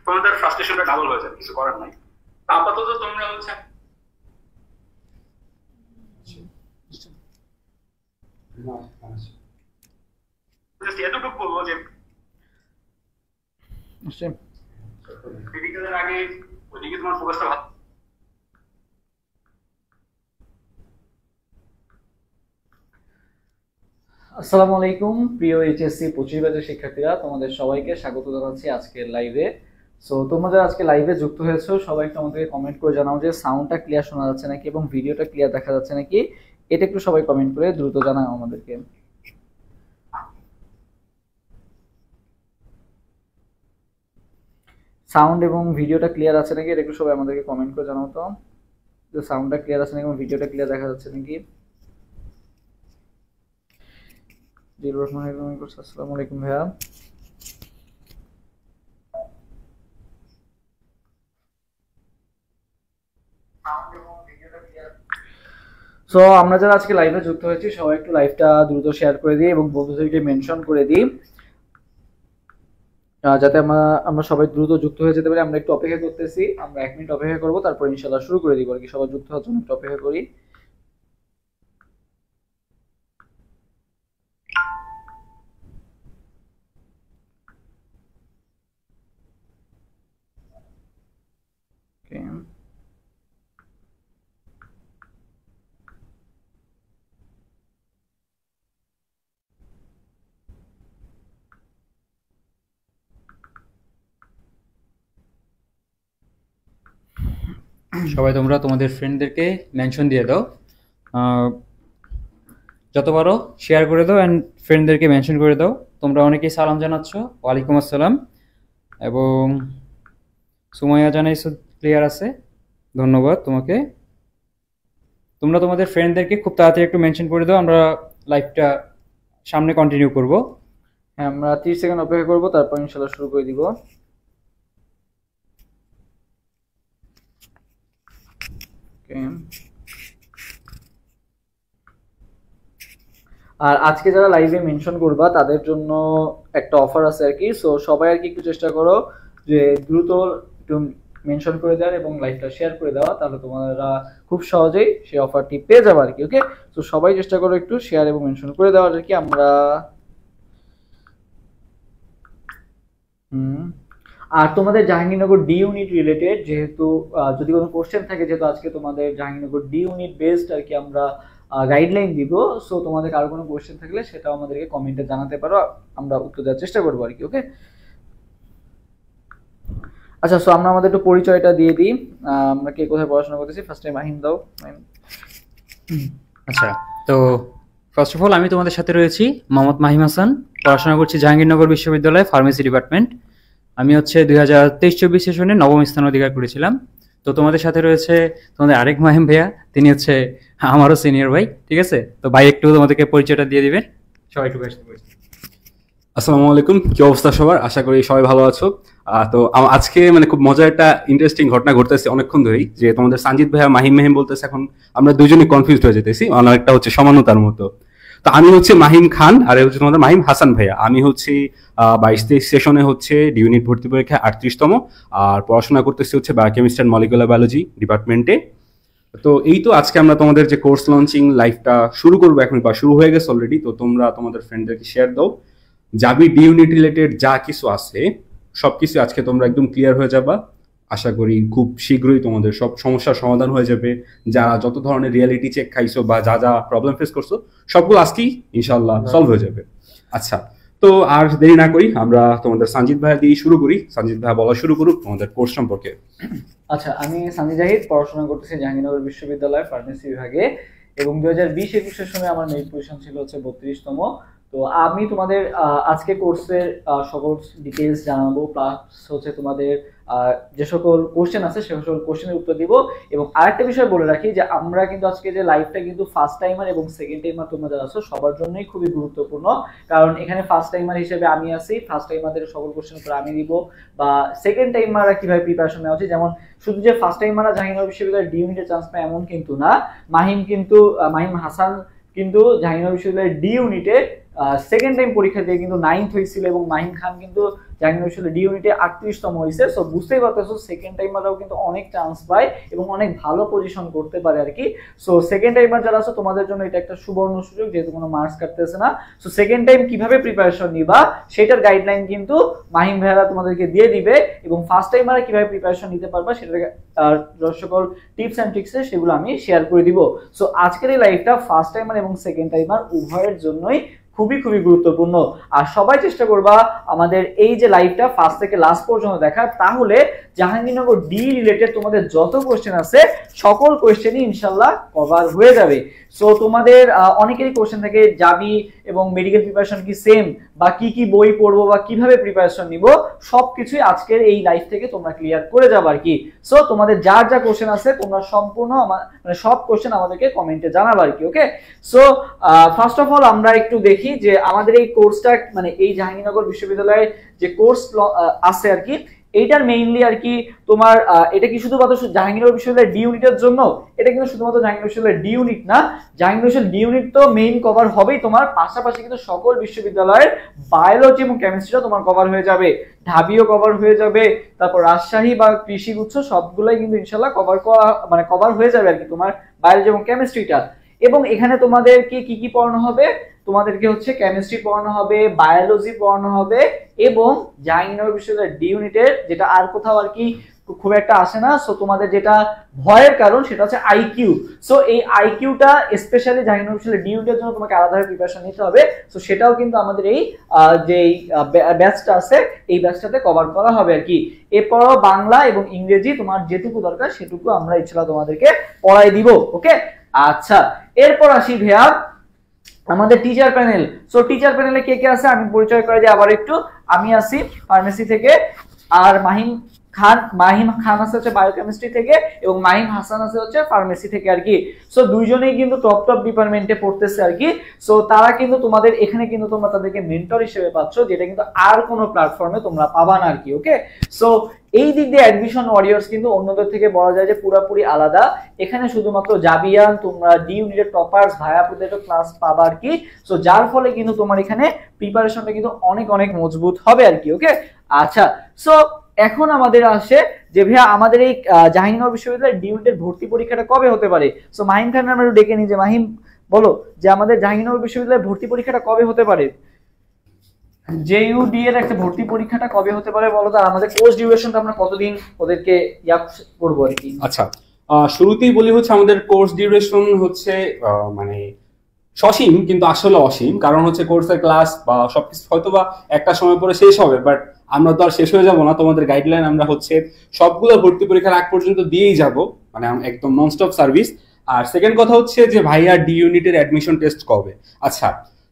তোমাদের ফ্রাস্ট্রেশনটা ডাবল হয়ে যাবে, কিছু করার নাই। আপাতত তোমরা হচ্ছে এতটুকু বলবো যে ক্রিটিক্যালের আগে ওইদিকে তোমার ফোকাসটা ভালো। আসসালামু আলাইকুম প্রিয় এইচএসসি 25 ব্যাচের শিক্ষার্থীরা, তোমাদের সবাইকে স্বাগত জানাচ্ছি আজকের লাইভে। সো তোমরা যারা আজকে লাইভে যুক্ত হয়েছো সবাই একটু আমাদেরকে কমেন্ট করে জানাও যে সাউন্ডটা ক্লিয়ার শোনা যাচ্ছে নাকি এবং ভিডিওটা ক্লিয়ার দেখা যাচ্ছে নাকি। এটা একটু সবাই কমেন্ট করে দ্রুত জানাও আমাদেরকে। সাউন্ড এবং ভিডিওটা ক্লিয়ার আছে নাকি এটা একটু সবাই আমাদেরকে কমেন্ট করে জানাও তো, যে সাউন্ডটা ক্লিয়ার আছে নাকি এবং ভিডিওটা ক্লিয়ার দেখা যাচ্ছে নাকি। আসসালামু আলাইকুম ভাইয়া। সো আমরা যারা আজকে লাইভে যুক্ত হয়েছি সবাই একটু লাইভটা দ্রুত শেয়ার করে দিই এবং বন্ধুদেরকে মেনশন করে দিই, যাতে আমরা সবাই দ্রুত যুক্ত হয়ে যেতে পারি। আমরা একটু অপেক্ষা করতেছি, আমরা 1 মিনিট অপেক্ষা করবো, তারপর ইনশাল্লাহ শুরু করে দিব আর কি। সবাই যুক্ত হওয়ার জন্য একটু অপেক্ষা করি। সবাই তোমরা তোমাদের ফ্রেন্ডদেরকে মেনশন দিয়ে দাও, যত পারো শেয়ার করে দাও অ্যান্ড ফ্রেন্ডদেরকে মেনশন করে দাও। তোমরা অনেকেই সালাম জানাচ্ছ, ওয়ালাইকুম আসসালাম, এবং সুমাইয়া জানাইছো ক্লিয়ার আছে, ধন্যবাদ তোমাকে। তোমরা তোমাদের ফ্রেন্ডদেরকে খুব তাড়াতাড়ি একটু মেনশন করে দাও, আমরা লাইভটা সামনে কন্টিনিউ করব। হ্যাঁ, আমরা 30 সেকেন্ড অপেক্ষা করবো, তারপর ইনশাল্লাহ শুরু করে দিব। আর আজকে যারা লাইভে মেনশন করবা তাদের জন্য একটা অফার আছে আর কি। সো সবাই আর কি একটু চেষ্টা করো যে দ্রুত একটু মেনশন করে দেওয়ার এবং লাইভটা শেয়ার করে দেওয়া, তাহলে তোমরা খুব সহজেই সেই অফারটি পেয়ে যাবে আর কি। ওকে, তো সবাই চেষ্টা করো একটু শেয়ার এবং মেনশন করে দেওয়ার আর কি। আমরা আর তোমাদের জাহাঙ্গীরনগর ডি ইউনিট রিলেটেড যেহেতু যদি কোনো কোশ্চেন থাকে, যেহেতু আজকে তোমাদের জাহাঙ্গীরনগর ডি ইউনিট বেসড আর কি আমরা গাইডলাইন দিব। সো তোমাদের কারো কোনো কোশ্চেন থাকলে সেটাও আমাদেরকে কমেন্টে জানাতে পারো, আমরা উত্তর দেওয়ার চেষ্টা করবো আর কি। ওকে, আচ্ছা, সো আমরা আমাদের একটু পরিচয়টা দিয়ে দিই, আমরা কে কোথায় পড়াশোনা করতেছি। ফার্স্ট টাইম মাহিম দাও। আচ্ছা, তো ফার্স্ট অফ অল আমি তোমাদের সাথে রয়েছি মোহাম্মদ মাহিম হাসান, পড়াশোনা করছি জাহাঙ্গীরনগর বিশ্ববিদ্যালয় ফার্মেসি ডিপার্টমেন্ট। আমি হচ্ছে 2023-24 সেশনে নবম স্থান অধিকার করেছিলাম। তো তোমাদের সাথে রয়েছে তোমাদের আরেক মাহিম ভাইয়া, তিনি হচ্ছে আমারও সিনিয়র ভাই, ঠিক আছে? তো ভাই একটু তোমাদেরকে পরিচয়টা দিয়ে দিবেন, সবাই একটু ব্যস্ত। আসসালামু আলাইকুম, কি অবস্থা সবার? আশা করি সবাই ভালো আছো। তো আজকে মানে খুব মজার একটা ইন্টারেস্টিং ঘটনা ঘটতেছে অনেকক্ষণ ধরেই, যে তোমাদের সানজিদ ভাইয়া মাহিম মাহিম বলতেছে, এখন আমরা দুজনই কনফিউজড হয়ে যেতেছি, অনেকটা হচ্ছে সমানতার মতো। তো আমি হচ্ছে মাহিম খান আর হচ্ছে তোমাদের মাহিম হাসান ভাইয়া। আমি হচ্ছে 22-23 সেশনে হচ্ছে ডি ইউনিট ভর্তি পরীক্ষা 38তম, আর পড়াশোনা করতেছি হচ্ছে বায়োকেমিস্ট্রি অ্যান্ড মলিকুলার বায়োলজি ডিপার্টমেন্টে। তো এই তো আজকে আমরা তোমাদের যে কোর্স লঞ্চিং লাইভটা শুরু করবো এখন, বা শুরু হয়ে গেছে অলরেডি। তো তোমরা তোমাদের ফ্রেন্ডদেরকে শেয়ার দাও, যাবি ডি ইউনিট রিলেটেড যা কিছু আছে সবকিছু আজকে তোমরা একদম ক্লিয়ার হয়ে যাবা। আশা করি খুব শীঘ্রই তোমাদের সব সমস্যার সমাধান হয়ে যাবে। যারা যত ধরনের রিয়ালিটি চেক খাইছো বা যা যা প্রবলেম ফেস করছো সবগুলো আজকেই ইনশাল্লাহ সলভ হয়ে যাবে। আচ্ছা, তো আর দেরি না করি আমরা তোমাদের সঞ্জিত ভাইয়া দিয়ে শুরু করি। সঞ্জিত ভাইয়া বলা শুরু করুক তোমাদের কোর্স সম্পর্কে। আচ্ছা, আমি সানি জাহিদ, পড়াশোনা করতেছি জাহাঙ্গীরনগর বিশ্ববিদ্যালয় ফার্মেসি বিভাগে এবং 2020-21 সেশনে আমার মেরিট পজিশন ছিল হচ্ছে 32তম। তো আমি তোমাদের আজকে কোর্সের সকল ডিটেলস জানাবো, প্লাস হচ্ছে তোমাদের যে সকল কোশ্চেন আছে সে সকল কোশ্চেনের উত্তর দিব। এবং আরেকটা বিষয় বলে রাখি যে আমরা কিন্তু আজকে যে লাইভটা কিন্তু ফার্স্ট টাইমার এবং সেকেন্ড টাইমার তোমরা যারা আছো সবার জন্যই খুবই গুরুত্বপূর্ণ, কারণ এখানে ফার্স্ট টাইমার হিসেবে আমি আছি, ফার্স্ট টাইমারদের সকল কোশ্চেন উত্তর আমি দিব, বা সেকেন্ড টাইমাররা কিভাবে প্রিপারেশন নেওয়া উচিত। যেমন শুধু যে ফার্স্ট টাইমাররা জাহাঙ্গীরনগর বিশ্ববিদ্যালয়ের ডি ইউনিটের চান্স পায় এমন কিন্তু না, মাহিম হাসান কিন্তু জাহাঙ্গীরনগর বিশ্ববিদ্যালয়ের ডি ইউনিটে সেকেন্ড টাইম পরীক্ষা দিয়ে কিন্তু 9th হয়েছিল এবং মাহিম খান কিন্তু জাহাঙ্গীরনগর বিশ্ববিদ্যালয় ডি ইউনিটে 38তম হয়েছে। সো বুঝতেই পারতেছো সেকেন্ড টাইমাররাও কিন্তু অনেক চান্স পায় এবং অনেক ভালো পজিশন করতে পারে আর কি। সো সেকেন্ড টাইমার যারা আছে তোমাদের জন্য এটা একটা সুবর্ণ সুযোগ, যেহেতু কোনো মার্কস কাটতেছে না। সো সেকেন্ড টাইম কিভাবে প্রিপারেশন নিবা সেটার গাইডলাইন কিন্তু মাহিম ভাইরা তোমাদেরকে দিয়ে দিবে এবং ফার্স্ট টাইমারে কিভাবে প্রিপারেশন নিতে পারবা সেটার সকল টিপস এন্ড ট্রিক্স সেগুলো আমি শেয়ার করে দিব। সো আজকের এই লাইভটা ফার্স্ট টাইমার এবং সেকেন্ড টাইমার উভয়ের জন্যই খুবই খুবই গুরুত্বপূর্ণ। আর সবাই চেষ্টা করবা আমাদের এই যে লাইভটা ফার্স্ট থেকে লাস্ট পর্যন্ত দেখার, তাহলে জাহাঙ্গীরনগর ডি রিলেটেড তোমাদের যত কোশ্চেন আছে সকল কোশ্চেনই ইনশাল্লাহ কভার হয়ে যাবে। সো তোমাদের অনেকেরই কোশ্চেন থাকে জাবি এবং মেডিকেল প্রিপারেশন কি সেম, বা কি কি বই পড়বো বা কিভাবে প্রিপারেশন নিব, সবকিছুই আজকের এই লাইভ থেকে তোমরা ক্লিয়ার করে যাবে আর কি। সো তোমাদের যার যা কোশ্চেন আছে তোমরা সম্পূর্ণ মানে সব কোশ্চেন আমাদেরকে কমেন্টে জানাবে আর কি। Okay, so first of all আমরা একটু দেখি যে আমাদের এই কোর্সটা মানে এই জাহাঙ্গীরনগর বিশ্ববিদ্যালয়ের যে কোর্স আছে আর কি, এইটার মেইনলি আর কি তোমার এটা কি শুধুমাত্র জাহাঙ্গীরনগর বিশ্ববিদ্যালয়ের ডি ইউনিটের জন্য, এটা কিন্তু শুধুমাত্র জাহাঙ্গীরনগর বিশ্ববিদ্যালয়ের ডি ইউনিট না, জাহাঙ্গীরনগর বিশ্ববিদ্যালয়ের ডি ইউনিট তো মেইন কভার হবেই তোমার, পাশাপাশি কিন্তু সকল বিশ্ববিদ্যালয়ের বায়োলজি এবং কেমিস্ট্রিও তোমার কভার হয়ে যাবে, ঢাবিও কভার হয়ে যাবে, তারপর রাজশাহী বা কৃষি গুচ্ছ সবগুলাই কিন্তু ইনশাআল্লাহ কভার হয়ে যাবে আর কি তোমার বায়োলজি এবং কেমিস্ট্রিটা। এবং এখানে তোমাদেরকে কি কি পড়ানো হবে, তোমাদেরকে হচ্ছে কেমিস্ট্রি পড়ানো হবে, বায়োলজি পড়ানো হবে এবং জাহাঙ্গীরনগর বিশ্ববিদ্যালয়ের ডি ইউনিটের যেটা আর কোথাও আর কি খুব একটা আসে না, সো তোমাদের যেটা ভয়ের কারণ সেটা হচ্ছে আইকিউ। সো এই আইকিউটা স্পেশালি জাহাঙ্গীরনগর বিশ্ববিদ্যালয়ের ডি ইউনিটের জন্য তোমাকে আলাদাভাবে প্রিপারেশন নিতে হবে। সো সেটাও কিন্তু আমাদের এই যে ব্যাচটা আছে এই ব্যাচটাতে কভার করা হবে আর কি। এরপরও বাংলা এবং ইংরেজি তোমার যেটুকু দরকার সেটুকু আমরা ইনশাআল্লাহ তোমাদেরকে পড়াই দিব। ওকে, আচ্ছা এরপর আসি ভাইয়া আমাদের টিচার প্যানেল। সো টিচার প্যানেলে কে কে আছে আমি পরিচয় করে দিই আবার একটু। আমি আছি ফার্মেসি থেকে, আর মাহিম খান আছে হচ্ছে বায়োকেমিস্ট্রি থেকে এবং মাহিম হাসান আছে হচ্ছে ফার্মেসি থেকে আর কি। সো দুইজনেই কিন্তু টপ ডিপার্টমেন্টে পড়তেছে আর কি। সো তারা কিন্তু তোমাদের এখানে কিন্তু তোমরা তাদেরকে মেন্টর হিসেবে পাচ্ছ, যেটা কিন্তু আর কোনো প্ল্যাটফর্মে তোমরা পাবা না আর কি। ওকে, সো এই দিক দিয়ে অ্যাডমিশন ওয়ারিয়র্স কিন্তু অন্যদের থেকে বলা যায় যে পুরোপুরি আলাদা। এখানে শুধুমাত্র জাবিয়ান তোমরা ডি ইউনিটের টপার্স ভায়াপুদের ক্লাস পাবা আর কি। সো যার ফলে কিন্তু তোমার এখানে প্রিপারেশনটা কিন্তু অনেক অনেক মজবুত হবে আর কি। ওকে, আচ্ছা সো এখন আমাদের আসে যে ভাইয়া আমাদের এই জাহাঙ্গীরনগর বিশ্ববিদ্যালয়ের ডি ইউনিটের ভর্তি পরীক্ষাটা কবে হতে পারে। সো মাহিম খান আমরা ডেকে নিই যে মাহিম বলো যে আমাদের জাহাঙ্গীরনগর বিশ্ববিদ্যালয়ের ভর্তি পরীক্ষাটা কবে হতে পারে, জেইউডি এর একটা ভর্তি পরীক্ষাটা কবে হতে পারে বলো তো, আর আমাদের কোর্স ডিউরেশনটা আমরা কতদিন ওদেরকে করবো আর কি। আচ্ছা, শুরুতেই বলি হচ্ছে আমাদের কোর্স ডিউরেশন হচ্ছে মানে সসীম কিন্তু আসলে অসীম, কারণ হচ্ছে কোর্সের ক্লাস বা সবকিছু হয়তো বা একটা সময় পরে শেষ হবে, বাট আমরা তো আর শেষ হয়ে যাব না। তোমাদের গাইডলাইন আমরা হচ্ছে সবগুলো ভর্তি পরীক্ষার আগ পর্যন্ত দিয়েই যাব, মানে একদম ননস্টপ সার্ভিস। আর সেকেন্ড কথা হচ্ছে যে ভাইয়া ডি ইউনিটের অ্যাডমিশন টেস্ট কবে। আচ্ছা,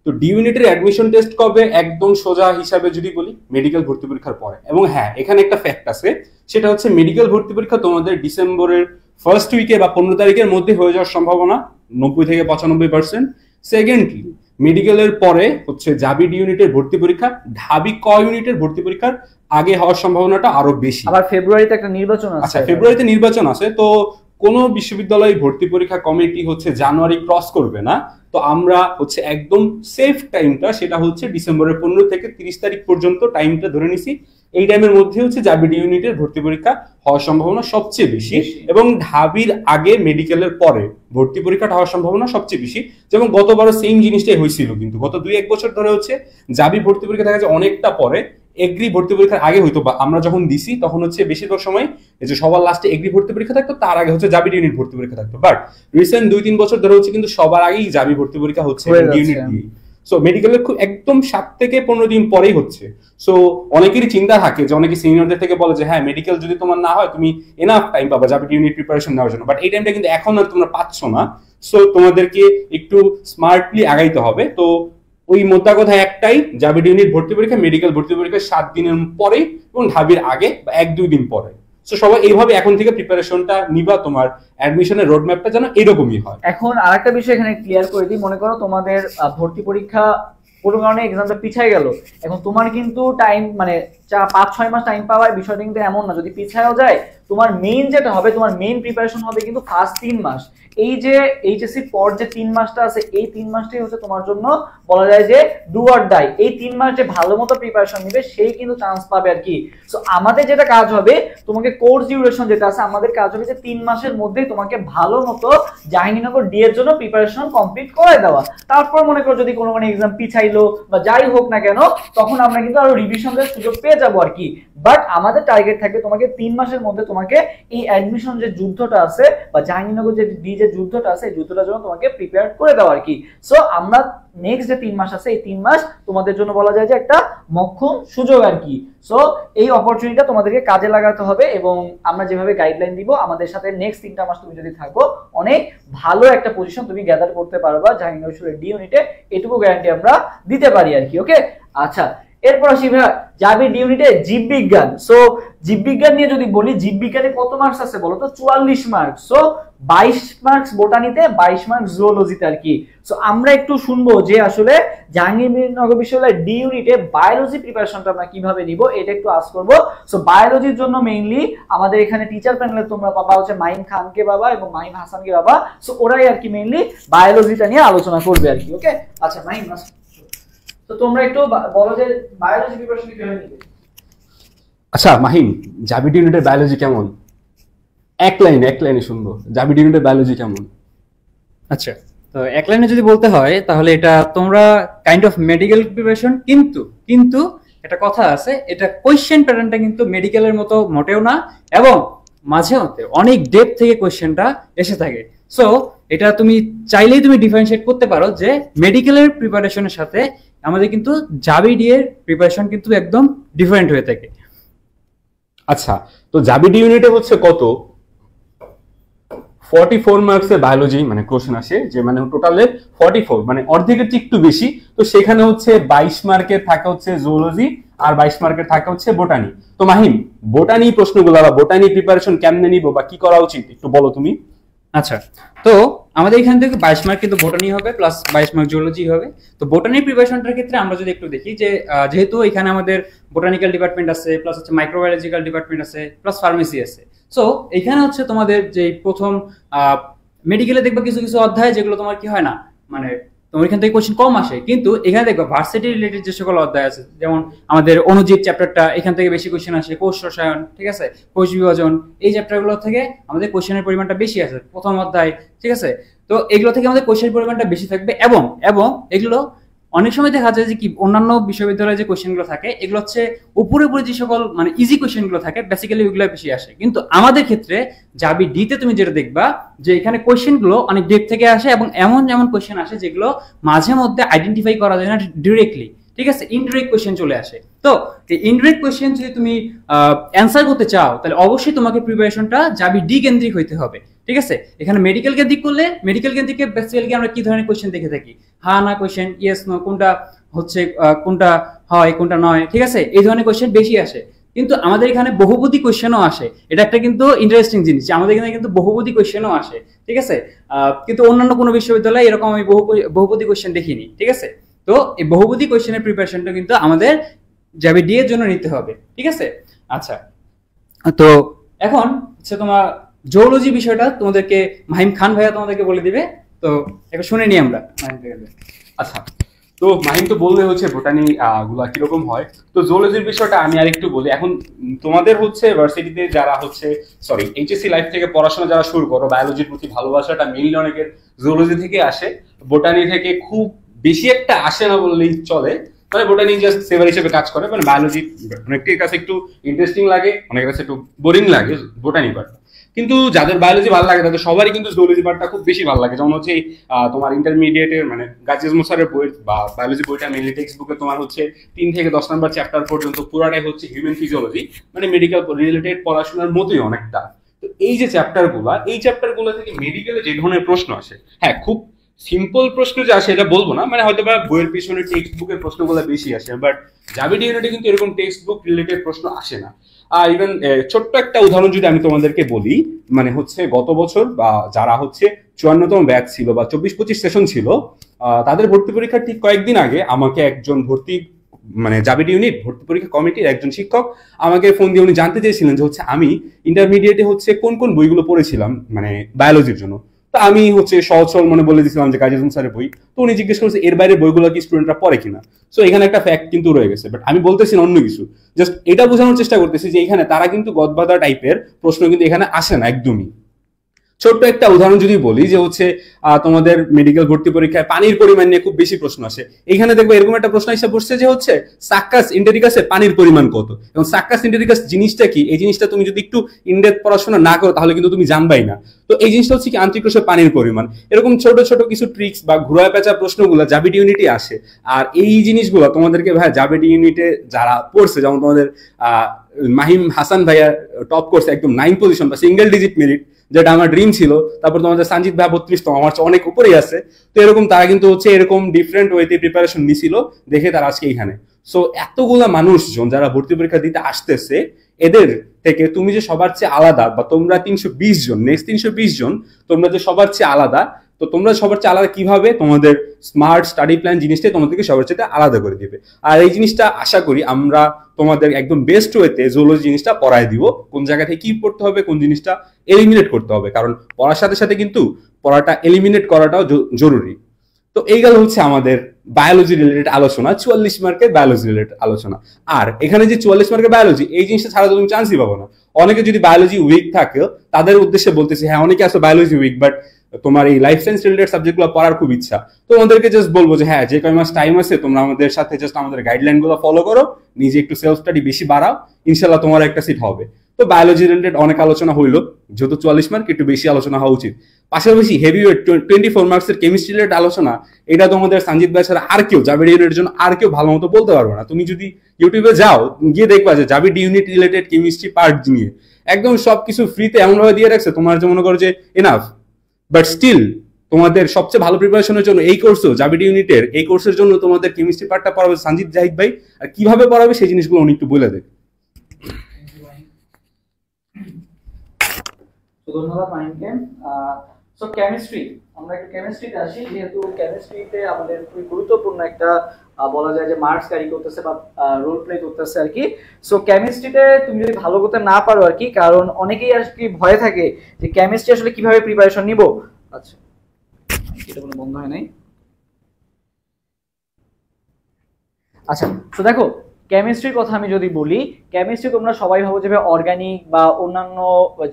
তো ডি ইউনিটের অ্যাডমিশন টেস্ট কবে, একদম সোজা হিসাবে যদি বলি মেডিকেল ভর্তি পরীক্ষার পরে। এবং হ্যাঁ, এখানে একটা ফ্যাক্ট আছে, সেটা হচ্ছে মেডিকেল ভর্তি পরীক্ষা তোমাদের ডিসেম্বরের ফার্স্ট উইকে বা 15 তারিখের মধ্যে হয়ে যাওয়ার সম্ভাবনা 90 থেকে 95%। সেকেন্ডলি মেডিকেলের পরে হচ্ছে জাবি ডি ইউনিটের ভর্তি পরীক্ষা, ঢাবি ক ইউনিটের ভর্তি পরীক্ষার আগে হওয়ার সম্ভাবনাটা আরো বেশি। আবার ফেব্রুয়ারিতে একটা নির্বাচন আছে। আচ্ছা, ফেব্রুয়ারিতে নির্বাচন আছে, তো কোন বিশ্ববিদ্যালয় ভর্তি পরীক্ষা কমিটি হচ্ছে জানুয়ারি ক্রস করবে না। তো আমরা হচ্ছে একদম সেফ টাইমটা সেটা হচ্ছে ডিসেম্বরের 15 থেকে 30 তারিখ পর্যন্ত টাইমটা ধরে নিছি। এই টাইমের মধ্যে হচ্ছে জাবি ডি ইউনিটের ভর্তি পরীক্ষা হওয়ার সম্ভাবনা সবচেয়ে বেশি, এবং ঢাবির আগে মেডিকেলের পরে ভর্তি পরীক্ষাটা হওয়ার সম্ভাবনা সবচেয়ে বেশি। যেমন গতবারও সেম জিনিসটাই হয়েছিল, কিন্তু গত 2-1 বছর ধরে হচ্ছে জাবি ভর্তি পরীক্ষা দেখা যায় অনেকটা পরে, এগ্রি ভর্তি পরীক্ষার আগে হইতো। বা আমরা যখন দিছি তখন হচ্ছে বেশিরভাগ সময় এই যে সবার লাস্টে এগ্রি ভর্তি পরীক্ষা থাকতো, তার আগে হচ্ছে জাবি ইউনিট ভর্তি পরীক্ষা থাকতো। বাট রিসেন্ট 2-3 বছর ধরে হচ্ছে কিন্তু সবার আগেই জাবি ভর্তি পরীক্ষা হচ্ছে ইউনিট দিয়ে। সো মেডিকেলের খুব একদম 7 থেকে 15 দিন পরেই হচ্ছে। সো অনেকেরই চিন্তা থাকে যে অনেকে সিনিয়রদের থেকে বলে যে হ্যাঁ মেডিকেল যদি তোমার না হয় তুমি এনাফ টাইম পাবা জাবি ইউনিট প্রিপারেশন নেওয়ার জন্য, বাট এই টাইমটা কিন্তু এখন আর তোমরা পাচ্ছ না। সো তোমাদেরকে একটু স্মার্টলি আগাইতে হবে। তো ওই মোদ্দা কথা একটাই, জাবি ইউনিট ভর্তি পরীক্ষা মেডিকেল ভর্তি পরীক্ষা 7 দিনের পরে এবং ঢাবির আগে বা 1-2 দিন পরে। সো সবাই এইভাবে এখন থেকে প্রিপারেশনটা নিবা, তোমার অ্যাডমিশনের রোড ম্যাপটা যেন এরকমই হয়। এখন আরেকটা বিষয় এখানে ক্লিয়ার করে দিই, মনে করো তোমাদের ভর্তি পরীক্ষা কোনো কারণে এক্সামটা পিছায় গেল, এখন তোমার কিন্তু টাইম মানে 5-6 মাস টাইম পাওয়ার বিষয়টা কিন্তু এমন না। যদি পিছায়ও যায় তোমার মেইন যেটা হবে, তোমার মেইন প্রিপারেশন হবে কিন্তু ফার্স্ট 3 মাস। এই যে এইচএসসি পর যে 3 মাসটা আছে, এই 3 মাসটাই হচ্ছে তোমার জন্য বলা যায় যে ডু অর ডাই। এই 3 মাস যে ভালো মতো প্রিপারেশন নিবে সেই কিন্তু চান্স পাবে আর কি। সো আমাদের যেটা কাজ হবে, তোমাকে কোর্স ডিউরেশন যেটা আছে, আমাদের কাজ হবে যে 3 মাসের মধ্যেই তোমাকে ভালো মতো জাহাঙ্গীরনগর ডি এর জন্য প্রিপারেশন কমপ্লিট করে দেওয়া। তারপর মনে করো যদি কোনো এক্সাম পিছাইলো বা যাই হোক না কেন, তখন আমরা কিন্তু আরো রিভিশন দেওয়ার সুযোগ পেয়ে যাবো আর কি। বাট আমাদের টার্গেট থাকবে তোমাকে 3 মাসের মধ্যে তোমাকে এই অ্যাডমিশন যে যুদ্ধটা আছে বা জাহাঙ্গীরনগর যে ডি যে যুদ্ধটা আছে, এই যুদ্ধটার জন্য তোমাকে প্রিপেয়ার করে দেওয়া আর কি। সো আমরা নেক্সট যে 3 মাস আছে, এই 3 মাস তোমাদের জন্য বলা যায় যে একটা মক্ষম সুযোগ আর কি। সো এই অপরচুনিটিটা তোমাদেরকে কাজে লাগাতে হবে, এবং আমরা যেভাবে গাইডলাইন দিব, আমাদের সাথে নেক্সট 3টা মাস তুমি যদি থাকো, অনেক ভালো একটা পজিশন তুমি গ্যাদার করতে পারবা জাহাঙ্গীরনগর ডি ইউনিটে, এটুকু গ্যারান্টি আমরা দিতে পারি আর কি। ওকে, আচ্ছা এরপর আসি ভাই যাবে ডি ইউনিটে জীববিজ্ঞান। সো জীববিজ্ঞান নিয়ে যদি বলি, জীববিজ্ঞানে কত মার্কস আছে বলো তো? 44 মার্কস। সো 22 মার্কস বোটানিতে, 22 মার্কস জুওলজিতে আর কি। সো আমরা একটু শুনবো যে আসলে জাহাঙ্গীরনগর বিশ্ববিদ্যালয়ের ডি ইউনিটে বায়োলজি প্রিপারেশনটা আমরা কিভাবে নিব, এটা একটু আস্ক করব। সো বায়োলজির জন্য মেইনলি আমাদের এখানে টিচার প্যানেলে তোমরা পাবা হচ্ছে মাহিম খানকে বাবা এবং মাহিম হাসানকে বাবা। সো ওরাই আর কি মেইনলি বায়োলজিটা নিয়ে আলোচনা করবে আর কি। ওকে, আচ্ছা মাহিম, তো তোমরা একটু বলো যে বায়োলজি প্রিপারেশন কিভাবে নিবে। আচ্ছা মাহিম, জাবিড ইউনিটের বায়োলজি কেমন? এক লাইনে শুনবো, জাবিড ইউনিটের বায়োলজি কেমন? আচ্ছা, তো এক লাইনে যদি বলতে হয় তাহলে এটা তোমরা কাইন্ড অফ মেডিকেল প্রিপারেশন, কিন্তু কিন্তু একটা কথা আছে, এটা কোয়েশ্চেন প্যাটার্নটা কিন্তু মেডিকেলের মতো মোটেও না, এবং মাঝে মধ্যে অনেক ডেপথ থেকে কোয়েশ্চেনটা এসে থাকে। সো এটা তুমি চাইলেই তুমি ডিফারেন্সিয়েট করতে পারো যে মেডিকেলের প্রিপারেশনের সাথে আমাদের কিন্তু জাবিড এর প্রিপারেশন কিন্তু একদম ডিফারেন্ট হয়ে থাকে। আচ্ছা, তো জাবিড ইউনিটে হচ্ছে কত 44 মার্কসের বায়োলজি মানে কোশ্চেন আসে, যে মানে টোটালে 44 মানে অর্ধেকের চেয়ে একটু বেশি। তো সেখানে হচ্ছে 22 মার্কের থাকে হচ্ছে জুওলজি আর 22 মার্কের থাকে হচ্ছে বোটানি। তো মাহিম, বোটানি প্রশ্নগুলো বা বোটানি প্রিপারেশন কেমনে নিব বা কি করা উচিত একটু বলো তুমি। আচ্ছা, তো আমাদের এখান থেকে 22 মার্ক কিন্তু বোটানি হবে, প্লাস 22 মার্ক জিওলজি হবে। তো বোটানি প্রিপারেশনটার ক্ষেত্রে আমরা যদি একটু দেখি যে যেহেতু এখানে আমাদের বোটানিক্যাল ডিপার্টমেন্ট আছে, প্লাস হচ্ছে মাইক্রোবায়োলজিক্যাল ডিপার্টমেন্ট আছে, প্লাস ফার্মেসি আছে। সো এখানে হচ্ছে তোমাদের যে প্রথম মেডিকেলে দেখবা কিছু কিছু অধ্যায় যেগুলো তোমার কি হয় না, মানে তোমার এখান থেকে কোশ্চেন কম আসে, কিন্তু এখানে দেখবা ভার্সিটি রিলেটেড যে সকল অধ্যায় আছে, যেমন আমাদের অণুজীব চ্যাপ্টারটা, এখান থেকে বেশি কোশ্চেন আসে। কোষ রসায়ন, ঠিক আছে, কোষ বিভাজন, এই চ্যাপ্টারগুলো থেকে আমাদের কোশ্চেনের পরিমাণটা বেশি আছে প্রথম অধ্যায়, ঠিক আছে। তো এগুলো থেকে আমাদের কোশ্চেনের পরিমাণটা বেশি থাকবে, এবং এবং এগুলো অনেক সময় দেখা যায় যে কি অন্যান্য বিশ্ববিদ্যালয়ে যে কোশ্চেনগুলো থাকে এগুলো হচ্ছে উপরে উপরে যে সকল মানে ইজি কোশ্চেনগুলো থাকে বেসিক্যালি ওইগুলো বেশি আসে। কিন্তু আমাদের ক্ষেত্রে জাবি ডিতে তুমি যেটা দেখবা যে এখানে কোশ্চেনগুলো অনেক ডেপ থেকে আসে, এবং এমন এমন কোশ্চেন আসে যেগুলো মাঝে মধ্যে আইডেন্টিফাই করা যায় না ডিরেক্টলি, ঠিক আছে, ইনডিরেক্ট কোশ্চেন চলে আসে। তো এই ইনডিরেক্ট কোশ্চেন যদি তুমি অ্যান্সার করতে চাও তাহলে অবশ্যই তোমাকে প্রিপারেশনটা জাবি ডি কেন্দ্রিক হইতে হবে, ঠিক আছে। এখানে মেডিকেল কেন্দ্রিক করলে মেডিকেল কেন্দ্রিকে বেসিক্যালি আমরা কি ধরনের কোশ্চেন দেখে থাকি, হ্যাঁ না কোশ্চেন, ইয়েস নো, কোনটা হচ্ছে কোনটা হয় কোনটা নয়, ঠিক আছে, এই ধরনের কোশ্চেন বেশি আসে। কিন্তু আমাদের এখানে বহুপদী কোশ্চেনও আসে, এটা একটা কিন্তু ইন্টারেস্টিং জিনিস যে আমাদের এখানে কিন্তু বহুপদী কোশ্চেনও আসে, ঠিক আছে। কিন্তু অন্যান্য কোনো বিশ্ববিদ্যালয়ে এরকম আমি বহুপদী কোশ্চেন দেখিনি, ঠিক আছে। তো এই বহুপদী কোশ্চেনের প্রিপারেশনটা কিন্তু আমাদের জাবি ডি এর জন্য নিতে হবে, ঠিক আছে। আচ্ছা, তো এখন হচ্ছে তোমার জুওলজি বিষয়টা তোমাদেরকে মাহিম খান ভাইয়া তোমাদেরকে বলে দিবে, তো একটু শুনে নিই আমরা মাহিম থেকে। আচ্ছা, তো মাহিম তো বললে হচ্ছে বোটানি গুলা কিরকম হয়, তো জুওলজির বিষয়টা আমি আরেকটু বলি। এখন তোমাদের হচ্ছে ভার্সিটিতে যারা হচ্ছে সরি এইচএসসি লাইফ থেকে পড়াশোনা যারা শুরু করো, বায়োলজির প্রতি ভালোবাসাটা মেইনলি অনেকের জুওলজি থেকে আসে, বোটানি থেকে খুব বেশি একটা আসে না বললেই চলে। মানে বোটানি জাস্ট সেভার হিসেবে কাজ করে, মানে বায়োলজি অনেকের কাছে একটু ইন্টারেস্টিং লাগে, অনেকের কাছে একটু বোরিং লাগে বোটানি পার্ট। কিন্তু যাদের বায়োলজি ভালো লাগে তাদের সবারই কিন্তু জুওলজি পার্টটা খুব বেশি ভালো লাগে। যেমন হচ্ছে তোমার ইন্টারমিডিয়েটের মানে গাজিজ মুসারের বই বা বায়োলজি বইটা মেইনলি টেক্সট বুকে তোমার হচ্ছে 3 থেকে 10 নম্বর চ্যাপ্টার পর্যন্ত পুরাটাই হচ্ছে হিউম্যান ফিজিওলজি, মানে মেডিকেল রিলেটেড পড়াশোনার মতোই অনেকটা। তো এই যে চ্যাপ্টারগুলো থেকে মেডিকেলে যে ধরনের প্রশ্ন আসে, হ্যাঁ খুব সিম্পল প্রশ্ন যে আসে এটা বলবো না, মানে হয়তো বা বইয়ের পিছনে টেক্সট বুকের প্রশ্নগুলো বেশি আসে, বাট জাবি ডি ইউনিটে কিন্তু এরকম টেক্সট বুক রিলেটেড প্রশ্ন আসে না। ইভেন ছোট্ট একটা উদাহরণ যদি আমি তোমাদেরকে বলি, মানে হচ্ছে গত বছর বা যারা হচ্ছে 54তম ব্যাচ ছিল বা 24-25 সেশন ছিল, তাদের ভর্তি পরীক্ষার ঠিক কয়েকদিন আগে আমাকে একজন ভর্তি মানে জাবিটি ইউনিট ভর্তি পরীক্ষা কমিটির একজন শিক্ষক আমাকে ফোন দিয়ে উনি জানতে চেয়েছিলেন যে হচ্ছে আমি ইন্টারমিডিয়েটে হচ্ছে কোন কোন বইগুলো পড়েছিলাম মানে বায়োলজির জন্য। তো আমি হচ্ছে সহজ সরল মনে বলে দিয়েছিলাম যে কাজী স্যারের বই। তো উনি জিজ্ঞেস করছে এর বাইরে বইগুলো কি স্টুডেন্টরা পড়ে কিনা। সো এখানে একটা ফ্যাক্ট কিন্তু রয়ে গেছে, বাট আমি বলতেছি না অন্য কিছু, জাস্ট এটা বোঝানোর চেষ্টা করতেছি যে এখানে তারা কিন্তু গদবাধা টাইপের প্রশ্ন কিন্তু এখানে আসে না একদমই। ছোট্ট একটা উদাহরণ যদি বলি যে হচ্ছে তোমাদের মেডিকেল ভর্তি পরীক্ষায় পানির পরিমাণ নিয়ে খুব বেশি প্রশ্ন আসে। এখানে দেখবো এরকম একটা প্রশ্ন এসে পড়ছে যে হচ্ছে সাক্কাস ইন্টেরিকাসে পানির পরিমাণ কত, এবং সাক্কাস ইন্টেরিকাস জিনিসটা কি, এই জিনিসটা তুমি যদি একটু ইনডেপথ পড়াশোনা না করো তাহলে কিন্তু তুমি জানবাই না। তো এই জিনিসটা হচ্ছে কি আন্তরিক কোষের পানির পরিমাণ। এরকম ছোট ছোট কিছু ট্রিক্স বা ঘুরা পেঁচা প্রশ্নগুলো জাবিটি ইউনিটে আসে। আর এই জিনিসগুলো তোমাদেরকে ভাই জাবিটি ইউনিটে যারা পড়ছে, যেমন তোমাদের মাহিম হাসান ভাইয়া টপ করছে একদম 9 পজিশন বা সিঙ্গেল ডিজিট মেরিট, যেটা আমার ড্রিম ছিল। তারপর তোমাদের সঞ্জিত ভাই 32তম, আমার অনেক উপরেই আছে। তো এরকম তারা কিন্তু হচ্ছে এরকম ডিফারেন্ট ওয়েতে প্রিপারেশন নিছিল, দেখে তারা আজকে এইখানে। সো এতগুলা মানুষজন যারা ভর্তি পরীক্ষা দিতে আসতেছে, এদের থেকে তুমি যে সবার চেয়ে আলাদা, বা তোমরা 320 জন, নেক্সট 320 জন তোমরা যে সবার চেয়ে আলাদা, তো তোমরা সবার চেয়ে আলাদা কিভাবে, তোমাদের স্মার্ট স্টাডি প্ল্যান জিনিসটাই তোমাদেরকে সবার চেয়ে আলাদা করে দিবে। আর এই জিনিসটা আশা করি আমরা তোমাদের একদম বেস্ট ওয়েতে জুলজি জিনিসটা পড়ায় দিব, কোন জায়গা থেকে কি পড়তে হবে, কোন জিনিসটা এলিমিনেট করতে হবে, কারণ পড়ার সাথে সাথে কিন্তু পড়াটা এলিমিনেট করাটাও জরুরি। তো এই গেল হচ্ছে আমাদের বায়োলজি রিলেটেড আলোচনা, 44 মার্কের বায়োলজি রিলেটেড আলোচনা। আর এখানে যে 44 মার্কের বায়োলজি, এই জিনিসটা ছাড়া তো তুমি চান্সই পাবো না। অনেকে যদি বায়োলজি উইক থাকে তাদের উদ্দেশ্যে বলতেছি, হ্যাঁ অনেকে আছে বায়োলজি উইক, বাট তোমার এই লাইফ সায়েন্স রিলেটেড সাবজেক্টগুলো পড়ার খুব ইচ্ছা, তো তোমাদেরকে জাস্ট বলবো যে হ্যাঁ যে কয় মাস টাইম আছে তোমরা আমাদের সাথে জাস্ট আমাদের গাইডলাইন গুলো ফলো করো, নিজে একটু সেলফ স্টাডি বেশি বাড়াও, ইনশাল্লাহ তোমার একটা সিট হবে। তো বায়োলজি রিলেটেড অনেক আলোচনা হইলো, যেহেতু 44 মার্ক একটু বেশি আলোচনা হওয়া উচিত। পাশাপাশি হেভি ওয়েট 24 মার্কসের কেমিস্ট্রি রিলেটেড আলোচনা, এটা তোমাদের সঞ্জিত ভাই ছাড়া আর কেউ জাবিডি ইউনিটের জন্য আর কেউ ভালো মতো বলতে পারবে না। তুমি যদি ইউটিউবে যাও গিয়ে দেখবা যে জাবিডি ইউনিট রিলেটেড কেমিস্ট্রি পার্ট নিয়ে একদম সবকিছু ফ্রিতে এমনভাবে দিয়ে রাখছে, তোমার যে মনে করো যে এনাফ। বাট স্টিল তোমাদের সবচেয়ে ভালো প্রিপারেশনের জন্য এই কোর্সও জাবিডি ইউনিটের এই কোর্সের জন্য তোমাদের কেমিস্ট্রি পার্টটা পড়াবে সঞ্জিত জাহিদ ভাই, আর কিভাবে পড়াবে সেই জিনিসগুলো উনি একটু বলে দেয়। ধন্যবাদ মাহিমকে। সো কেমিস্ট্রি, আমরা একটু কেমিস্ট্রিতে আসি, যেহেতু কেমিস্ট্রিতে আমাদের খুবই গুরুত্বপূর্ণ একটা বলা যায় যে মার্কস ক্যারি করতেছে বা রোল প্লে করতেছে আর কি। সো কেমিস্ট্রিতে তুমি যদি ভালো করতে না পারো আর কি, কারণ অনেকেই আর কি ভয় থাকে যে কেমিস্ট্রি আসলে কিভাবে প্রিপারেশন নিব। আচ্ছা এটা কোনো বন্ধ হয় নাই। আচ্ছা তো দেখো কেমিস্ট্রির কথা আমি যদি বলি, কেমিস্ট্রি তোমরা সবাই ভাবো যে অর্গানিক বা অন্যান্য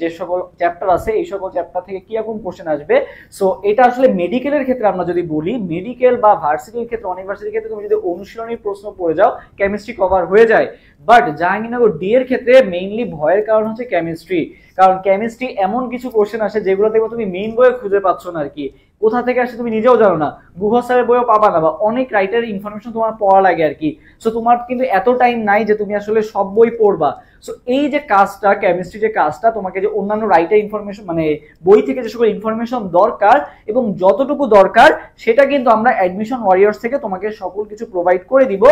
যে সকল চ্যাপ্টার আছে এই সকল চ্যাপ্টার থেকে কি রকম কোশ্চেন আসবে। সো এটা আসলে মেডিকেলের ক্ষেত্রে আমরা যদি বলি, মেডিকেল বা ভার্সিটির ক্ষেত্রে, ইউনিভার্সিটির ক্ষেত্রে তুমি যদি অনুশীলনী প্রশ্ন পড়ে যাও কেমিস্ট্রি কভার হয়ে যায়। বাট জাহাঙ্গীরনগর ডি এর ক্ষেত্রে মেইনলি ভয়ের কারণ হচ্ছে কেমিস্ট্রি, কারণ কেমিস্ট্রি এমন কিছু কোশ্চেন আসে যেগুলো দেখবো তুমি মেইন বইয়ে খুঁজে পাচ্ছ না আর কি, কোথা থেকে আসে তুমি নিজেও জানো না, গুহা স্যারের বইও পাবা না, বা অনেক রাইটার ইনফরমেশন তোমার পড়া লাগে আর কি। সো তোমার কিন্তু এত টাইম নাই যে তুমি আসলে সব বই পড়বা। সো এই যে কাজটা, কেমিস্ট্রি যে কাজটা, তোমাকে যে অন্যান্য রাইটার ইনফরমেশন মানে বই থেকে যে সকল ইনফরমেশন দরকার এবং যতটুকু দরকার সেটা কিন্তু আমরা অ্যাডমিশন ওয়ারিয়র্স থেকে তোমাকে সকল কিছু প্রোভাইড করে দিব।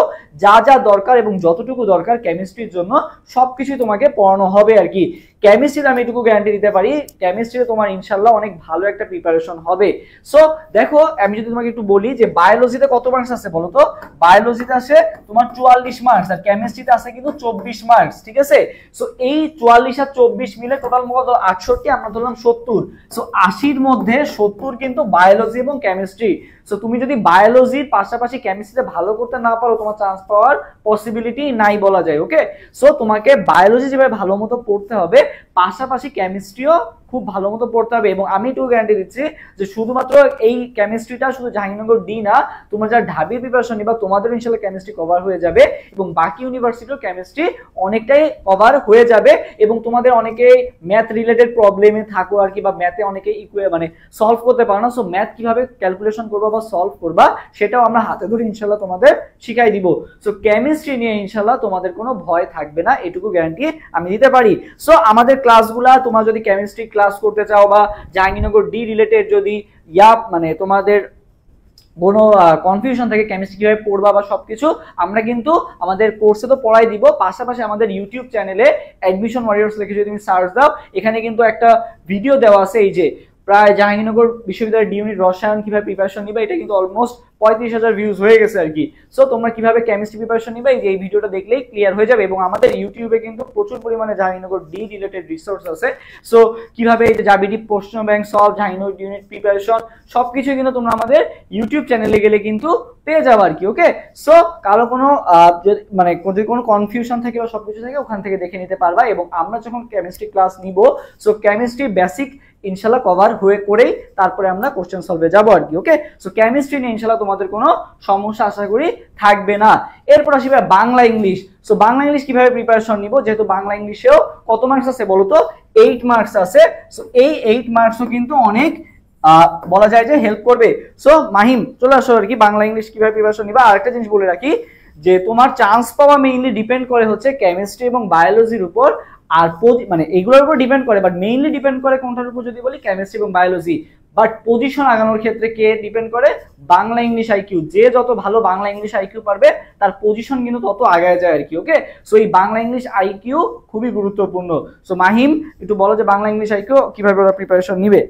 যা যা দরকার এবং যতটুকু দরকার কেমিস্ট্রির জন্য সবকিছুই তোমাকে পড়ানো হবে আর কি। কেমিস্ট্রিতে আমি এটুকু গ্যারান্টি দিতে পারি, কেমিস্ট্রিতে তোমার ইনশাল্লাহ অনেক ভালো একটা প্রিপারেশন হবে। সো দেখো আমি যদি তোমাকে একটু বলি যে বায়োলজিতে কত মার্কস আছে বলো তো, বায়োলজিতে আছে তোমার 44 মার্কস, আর কেমিস্ট্রিতে আছে কিন্তু 24 মার্কস, ঠিক আছে। সো এই 44 আর 24 মিলে টোটাল কত 68, আমরা ধরলাম 70। সো 80-র মধ্যে 70 কিন্তু বায়োলজি এবং কেমিস্ট্রি। সো তুমি যদি বায়োলজির পাশাপাশি কেমিস্ট্রিতে ভালো করতে না পারো, তোমার চান্স পাওয়ার পসিবিলিটি নাই বলা যায়, ওকে। সো তোমাকে বায়োলজি যেভাবে ভালো মতো পড়তে হবে, পাশাপাশি কেমিস্ট্রিও খুব ভালো মতো পড়তে হবে। এবং আমি একটু গ্যারান্টি দিচ্ছি যে শুধুমাত্র এই কেমিস্ট্রিটা শুধু জাহাঙ্গীরনগর ডি না, তোমরা যারা ঢাবির প্রিপারেশন নিবা তোমাদের ইনশাআল্লাহ কেমিস্ট্রি কভার হয়ে যাবে, এবং বাকি ইউনিভার্সিটির কেমিস্ট্রি অনেকটাই কভার হয়ে যাবে। এবং তোমাদের অনেকেই ম্যাথ রিলেটেড প্রবলেমে থাকো আর কি, বা ম্যাথে অনেকে মানে সলভ করতে পারো না। সো ম্যাথ কিভাবে ক্যালকুলেশন করবা বা সলভ করবা সেটাও আমরা হাতে ধরে ইনশাআল্লাহ তোমাদের শিখাই দিব। সো কেমিস্ট্রি নিয়ে ইনশাআল্লাহ তোমাদের কোনো ভয় থাকবে না, এটুকু গ্যারান্টি আমি দিতে পারি। সো আমাদের ক্লাসগুলা তোমরা যদি কেমিস্ট্রি ক্লাস করতে চাও বা জাহাঙ্গীরনগর ডি রিলেটেড যদি মানে তোমাদের কোনো কনফিউশন থাকে কেমিস্ট্রি কিভাবে পড়বা বা সবকিছু, আমরা কিন্তু আমাদের কোর্সে তো পড়াই দিব, পাশাপাশি আমাদের ইউটিউব চ্যানেলে অ্যাডমিশন ওয়ারিয়র্স লিখে যদি তুমি সার্চ দাও, এখানে কিন্তু একটা ভিডিও দেওয়া আছে, এই যে প্রায় জাহাঙ্গীরনগর বিশ্ববিদ্যালয়ের ডি ইউনিট রসায়ন কিভাবে প্রিপারেশন নিবা, এটা কিন্তু অলমোস্ট 35,000 ভিউজ হয়ে গেছে আর কি। সো তোমরা কিভাবে কেমিস্ট্রি প্রিপারেশন নিবে এই ভিডিওটা দেখলেই ক্লিয়ার হয়ে যাবে। এবং আমাদের ইউটিউবে কিন্তু প্রচুর পরিমাণে জাহাঙ্গীরনগর ডি রিলেটেড রিসোর্স আছে। সো কিভাবে এই যে জাবিডি প্রশ্ন bank solve, Jahangirnagar unit preparation সবকিছু কিন্তু তোমরা আমাদের ইউটিউব চ্যানেলে গেলে কিন্তু পেয়ে যাবে আর কি। ওকে, সো কারো কোনো মানে যদি কোনো কনফিউশন থাকে বা সবকিছু থাকে ওখান থেকে দেখে নিতে পারবা। এবং আমরা যখন কেমিস্ট্রি ক্লাস নিব, সো কেমিস্ট্রি বেসিক ইনশাল্লাহ কভার করেই তারপরে আমরা কোশ্চেন সলভে যাবো আর কি। ওকে, সো কেমিস্ট্রি নিয়ে ইনশাল্লাহ তোমাদের কোনো সমস্যা আশা করি থাকবে না। এরপর আসবে Bangla English. So Bangla English কিভাবে প্রিপারেশন নিব, যেহেতু বাংলা ইংলিশেও কত মার্কস আছে বলো তো? 8 মার্কস আছে। সো এই 8 মার্কসও কিন্তু অনেক বলা যায় যে হেল্প করবে। সো মাহিম চলে আসো আর কি, বাংলা ইংলিশ কিভাবে প্রিপারেশন নিবা। আরেকটা জিনিস বলে রাখি যে তোমার চান্স পাওয়া মেইনলি ডিপেন্ড করে হচ্ছে কেমিস্ট্রি এবং বায়োলজির উপর, আর মানে এগুলোর উপর ডিপেন্ড করে, বাট মেইনলি ডিপেন্ড করে কোনটার উপর যদি বলি কেমিস্ট্রি এবং বায়োলজি। বাট পজিশন আগানোর ক্ষেত্রে কে ডিপেন্ড করে? Bangla English IQ. যে যত ভালো বাংলা ইংলিশ আইকিউ পারবে তার পজিশন কিন্তু তত আগায় যায় আর কি। ওকে, সো এই বাংলা ইংলিশ আইকিউ খুবই গুরুত্বপূর্ণ। সো মাহিম একটু বলো যে বাংলা ইংলিশ আইকিউ কিভাবে ওরা প্রিপারেশন নিবে।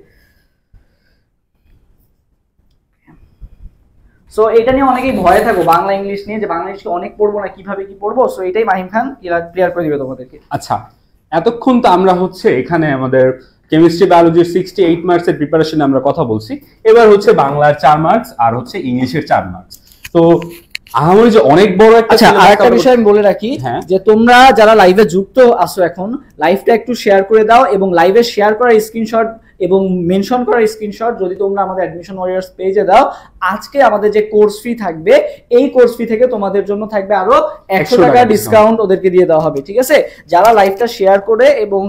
সো এটা নিয়ে অনেকেই ভয়ে থাকো বাংলা ইংলিশ নিয়ে, যে বাংলা ইংলিশ অনেক পড়বো না, কিভাবে কি পড়বো। সো এটাই মাহিম খান ক্লিয়ার করে দিবে তোমাদেরকে। আচ্ছা, এতক্ষণ তো আমরা হচ্ছে এখানে আমাদের কেমিস্ট্রি বায়োলজির 68 মার্কসের প্রিপারেশনে আমরা কথা বলছি। এবার হচ্ছে বাংলার 4 মার্কস আর হচ্ছে ইংলিশের 4 মার্কস। তো আমাদের যে অনেক বড় একটা, আচ্ছা আরেকটা বিষয় আমি বলে রাখি যে তোমরা যারা লাইভে যুক্ত আসো এখন, লাইভটা একটু শেয়ার করে দাও এবং লাইভে শেয়ার করা স্ক্রিনশট এবং মেনশন করা স্ক্রিনশট যদি তোমরা আমাদের অ্যাডমিশন ওয়ারিয়র্স পেজে দাও, আজকে আমাদের যে কোর্স ফি থাকবে এই কোর্স ফি থেকে তোমাদের জন্য থাকবে আরো 100 টাকা ডিসকাউন্ট ওদেরকে দিয়ে দেওয়া হবে। ঠিক আছে, যারা লাইভটা শেয়ার করে এবং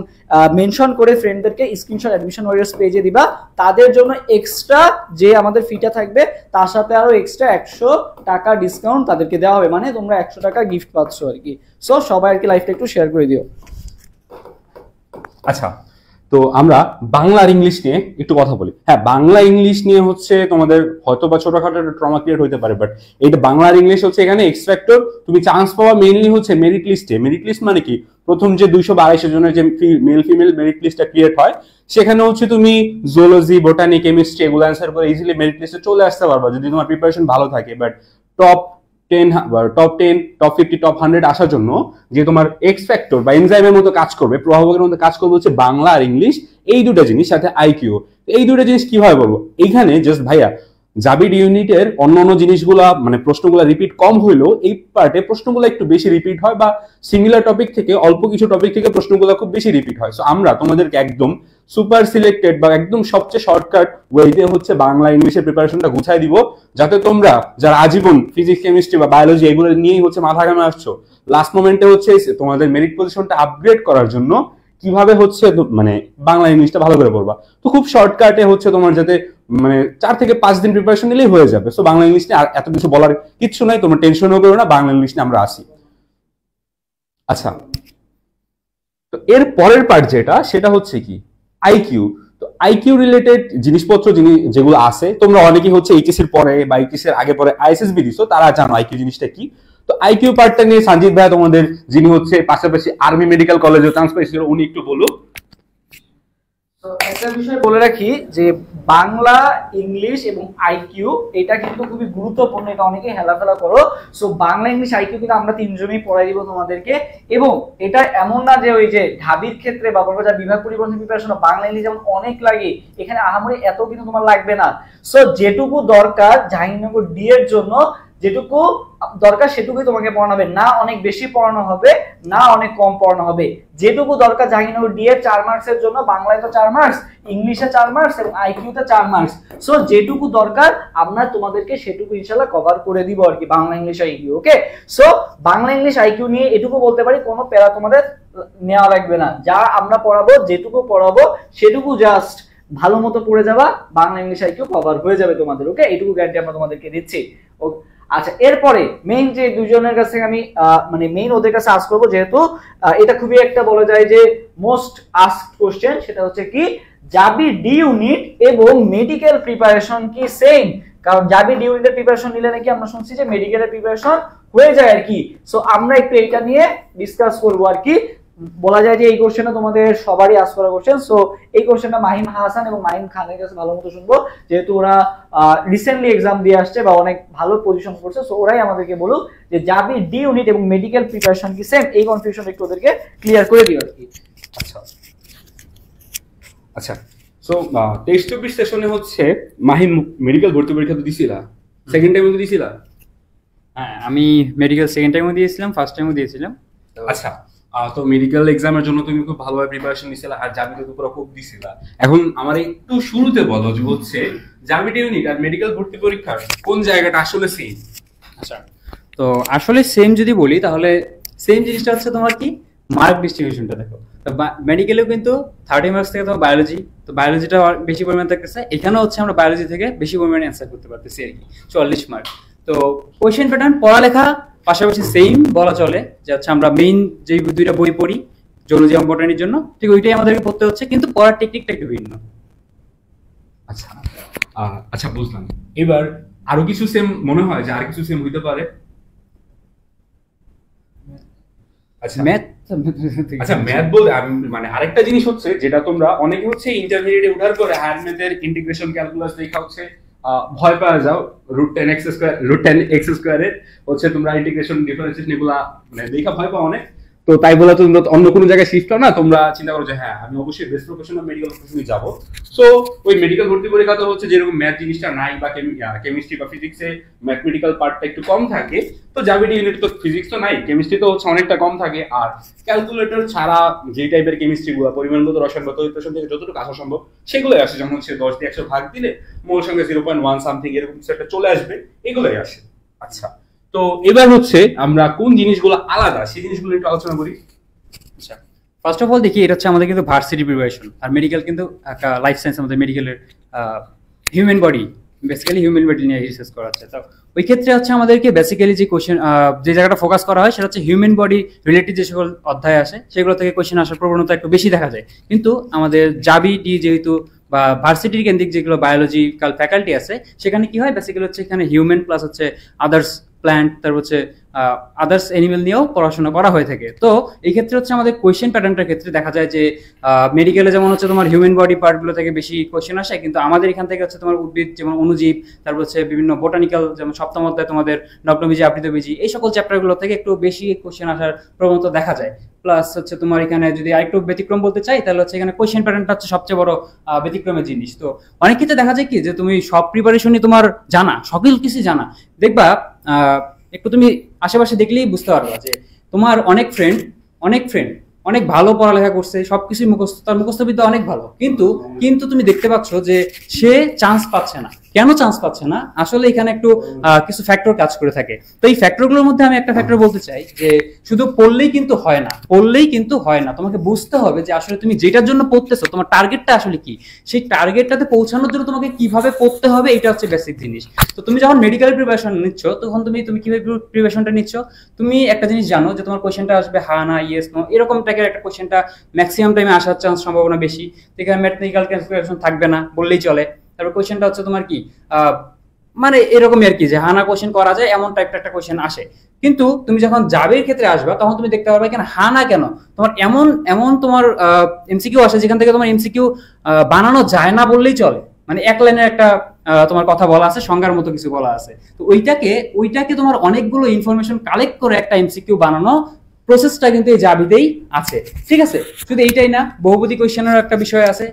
মেনশন করে ফ্রেন্ডদেরকে স্ক্রিনশট অ্যাডমিশন ওয়ারিয়র্স পেজে দিবা, তাদের জন্য এক্সট্রা যে আমাদের ফিটা থাকবে তার সাথে আরো এক্সট্রা 100 টাকা ডিসকাউন্ট তাদেরকে দেওয়া হবে, মানে তোমরা 100 টাকা গিফট পাচ্ছ আর কি। সো সবাই আর কি লাইভটা একটু শেয়ার করে দিও। আচ্ছা, তো আমরা বাংলা আর ইংলিশ নিয়ে একটু কথা বলি। হ্যাঁ, বাংলা ইংলিশ নিয়ে হচ্ছে তোমাদের হয়তো বা ছোটখাটো একটা ট্রমা ক্রিয়েট হতে পারে, বাট এইটা বাংলা আর ইংলিশ হচ্ছে এখানে এক্স ফ্যাক্টর। তুমি চান্স পাওয়া মেইনলি হচ্ছে মেরিট লিস্টে। মেরিট লিস্ট মানে কি? প্রথম যে 200 বা 250 জনের যে মেল ফিমেল মেরিট লিস্টটা ক্রিয়েট হয়, সেখানে হচ্ছে তুমি জুলজি, বোটানি, কেমিস্ট্রি এগুলো অ্যান্সার করে ইজিলি মেরিট লিস্টে চলে আসতে পারবা যদি তোমার প্রিপারেশন ভালো থাকে। বাট টপ 10, টপ 50, টপ 100 আসার জন্য যে তোমার এক্স ফ্যাক্টর বা এনজাইমের মতো কাজ করবে, প্রভাবকের মতো কাজ করবে হচ্ছে বাংলা আর ইংলিশ, এই দুটো জিনিস, সাথে আইকিউ। এই দুটো জিনিস কিভাবে বলবো? এইখানে জাস্ট ভাইয়া জাবিড ইউনিটের অন্য জিনিসগুলা মানে প্রশ্নগুলো রিপিট কম হইলেও এই পার্টে প্রশ্নগুলো একটু বেশি রিপিট হয়, বা সিমিলার টপিক থেকে অল্প কিছু টপিক থেকে প্রশ্নগুলো খুব বেশি রিপিট হয়। সো আমরা তোমাদেরকে একদম সুপার সিলেক্টেড বা একদম সবচেয়ে শর্টকাট ওয়েতে হচ্ছে বাংলা ইংলিশের প্রিপারেশনটা গুছাই দিব, যাতে তোমরা যারা আজীবন ফিজিক্স, কেমিস্ট্রি বা বায়োলজি এগুলো নিয়েই হচ্ছে মাথা ঘামে আসছো, লাস্ট মোমেন্টে হচ্ছে তোমাদের মেরিট পজিশনটা আপগ্রেড করার জন্য কিভাবে হচ্ছে মানে বাংলা ইংলিশটা ভালো করে পড়বা। তো খুব শর্টকাটে হচ্ছে তোমার যাতে মানে 4 থেকে 5 দিন প্রিপারেশন নিলেই হয়ে যাবে। সো বাংলা ইংলিশ নিয়ে আর এত কিছু বলার কিচ্ছু নাই, তোমরা টেনশনও করো না, বাংলা ইংলিশ নিয়ে আমরা আসি। আচ্ছা, তো এর পরের পার্ট সেটা হচ্ছে কি? আইকিউ। তো আইকিউ রিলেটেড জিনিসপত্র যেগুলো আছে, তোমরা অনেকেই হচ্ছে এইচএস এর পরে বা এইচএস এর আগে পরে আইএসএসবি দিছো, তারা জানো আইকিউ জিনিসটা কি। তো আইকিউ পার্টটা নিয়ে সঞ্জিত ভাই তোমাদের, যিনি হচ্ছে পাশাপাশি আর্মি মেডিকেল কলেজে চান্স পেয়েছিল, উনি একটু বলুন। তো একটা বিষয় বলে রাখি যে বাংলা, ইংলিশ এবং আইকিউ এটা কিন্তু খুবই গুরুত্বপূর্ণ, এটা অনেকেই হেলাফেলা করো। সো বাংলা, ইংলিশ, আইকিউ কিন্তু আমরা তিনজনেই পড়াই দিব তোমাদেরকে। এবং এটা এমন না যে ওই যে ঢাবির ক্ষেত্রে বা বলবো বিভাগ পরিবর্তন প্রিপারেশন বাংলা ইংলিশ যেমন অনেক লাগে, এখানে আহামরি এত কিন্তু তোমার লাগবে না। সো যেটুকু দরকার জাহাঙ্গীরনগর ডি এর জন্য, যেটুকু দরকার সেটুকুই তোমাকে পড়ানো হবে, না অনেক বেশি পড়ানো হবে না অনেক কম পড়ানো হবে। যেটুকু দরকার জাহাঙ্গীরনগর ডি এর 4 মার্কসের জন্য, বাংলায় তো 4 মার্কস, ইংলিশে 4 মার্কস এবং আইকিউতে 4 মার্কস। সো যেটুকু দরকার আমরা তোমাদেরকে সেটুকু ইনশাআল্লাহ কভার করে দিব আর কি, বাংলা, ইংলিশ, আইকিউ। ওকে, সো বাংলা, ইংলিশ, আইকিউ নিয়ে এটুকু বলতে পারি কোনো প্যারা তোমাদের নেওয়া লাগবে না। যা আমরা পড়াবো, যেটুকু পড়াবো সেটুকু জাস্ট ভালো মতো পড়ে যাবা, বাংলা, ইংলিশ, আইকিউ কভার হয়ে যাবে তোমাদের। ওকে, এইটুকু গ্যারান্টি আমরা তোমাদেরকে দিচ্ছি। আচ্ছা, এরপরে মেইন যে দুজনের কাছে আমি মানে মেইন ওদের কাছে আস্ক করবো, যেহেতু এটা খুবই একটা বলা যায় যে মোস্ট আস্কড কোশ্চেন, সেটা হচ্ছে কি জাবি ডি ইউনিট এবং মেডিকেল প্রিপারেশন কি সেম? কারণ জাবি ডি ইউনিটের প্রিপারেশন নিলে নাকি আমরা শুনছি যে মেডিকেলের প্রিপারেশন হয়ে যায় আর কি। সো আমরা একটু এটা নিয়ে ডিসকাস করবো আর কি। বলা যায় যে এই কোশ্চেনটা তোমাদের সবারই আস করা কোশ্চেন। সো এই কোশ্চেনটা মাহিম হাসান এবং মাহিম খানের কাছে ভালো মতো শুনবো, যেহেতু ওরা রিসেন্টলি এক্সাম দিয়ে আসছে বা অনেক ভালো পজিশন করছে। সো ওরাই আমাদেরকে বলুক যে জাবি ডি ইউনিট এবং মেডিকেল প্রিপারেশন কি সেম, এই কনফিউশন একটু ওদেরকে ক্লিয়ার করে দিও আর কি। আচ্ছা আচ্ছা, সো 23-24 সেশনে হচ্ছে মাহিম মেডিকেল ভর্তি পরীক্ষা তো দিছিলা, সেকেন্ড টাইমও তো দিছিলা? হ্যাঁ, আমি মেডিকেল সেকেন্ড টাইমও দিয়েছিলাম, ফার্স্ট টাইমও দিয়েছিলাম। আচ্ছা, তো মেডিকেল এক্সামের জন্য তুমি খুব ভালোভাবে প্রিপারেশন নিছিলা আর জাবি তো পুরো খুব দিছিলা। এখন আমার একটু শুরুতে বলো যে হচ্ছে জাবি ইউনিট আর মেডিকেল ভর্তি পরীক্ষার কোন জায়গাটা আসলে সেম? আচ্ছা, তো আসলে সেম যদি বলি তাহলে সেম জিনিসটা হচ্ছে তোমার কি মার্ক ডিস্ট্রিবিউশনটা দেখো। তো মেডিকেলেও কিন্তু 30 মার্কস থেকে তোমার বায়োলজি, তো বায়োলজিটা বেশি পরিমাণে থাকতেছে, এখানেও হচ্ছে আমরা বায়োলজি থেকে বেশি পরিমাণে অ্যান্সার করতে পারতেছি আর কি, 40 মার্ক। তো কোয়েশ্চেন প্যাটার্ন পড়ালেখা পাশাপাশি সেম বলা চলে, যে হচ্ছে আমরা মেইন যে দুইটা বই পড়ি জুলজি এবং বটানির জন্য, ঠিক ওইটাই আমাদেরকে পড়তে হচ্ছে, কিন্তু পড়ার টেকনিকটা একটু ভিন্ন। আচ্ছা আচ্ছা, বুঝলাম। এবার আরো কিছু সেম মনে হয় যে আর কিছু সেম হইতে পারে? আচ্ছা ম্যাথ, আচ্ছা, ম্যাথ বলতে আমি মানে আরেকটা জিনিস হচ্ছে যেটা তোমরা অনেকে হচ্ছে ইন্টারমিডিয়েটে উঠার পরে হায়ার ম্যাথের ইন্টিগ্রেশন ক্যালকুলাস দেখা হচ্ছে ভয় পাওয়া যাও, √10x স্কয়ারের হচ্ছে তোমরা ইন্টিগ্রেশন ডিফারেন্সিয়েশন এগুলা মানে দেখা ভয় পাও অনেক। তো তাই বলে তোমরা অন্য কোনো জায়গায় শিফট হও না, তোমরা চিন্তা করো যে হ্যাঁ আমি অবশ্যই বেস্ট প্রফেশনাল মেডিকেল প্রফেশনে যাব। সো ওই মেডিকেল ভর্তি পরীক্ষাতে হচ্ছে যেরকম ম্যাথ জিনিসটা নাই বা কেমিস্ট্রি বা ফিজিক্সে ম্যাথমেটিক্যাল পার্টটা একটু কম থাকে, তো জাবিডি ইউনিট তো ফিজিক্স তো নাই, কেমিস্ট্রি তো হচ্ছে অনেকটা কম থাকে। আর ক্যালকুলেটর ছাড়া যে টাইপের কেমিস্ট্রি গুলো পরিমাণগত রসায়ন বা তড়িৎ থেকে যতটুকু আসা সম্ভব সেগুলোই আসে, যেমন হচ্ছে 10 দিয়ে 100 ভাগ দিলে মোল সংখ্যা 0.1 সামথিং এরকম কিছু একটা চলে আসবে, এগুলোই আসে। আচ্ছা, তো এবার হচ্ছে আমরা কোন জিনিসগুলো আলাদা সেই জিনিসগুলো একটু আলোচনা করি। আচ্ছা, ফার্স্ট অফ অল দেখি এটা হচ্ছে আমাদের কিন্তু ভার্সিটি প্রিপারেশন, আর মেডিকেল কিন্তু একটা লাইফ সায়েন্স, আমাদের মেডিকেলের human body, basically human body নিয়ে রিসার্চ করা হচ্ছে। তো ওই ক্ষেত্রে হচ্ছে আমাদেরকে বেসিক্যালি যে কোশ্চেন, যে জায়গাটা ফোকাস করা হয় সেটা হচ্ছে হিউম্যান বডি রিলেটেড যে সকল অধ্যায় আসে সেগুলো থেকে কোশ্চেন আসার প্রবণতা একটু বেশি দেখা যায়। কিন্তু আমাদের জাবি ডি যেহেতু বা ভার্সিটির কেন্দ্রিক যেগুলো বায়োলজিক্যাল ফ্যাকাল্টি আছে, সেখানে কি হয় বেসিক্যালি হচ্ছে এখানে হিউম্যান প্লাস হচ্ছে আদার্স প্ল্যান্ট, তারপর হচ্ছে আদার্স অ্যানিমেল নিয়েও পড়াশোনা করা হয়ে থাকে। তো এই ক্ষেত্রে হচ্ছে আমাদের কোয়েশ্চেন প্যাটার্নটার ক্ষেত্রে দেখা যায় যে মেডিকেলে যেমন হচ্ছে তোমার হিউম্যান বডি পার্টগুলো থেকে বেশি কোয়েশ্চেন আসে, কিন্তু আমাদের এখান থেকে হচ্ছে তোমার উদ্ভিদ যেমন অণুজীব, তারপর হচ্ছে বিভিন্ন বোটানিক্যাল যেমন সপ্তম অধ্যায় তোমাদের নগ্নবীজি আবৃতবীজি, এই সকল চ্যাপ্টারগুলো থেকে একটু বেশি কোয়েশ্চেন আসার প্রবণতা দেখা যায়। প্লাস হচ্ছে তোমার এখানে যদি আরেকটু ব্যতিক্রম বলতে চাই তাহলে হচ্ছে এখানে কোয়েশ্চেন প্যাটার্নটা হচ্ছে সবচেয়ে বড় ব্যতিক্রমের জিনিস। তো অনেক ক্ষেত্রে দেখা যায় কি যে তুমি সব প্রিপারেশনই তোমার জানা, সকল কিছু জানা, দেখবা একটু তুমি আশেপাশে দেখলেই বুঝতে পারবা যে তোমার অনেক ফ্রেন্ড অনেক ভালো পড়ালেখা করছে, সবকিছুই মুখস্থ, তার মুখস্থবিদ্যা অনেক ভালো, কিন্তু তুমি দেখতে পাচ্ছ যে সে চান্স পাচ্ছে না। কেন চান্স পাচ্ছে না? আসলে এখানে একটু কিছু ফ্যাক্টর কাজ করে থাকে। তো এই ফ্যাক্টরগুলোর মধ্যে আমি একটা ফ্যাক্টর বলতে চাই যে শুধু পড়লেই কিন্তু হয় না, তোমাকে বুঝতে হবে যে আসলে তুমি যেটার জন্য পড়তেছো তোমার টার্গেটটা আসলে কি, সেই টার্গেটটাতে পৌঁছানোর জন্য তোমাকে কিভাবে পড়তে হবে, এটা হচ্ছে বেসিক জিনিস। তো তুমি যখন মেডিকেল প্রিপারেশন নিচ্ছ তখন তুমি কিভাবে প্রিপারেশনটা নিচ্ছ, তুমি একটা জিনিস জানো যে তোমার কোয়েশ্চেনটা আসবে হ্যাঁ না ইয়েস নো এরকম টাইপের একটা কোয়েশ্চেনটা ম্যাক্সিমাম টাইমে আসার চান্স সম্ভাবনা বেশি। এখানে ম্যাথমেটিক্যাল ক্যালকুলেশন থাকবে না বললেই চলে। তারপর কোয়েশ্চেনটা হচ্ছে তোমার কি মানে এরকমই আর কি, যে হানা কোয়েশ্চেন করা যায় এমন টাইপের একটা কোয়েশ্চেন আসে। কিন্তু তুমি যখন জাবের ক্ষেত্রে আসবা তখন তুমি দেখতে পারবে কেন হানা কেন তোমার এমন তোমার এমসিকিউ আসে যেখান থেকে তোমার এমসিকিউ বানানো যায় না বললেই চলে, মানে এক লাইনের একটা তোমার কথা বলা আছে, সংজ্ঞার মতো কিছু বলা আছে। তো ওইটাকে তোমার অনেকগুলো ইনফরমেশন কালেক্ট করে একটা এমসিকিউ বানানো প্রসেসটা কিন্তু এই জাবিতেই আছে। ঠিক আছে, শুধু এইটাই না, বহুপদী কোয়েশ্চেনের একটা বিষয় আছে,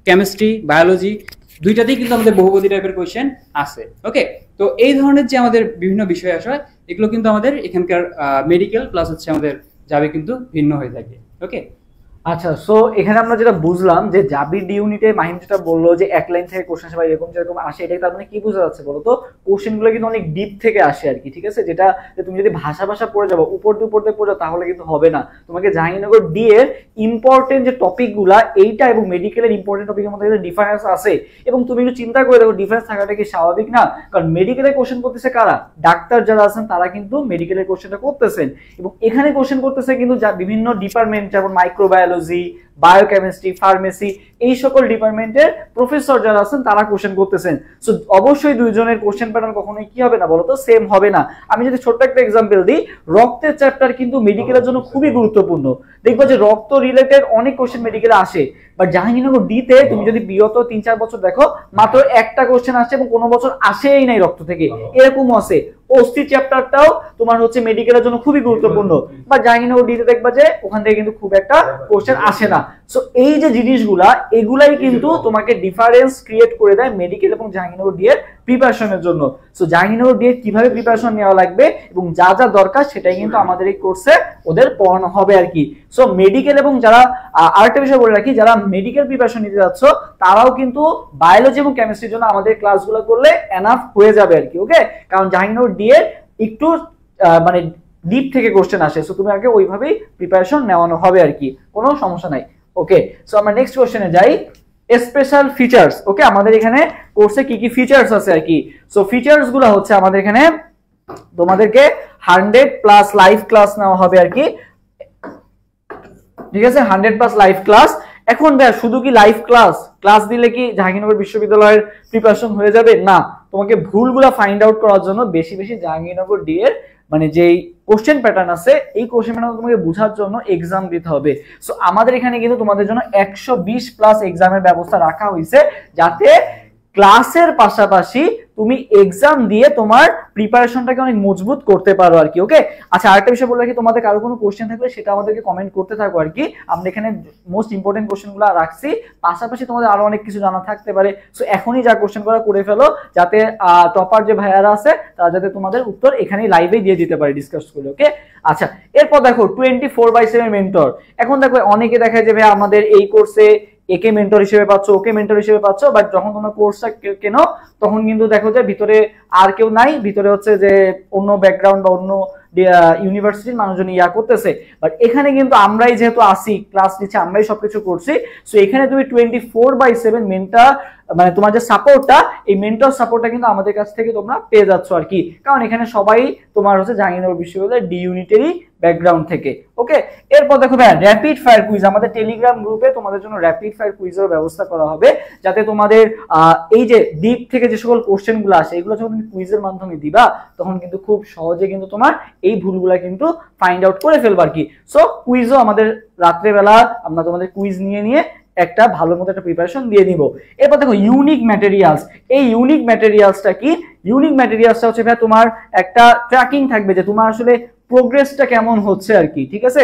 কেমিস্ট্রি বায়োলজি দুইটাতেই কিন্তু আমাদের বহুপদী টাইপের কোয়েশ্চেন আছে। ওকে, তো এই ধরনের যে আমাদের বিভিন্ন বিষয় আসে এগুলো কিন্তু আমাদের এখানকার মেডিকেল প্লাস হচ্ছে আমাদের জাবি কিন্তু ভিন্ন হয়ে থাকে। ওকে, আচ্ছা, সো এখানে আমরা যেটা বুঝলাম যে জাবি ডি ইউনিটে মাহিম যেটা বললো যে এক লাইন থেকে কোশ্চেন আসে বা যেরকম আসে, এটাই তার মানে কি বোঝা যাচ্ছে বলো তো? কোশ্চেনগুলো কিন্তু অনেক ডিপ থেকে আসে আর কি। ঠিক আছে, যেটা যে তুমি যদি ভাষা পড়ে যাবো উপর দিয়ে পড়ে যাও তাহলে কিন্তু হবে না। তোমাকে জাহাঙ্গীরনগর ডি এর ইম্পর্টেন্ট যে টপিকগুলা এইটা এবং মেডিকেলের ইম্পর্টেন্ট টপিকের মধ্যে ডিফারেন্স আছে, এবং তুমি একটু চিন্তা করে দেখো ডিফারেন্স থাকাটা কি স্বাভাবিক না? কারণ মেডিকেলের কোশ্চেন করতেছে কারা? ডাক্তার যারা আছেন তারা কিন্তু মেডিকেলের কোশ্চেনটা করতেছেন, এবং এখানে কোশ্চেন করতেছে কিন্তু বিভিন্ন ডিপার্টমেন্ট, যেমন মাইক্রোবায়োলজি বায়োকেমিস্ট্রি, ফার্মেসি, এই সকল ডিপার্টমেন্টের প্রফেসর যারা আছেন তারা কোশ্চেন করতেছেন। সো অবশ্যই দুইজনের কোশ্চেন প্যাটার্ন কখনোই কি হবে না বলতো, সেম হবে না। আমি যদি ছোট্ট একটা এক্সাম্পল দিই, রক্তের চ্যাপ্টার কিন্তু মেডিকেলের জন্য খুবই গুরুত্বপূর্ণ। দেখবো যে রক্ত রিলেটেড অনেক কোশ্চেন মেডিকেলে আসে, বাট জাহাঙ্গীরনগর ডিতে তুমি যদি বিগত 3-4 বছর দেখো, মাত্র একটা কোশ্চেন আসছে এবং কোনো বছর আসেই নাই রক্ত থেকে, এরকমও আছে। অস্থি চ্যাপ্টারটাও তোমার হচ্ছে মেডিকেলের জন্য খুবই গুরুত্বপূর্ণ, বা জাহাঙ্গীরনগর ডিতে দেখবা যে ওখান থেকে কিন্তু খুব একটা কোশ্চেন আসে না। সো এই যে জিনিসগুলা, এগুলাই কিন্তু তোমাকে ডিফারেন্স ক্রিয়েট করে দেয় মেডিকেল এবং জাহাঙ্গীরনগর ডি এর প্রিপারেশনের জন্য। সো জাহাঙ্গীরনগর ডি এর কিভাবে প্রিপারেশন নেওয়া লাগবে এবং যা যা দরকার সেটাই কিন্তু আমাদের এই কোর্সে ওদের পড়ানো হবে আর কি। সো মেডিকেল এবং যারা আরেকটা বিষয় বলে রাখি, যারা মেডিকেল প্রিপারেশন নিতে যাচ্ছ তারাও কিন্তু বায়োলজি এবং কেমিস্ট্রির জন্য আমাদের ক্লাসগুলো করলে এনাফ হয়ে যাবে আর কি। ওকে, কারণ জাহাঙ্গীরনগর ডি এর একটু মানে ডিপ থেকে কোশ্চেন আসে, সো তুমি আগে ওইভাবেই প্রিপারেশন নেওয়ানো হবে আর কি, কোনো সমস্যা নাই। ওকে, সো আমরা নেক্সট কোশ্চেনে যাই, স্পেশাল ফিচার্স। ওকে, আমাদের এখানে কোর্সে কি কি ফিচার্স আছে আর কি। সো ফিচার্স গুলো হচ্ছে আমাদের এখানে তোমাদেরকে 100+ লাইভ ক্লাস নেওয়া হবে আর কি, ঠিক আছে, 100+ লাইভ ক্লাস। এখন ভাই শুধু কি লাইভ ক্লাস দিলে কি জাহাঙ্গীরনগর বিশ্ববিদ্যালয়ের প্রিপারেশন হয়ে যাবে? না, তোমাকে ভুলগুলো ফাইন্ড আউট করার জন্য বেশি বেশি জাহাঙ্গীরনগর ডি এর মানে যেই কোশ্চেন প্যাটার্ন আছে এই কোশ্চেন প্যাটার্ন তোমাকে বোঝার জন্য এক্সাম দিতে হবে। সো আমাদের এখানে কিন্তু তোমাদের জন্য 120+ এক্সামের ব্যবস্থা রাখা হয়েছে, যাতে ক্লাসের পাশাপাশি তুমি এক্সাম দিয়ে তোমার প্রিপারেশনটাকে অনেক মজবুত করতে পারো আর কি। ওকে, আচ্ছা আরেকটা বিষয় বলে রাখি, তোমাদের কারো কোনো কোশ্চেন থাকলে সেটা আমাদেরকে কমেন্ট করতে থাকো আর কি। আমরা এখানে মোস্ট ইম্পর্টেন্ট কোশ্চেনগুলো রাখছি, পাশাপাশি তোমাদের আরো অনেক কিছু জানা থাকতে পারে। সো এখনই যা কোশ্চেন করে ফেলো, যাতে টপার যে ভাইয়ারা আছে তারা যাতে তোমাদের উত্তর এখানেই লাইভেই দিয়ে দিতে পারে ডিসকাস করে। ওকে, আচ্ছা এরপর দেখো 24/7 মেন্টর। এখন দেখো অনেকে দেখা যায় যে ভাই আমাদের এই কোর্সে একে মেন্টর হিসেবে পাচ্ছ, ওকে মেন্টর হিসেবে পাচ্ছ, বাট যখন তোমরা কোর্সটা কেনো তখন কিন্তু দেখো যে ভিতরে আর কেউ নাই, ভিতরে হচ্ছে যে অন্য ব্যাকগ্রাউন্ড বা অন্য ইউনিভার্সিটির মানুষজন ইয়া করতেছে। বাট এখানে কিন্তু আমরাই যেহেতু আসি, ক্লাস নিচ্ছি, আমরাই সবকিছু করছি। সো এখানে তুমি 24/7 মেন্টর মানে তোমার যে সাপোর্টটা, এই মেন্টর সাপোর্টটা কিন্তু আমাদের কাছ থেকে তোমরা পেয়ে যাচ্ছ আর কি, কারণ এখানে সবাই তোমার হচ্ছে জাহাঙ্গীরনগর বিশ্ববিদ্যালয়ের ডি ইউনিটেরই ব্যাকগ্রাউন্ড থেকে। ওকে, এরপর দেখো ভাই র্যাপিড ফায়ার কুইজ, আমাদের টেলিগ্রাম গ্রুপে তোমাদের জন্য র্যাপিড ফায়ার কুইজের ব্যবস্থা করা হবে, যাতে তোমাদের এই যে ডিপ থেকে যে সকল কোশ্চেন গুলো আসে এগুলো যখন তুমি কুইজের মাধ্যমে দিবা তখন কিন্তু খুব সহজে কিন্তু তোমার এই ভুলগুলা কিন্তু ফাইন্ড আউট করে ফেলবা আর কি। সো কুইজও আমাদের রাত্রেবেলা আমরা তোমাদের কুইজ নিয়ে একটা ভালো মতো একটা প্রিপারেশন দিয়ে নিব। এরপর দেখো ইউনিক ম্যাটেরিয়ালস। এই ইউনিক ম্যাটেরিয়ালসটা কি? ইউনিক ম্যাটেরিয়ালসটা হচ্ছে ভাই তোমার একটা ট্র্যাকিং থাকবে যে তোমার আসলে প্রোগ্রেসটা কেমন হচ্ছে আর কি, ঠিক আছে।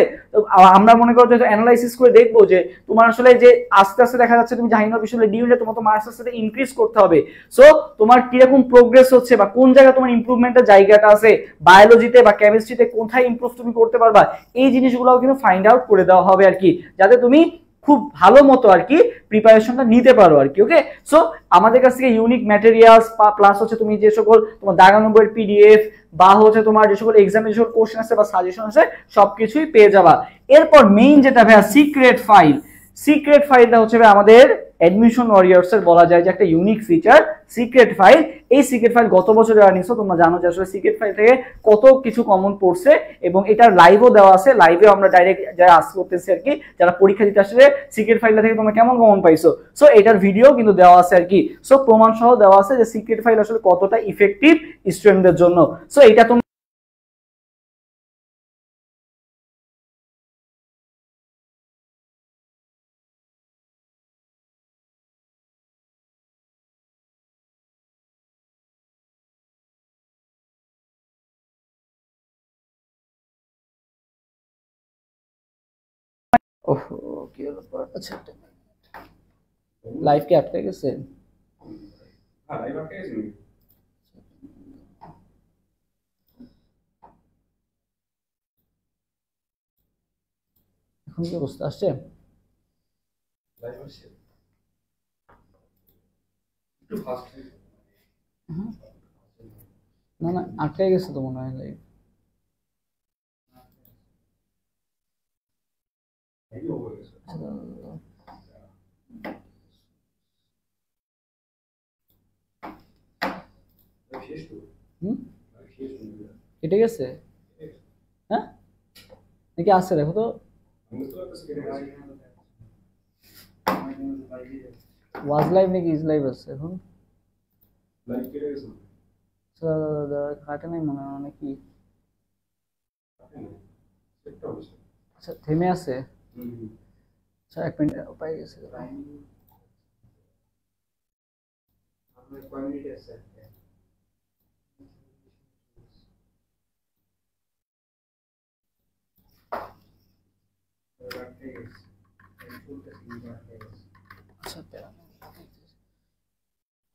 আমরা মনে করো যে অ্যানালাইসিস করে দেখবো যে তোমার আসলে যে আস্তে আস্তে দেখা যাচ্ছে তুমি জাহাঙ্গীরনগর বিশ্ববিদ্যালয়ে ডিউনে তোমার তো মার্কস আস্তে ইনক্রিজ করতে হবে। সো তোমার কিরকম প্রোগ্রেস হচ্ছে বা কোন জায়গায় তোমার ইমপ্রুভমেন্টের জায়গাটা আছে, বায়োলজিতে বা কেমিস্ট্রিতে কোথায় ইমপ্রুভ তুমি করতে পারবা, এই জিনিসগুলোও কিন্তু ফাইন্ড আউট করে দেওয়া হবে আর কি, যাতে তুমি খুব ভালো মতো আর কি প্রিপারেশনটা নিতে পারো আর কি। ওকে, সো আমাদের কাছ থেকে ইউনিক ম্যাটেরিয়ালস প্লাস হচ্ছে তুমি যে সকল তোমার দাগানো বইয়ের পিডিএফ বা হচ্ছে তোমার যে সকল এক্সামে যে সকল কোশ্চেন আছে বা সাজেশন আছে সবকিছুই পেয়ে যাবা। এরপর মেইন যেটা ভাইয়া সিক্রেট ফাইল। সিক্রেট ফাইলটা হচ্ছে আমাদের অ্যাডমিশন ওয়ারিয়র্স এর বলা যায় যে একটা ইউনিক ফিচার সিক্রেট ফাইল। এই সিক্রেট ফাইল গত বছর যারা নিছো তোমরা জানো যে আসলে সিক্রেট ফাইল থেকে কত কিছু কমন পড়ছে, এবং এটার লাইভও দেওয়া আছে, লাইভে আমরা ডাইরেক্ট যারা আস করতেছি আর কি, যারা পরীক্ষা দিতে আসলে সিক্রেট ফাইলটা থেকে তোমরা কেমন কমন পাইছো, সো এটার ভিডিও কিন্তু দেওয়া আছে আর কি। সো প্রমাণ সহ দেওয়া আছে যে সিক্রেট ফাইল আসলে কতটা ইফেক্টিভ স্টুডেন্টদের জন্য। সো এটা তোমরা ওহো কি হলো, আচ্ছা লাইভ কি আটকে গেছে? এখন কি অবস্থা আসছে? না না আটকে গেছে তো মনে হয় লাইভ। কেটে গেছে? হ্যাঁ নাকি আসছে দেখো তো। ওয়াজ লাইভ নাকি ইজ লাইভ আছে এখন? কাটে নাই মনে হয় নাকি? আচ্ছা থেমে আছে। আচ্ছা 1 মিনিট পাই গেছে।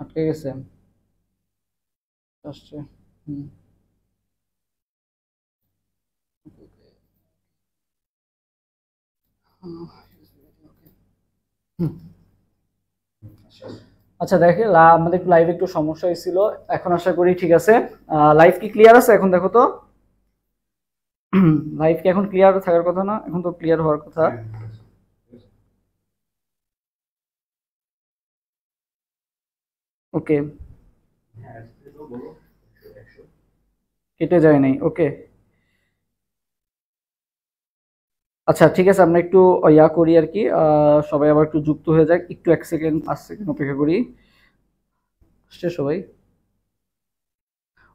আটকে গেছে আসছে। আচ্ছা দেখে আমাদের লাইভ একটু সমস্যা হয়েছিল, এখন আশা করি ঠিক আছে। লাইভ কি ক্লিয়ার আছে এখন? দেখো তো লাইভ কি এখন ক্লিয়ার থাকার কথা না? এখন তো ক্লিয়ার হওয়ার কথা। ওকে কেটে যায় নাই। ওকে আচ্ছা ঠিক আছে, আমরা একটু ইয়া করি আর কি, সবাই আবার একটু যুক্ত হয়ে যাক, একটু 1 সেকেন্ড 5 সেকেন্ড অপেক্ষা করি। আসছে সবাই?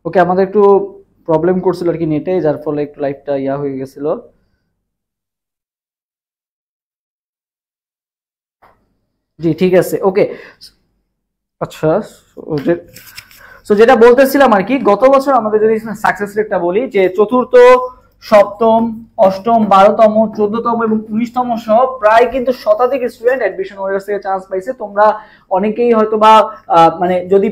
ওকে আমাদের একটু প্রবলেম করছিল আর কি নেটে, যার ফলে একটু লাইভটা ইয়া হয়ে গেছিল। জি ঠিক আছে ওকে। আচ্ছা সো যেটা বলতেছিলাম আর কি, গত বছর আমাদের যদি সাকসেস রেটটা বলি, যে চতুর্থ, সপ্তম, অষ্টম, 12তম, 14তম এবং 19তম সহ প্রায় কিন্তু শতাধিক স্টুডেন্ট অ্যাডমিশন ওয়ারিয়ার্স থেকে চান্স পাইছে। তোমরা অনেকেই হয়তো বা মানে যদি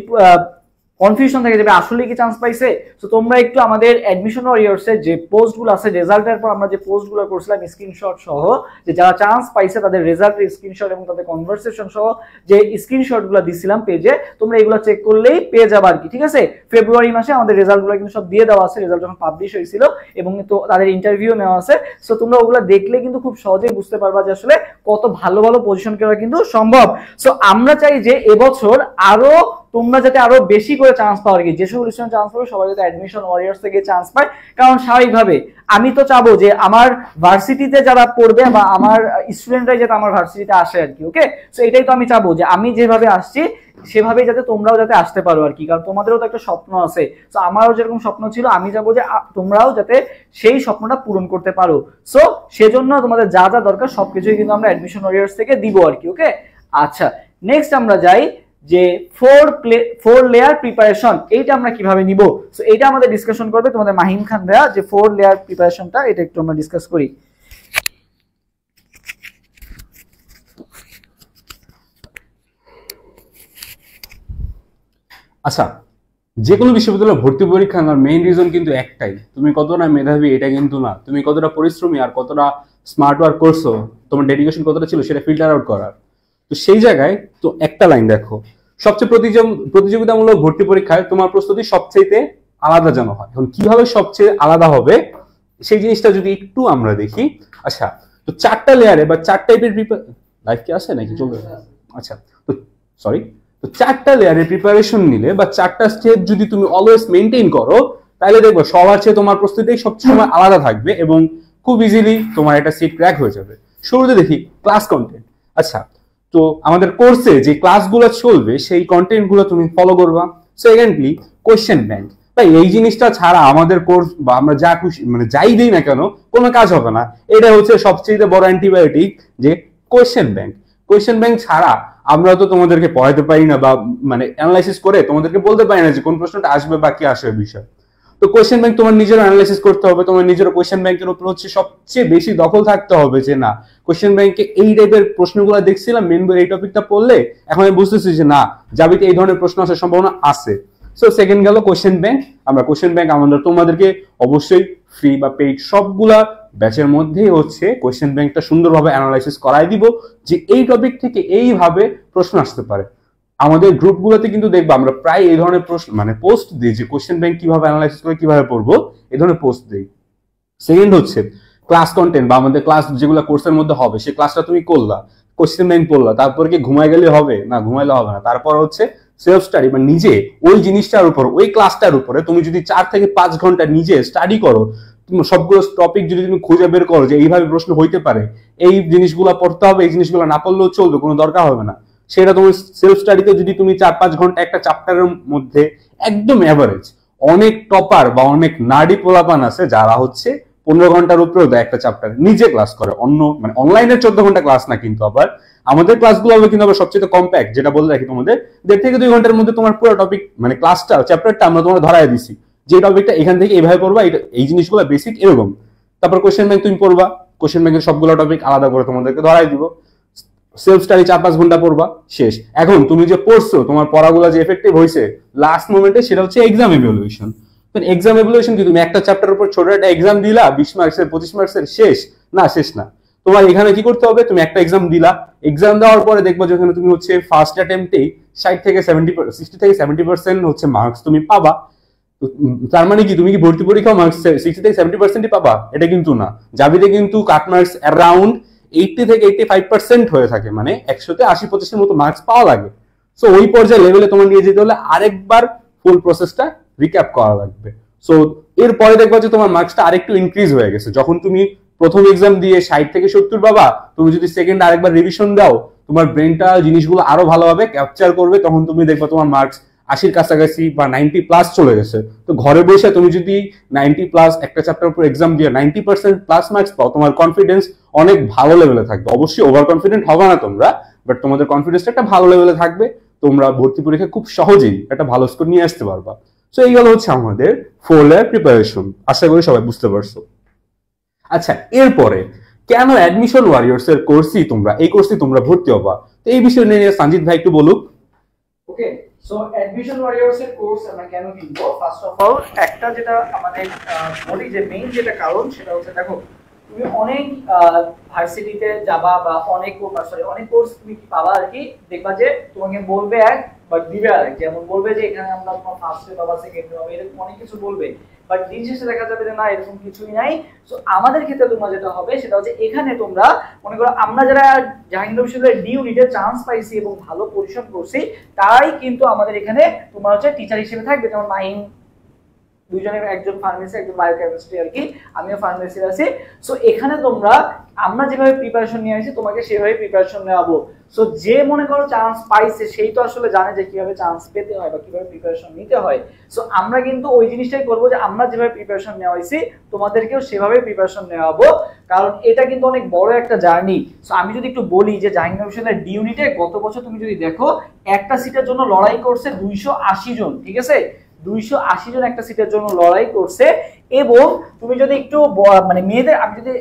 কনফিউশন থাকে যে আসলে কি চান্স পাইছে, তো তোমরা একটু আমাদের অ্যাডমিশন ওয়ারিয়ার্সের যে পোস্টগুলো আছে রেজাল্টের পর আমরা যে পোস্টগুলো করছিলাম স্ক্রিনশট সহ, যে যারা চান্স পাইছে তাদের রেজাল্টের স্ক্রিনশট এবং তাদের কনভারসেশন সহ যে স্ক্রিনশটগুলো দিছিলাম পেজে, তোমরা এগুলো চেক করলেই পেয়ে যাবে আর কি। ঠিক আছে, ফেব্রুয়ারি মাসে আমাদের রেজাল্টগুলো কিন্তু সব দিয়ে দেওয়া আছে, রেজাল্ট যখন পাবলিশ হয়েছিল এবং তো তাদের ইন্টারভিউ নেওয়া আছে। সো তোমরা ওগুলো দেখলে কিন্তু খুব সহজেই বুঝতে পারবা যে আসলে কত ভালো ভালো পজিশন করা কিন্তু সম্ভব। সো আমরা চাই যে এবছর আরো তোমরা যাতে আরো বেশি করে চান্স পাও আর কি, যে সকল স্টুডেন্ট চান্স পাবে সবাই যাতে অ্যাডমিশন ওয়ারিয়ার্স থেকে চান্স পায়। কারণ স্বাভাবিকভাবে আমি তো চাবো যে আমার ভার্সিটিতে যারা পড়বে বা আমার স্টুডেন্টরাই যাতে আমার ভার্সিটিতে আসে আর কি। ওকে, সো এটাই তো আমি চাবো যে আমি যেভাবে আসছি সেভাবেই যাতে তোমরাও যাতে আসতে পারো আর কি, কারণ তোমাদেরও তো একটা স্বপ্ন আছে। তো আমারও যেরকম স্বপ্ন ছিল, আমি চাবো যে তোমরাও যাতে সেই স্বপ্নটা পূরণ করতে পারো। সো সেজন্য তোমাদের যা যা দরকার সবকিছুই কিন্তু আমরা অ্যাডমিশন ওয়ারিয়ার্স থেকে দিব আর কি। ওকে আচ্ছা নেক্সট আমরা যাই যে 4 লেয়ার প্রিপারেশন, এইটা আমরা কিভাবে নিব। সো এটা আমাদের ডিসকাশন করবে তোমাদের মাহিম খান ভাইয়া, যে 4 লেয়ার প্রিপারেশনটা এটা একটু আমরা ডিসকাস করি। আচ্ছা, যে কোনো বিশ্ববিদ্যালয়ে ভর্তি পরীক্ষা মেইন রিজন কিন্তু একটাই, তুমি কতটা মেধাবী এটা কিন্তু না, তুমি কতটা পরিশ্রমী আর কতটা স্মার্ট ওয়ার্ক করছো, তোমার ডেডিকেশন কতটা ছিল সেটা ফিল্টার আউট করার। তো সেই জায়গায় তো একটা লাইন দেখো, সবচেয়ে প্রতিযোগিতামূলক ভর্তি পরীক্ষায় তোমার প্রস্তুতি সবচেয়ে আলাদা যেন হয়। এখন কিভাবে সবচেয়ে আলাদা হবে সেই জিনিসটা যদি একটু আমরা দেখি। আচ্ছা, তো 4টা লেয়ারে বা 4 টাইপের লাইফ কি আছে নাকি চলবে? আচ্ছা তো সরি, তো 4টা লেয়ারে প্রিপারেশন নিলে বা 4টা স্টেপ যদি তুমি অলওয়েজ মেনটেন করো, তাহলে দেখবো সবার চেয়ে তোমার প্রস্তুতি সবসময় আলাদা থাকবে এবং খুব ইজিলি তোমার একটা সিট ক্র্যাক হয়ে যাবে। শুরুতে দেখি ক্লাস কন্টেন্ট। আচ্ছা, তো আমাদের কোর্সে যে ক্লাসগুলো চলবে সেই কন্টেন্ট গুলো তুমি ফলো করবা। সেকেন্ডলি কোয়েশ্চেন ব্যাংক, তাই এই জিনিসটা ছাড়া আমাদের কোর্স বা আমরা যা খুশি মানে যাই দিই না কেন কোনো কাজ হবে না। এটা হচ্ছে সবচেয়ে বড় অ্যান্টিবায়োটিক, যে কোয়েশ্চেন ব্যাংক। কোয়েশ্চেন ব্যাংক ছাড়া আমরা তো তোমাদেরকে পড়াইতে পারি না বা মানে অ্যানালাইসিস করে তোমাদেরকে বলতে পারি না যে কোন প্রশ্নটা আসবে বা কি আসবে বিষয়। তো কোয়েশ্চেন ব্যাংক তোমার নিজের অ্যানালাইসিস করতে হবে, তোমার নিজের কোয়েশ্চেন ব্যাংকের উপর হচ্ছে সবচেয়ে বেশি দখল থাকতে হবে, যে না কোয়েশ্চেন ব্যাংকে এই টাইপের প্রশ্নগুলো দেখছিলাম মেন বই এই টপিকটা পড়লে এখন আমি বুঝতেছি যে না যাবিতে এই ধরনের প্রশ্ন আসার সম্ভাবনা আছে। সো সেকেন্ড গেল কোয়েশ্চেন ব্যাংক। আমরা কোয়েশ্চেন ব্যাংক আমাদের তোমাদেরকে অবশ্যই ফ্রি বা পেইড সবগুলা ব্যাচের মধ্যেই হচ্ছে কোয়েশ্চেন ব্যাংকটা সুন্দরভাবে অ্যানালাইসিস করাই দিব, যে এই টপিক থেকে এইভাবে প্রশ্ন আসতে পারে। আমাদের গ্রুপগুলোতে কিন্তু দেখবো আমরা প্রায় এই ধরনের প্রশ্ন মানে পোস্ট দিই, যে কোয়েশ্চেন ব্যাংক কিভাবে অ্যানালাইসিস করে কিভাবে পড়বো এই ধরনের পোস্ট দিই। সেকেন্ড হচ্ছে ক্লাস কন্টেন্ট বা আমাদের ক্লাস যেগুলো কোর্সের মধ্যে হবে সেই ক্লাসটা তুমি করলা, কোয়েশ্চেন ব্যাংক পড়লা, তারপর কি ঘুমাই গেলে হবে না? ঘুমাইলে হবে না। তারপর হচ্ছে সেলফ স্টাডি বা নিজে ওই জিনিসটার উপর ওই ক্লাসটার উপরে তুমি যদি 4 থেকে 5 ঘন্টা নিজে স্টাডি করো, তুমি সবগুলো টপিক যদি তুমি খুঁজে বের করো যে এইভাবে প্রশ্ন হইতে পারে, এই জিনিসগুলো পড়তে হবে, এই জিনিসগুলো না পড়লেও চলবে, কোনো দরকার হবে না, সেটা তোমার সেলফ স্টাডিতে যদি তুমি 4-5 ঘন্টা একটা চ্যাপ্টারের মধ্যে একদম অ্যাভারেজ, অনেক টপার বা অনেক নার্ডি পোলাপান আছে যারা হচ্ছে 15 ঘন্টার উপরেও দেয় একটা চ্যাপ্টার, নিজে ক্লাস করে, অন্য মানে অনলাইনে 14 ঘন্টা ক্লাস না, কিন্তু আবার আমাদের ক্লাসগুলো হবে কিন্তু আবার সবচেয়ে কম্প্যাক্ট, যেটা বলে রাখি তোমাদের 1.5 থেকে 2 ঘন্টার মধ্যে তোমার পুরো টপিক মানে ক্লাসটা চ্যাপ্টারটা আমরা তোমার ধরাই দিছি, যে টপিকটা এখান থেকে এইভাবে পড়বা, এই জিনিসগুলো বেসিক এরকম। তারপর কোশ্চেন ব্যাংক তুমি পড়বা, কোশ্চেন ব্যাংকের সবগুলো টপিক আলাদা করে তোমাদেরকে ধরাই দিব, সেলফ স্টাডি 4-5 ঘন্টা পড়বা, শেষ। এখন তুমি যে পড়ছো, তোমার পড়াগুলো যে এফেক্টিভ হয়েছে লাস্ট মোমেন্টে, সেটা হচ্ছে এক্সাম ইভ্যালুয়েশন। এক্সাম ইভ্যালুয়েশন কি তুমি একটা চ্যাপ্টার উপর ছোট একটা এক্সাম দিলা 20 মার্কসের 25 মার্কসের, শেষ না? শেষ না। তোমার এখানে কি করতে হবে, তুমি একটা এক্সাম দিলা, এক্সাম দেওয়ার পরে দেখবা যেখানে তুমি হচ্ছে ফার্স্ট অ্যাটেম্পটেই 60 থেকে 60 থেকে 70% হচ্ছে মার্কস তুমি পাবা। তার মানে কি তুমি কি ভর্তি পরীক্ষা মার্কস 60 থেকে 70%ই পাবা? এটা কিন্তু না। জাবিতে কিন্তু কাট মার্কস অ্যারাউন্ড 80 থেকে 85% হয়ে থাকে, মানে 100-তে 80-85 এর মতো মার্কস পাওয়া লাগে। সো ওই পর্যায়ে লেভেলে তোমার নিয়ে যেতে হলে আরেকবার ফুল প্রসেসটা রিক্যাপ করা লাগবে। সো এরপরে দেখবা যে তোমার মার্কসটা আরেকটু ইনক্রিজ হয়ে গেছে। যখন তুমি প্রথম এক্সাম দিয়ে 60 থেকে 70 পাবা, তুমি যদি সেকেন্ড আরেকবার রিভিশন দাও, তোমার ব্রেনটা জিনিসগুলো আরো ভালোভাবে ক্যাপচার করবে, তখন তুমি দেখবা তোমার মার্কস 80-র কাছাকাছি বা 90+ চলে গেছে। তো ঘরে বসে তুমি যদি 90+ একটা চ্যাপ্টার উপর এক্সাম দিয়ে 90%+ মার্কস পাও, তোমার কনফিডেন্স অনেক ভালো লেভেলে থাকবে। অবশ্যই ওভার কনফিডেন্ট হবে না তোমরা, বাট তোমাদের কনফিডেন্সটা একটা ভালো লেভেলে থাকবে, তোমরা ভর্তি পরীক্ষায় খুব সহজেই একটা ভালো স্কোর নিয়ে আসতে পারবা। সো এইগুলো হচ্ছে আমাদের 4 লেয়ার প্রিপারেশন। আশা করি সবাই বুঝতে পারছো। আচ্ছা, এরপরে কেন অ্যাডমিশন ওয়ারিয়র্স এর কোর্সই তোমরা এই কোর্সে তোমরা ভর্তি হবা, তো এই বিষয় নিয়ে সঞ্জিত ভাই একটু বলুক। ওকে, সো অ্যাডমিশন ওয়ারিয়র্স এর কোর্স আমরা কেন কিনবো? ফার্স্ট অফ অল একটা যেটা আমাদের বলি যে মেইন যেটা কারণ, সেটা হচ্ছে দেখো তুমি অনেক ভার্সিটিতে যাবা বা অনেক কোর্স তুমি কি পাবা আর কি, দেখবা যে তোমাকে বলবে এক বাট দিবে আরেক। যেমন বলবে যে এখানে আমরা তোমার ফার্স্টে পাবা, সেকেন্ডে পাবা, এরকম অনেক কিছু বলবে, বাট দিন শেষে দেখা যাবে যে না, এরকম কিছুই নাই। সো আমাদের ক্ষেত্রে তোমরা যেটা হবে সেটা হচ্ছে এখানে তোমরা মনে করো আমরা যারা জাহাঙ্গীরনগর বিশ্ববিদ্যালয়ের ডি ইউনিটে চান্স পাইছি এবং ভালো পরিশ্রম করছি, তারাই কিন্তু আমাদের এখানে তোমার হচ্ছে টিচার হিসেবে থাকবে। যেমন মাহিম দুইজনের, একজন ফার্মেসি, একজন বায়োকেমিস্ট্রি আর কি, আমিও ফার্মেসি আছি। সো এখানে তোমরা আমরা যেভাবে প্রিপারেশন নিয়ে আসি তোমাকে সেভাবে প্রিপারেশন নেওয়াবো। সো যে মনে করো চান্স পাইছে সেই তো আসলে জানে যে কিভাবে চান্স পেতে হয় বা কিভাবে প্রিপারেশন নিতে হয়। সো আমরা কিন্তু ওই জিনিসটাই করবো যে আমরা যেভাবে প্রিপারেশন নেওয়া হয়েছি তোমাদেরকেও সেভাবে প্রিপারেশন নেওয়াবো, কারণ এটা কিন্তু অনেক বড় একটা জার্নি। সো আমি যদি একটু বলি যে জাহাঙ্গীরনগর বিশ্ববিদ্যালয়ের ডি ইউনিটে গত বছর তুমি যদি দেখো একটা সিটের জন্য লড়াই করছে 280 জন, ঠিক আছে? 280 জন একটা সিটের জন্য লড়াই করছে। এবং তুমি যদি একটু মানে মেয়েদের, আমি যদি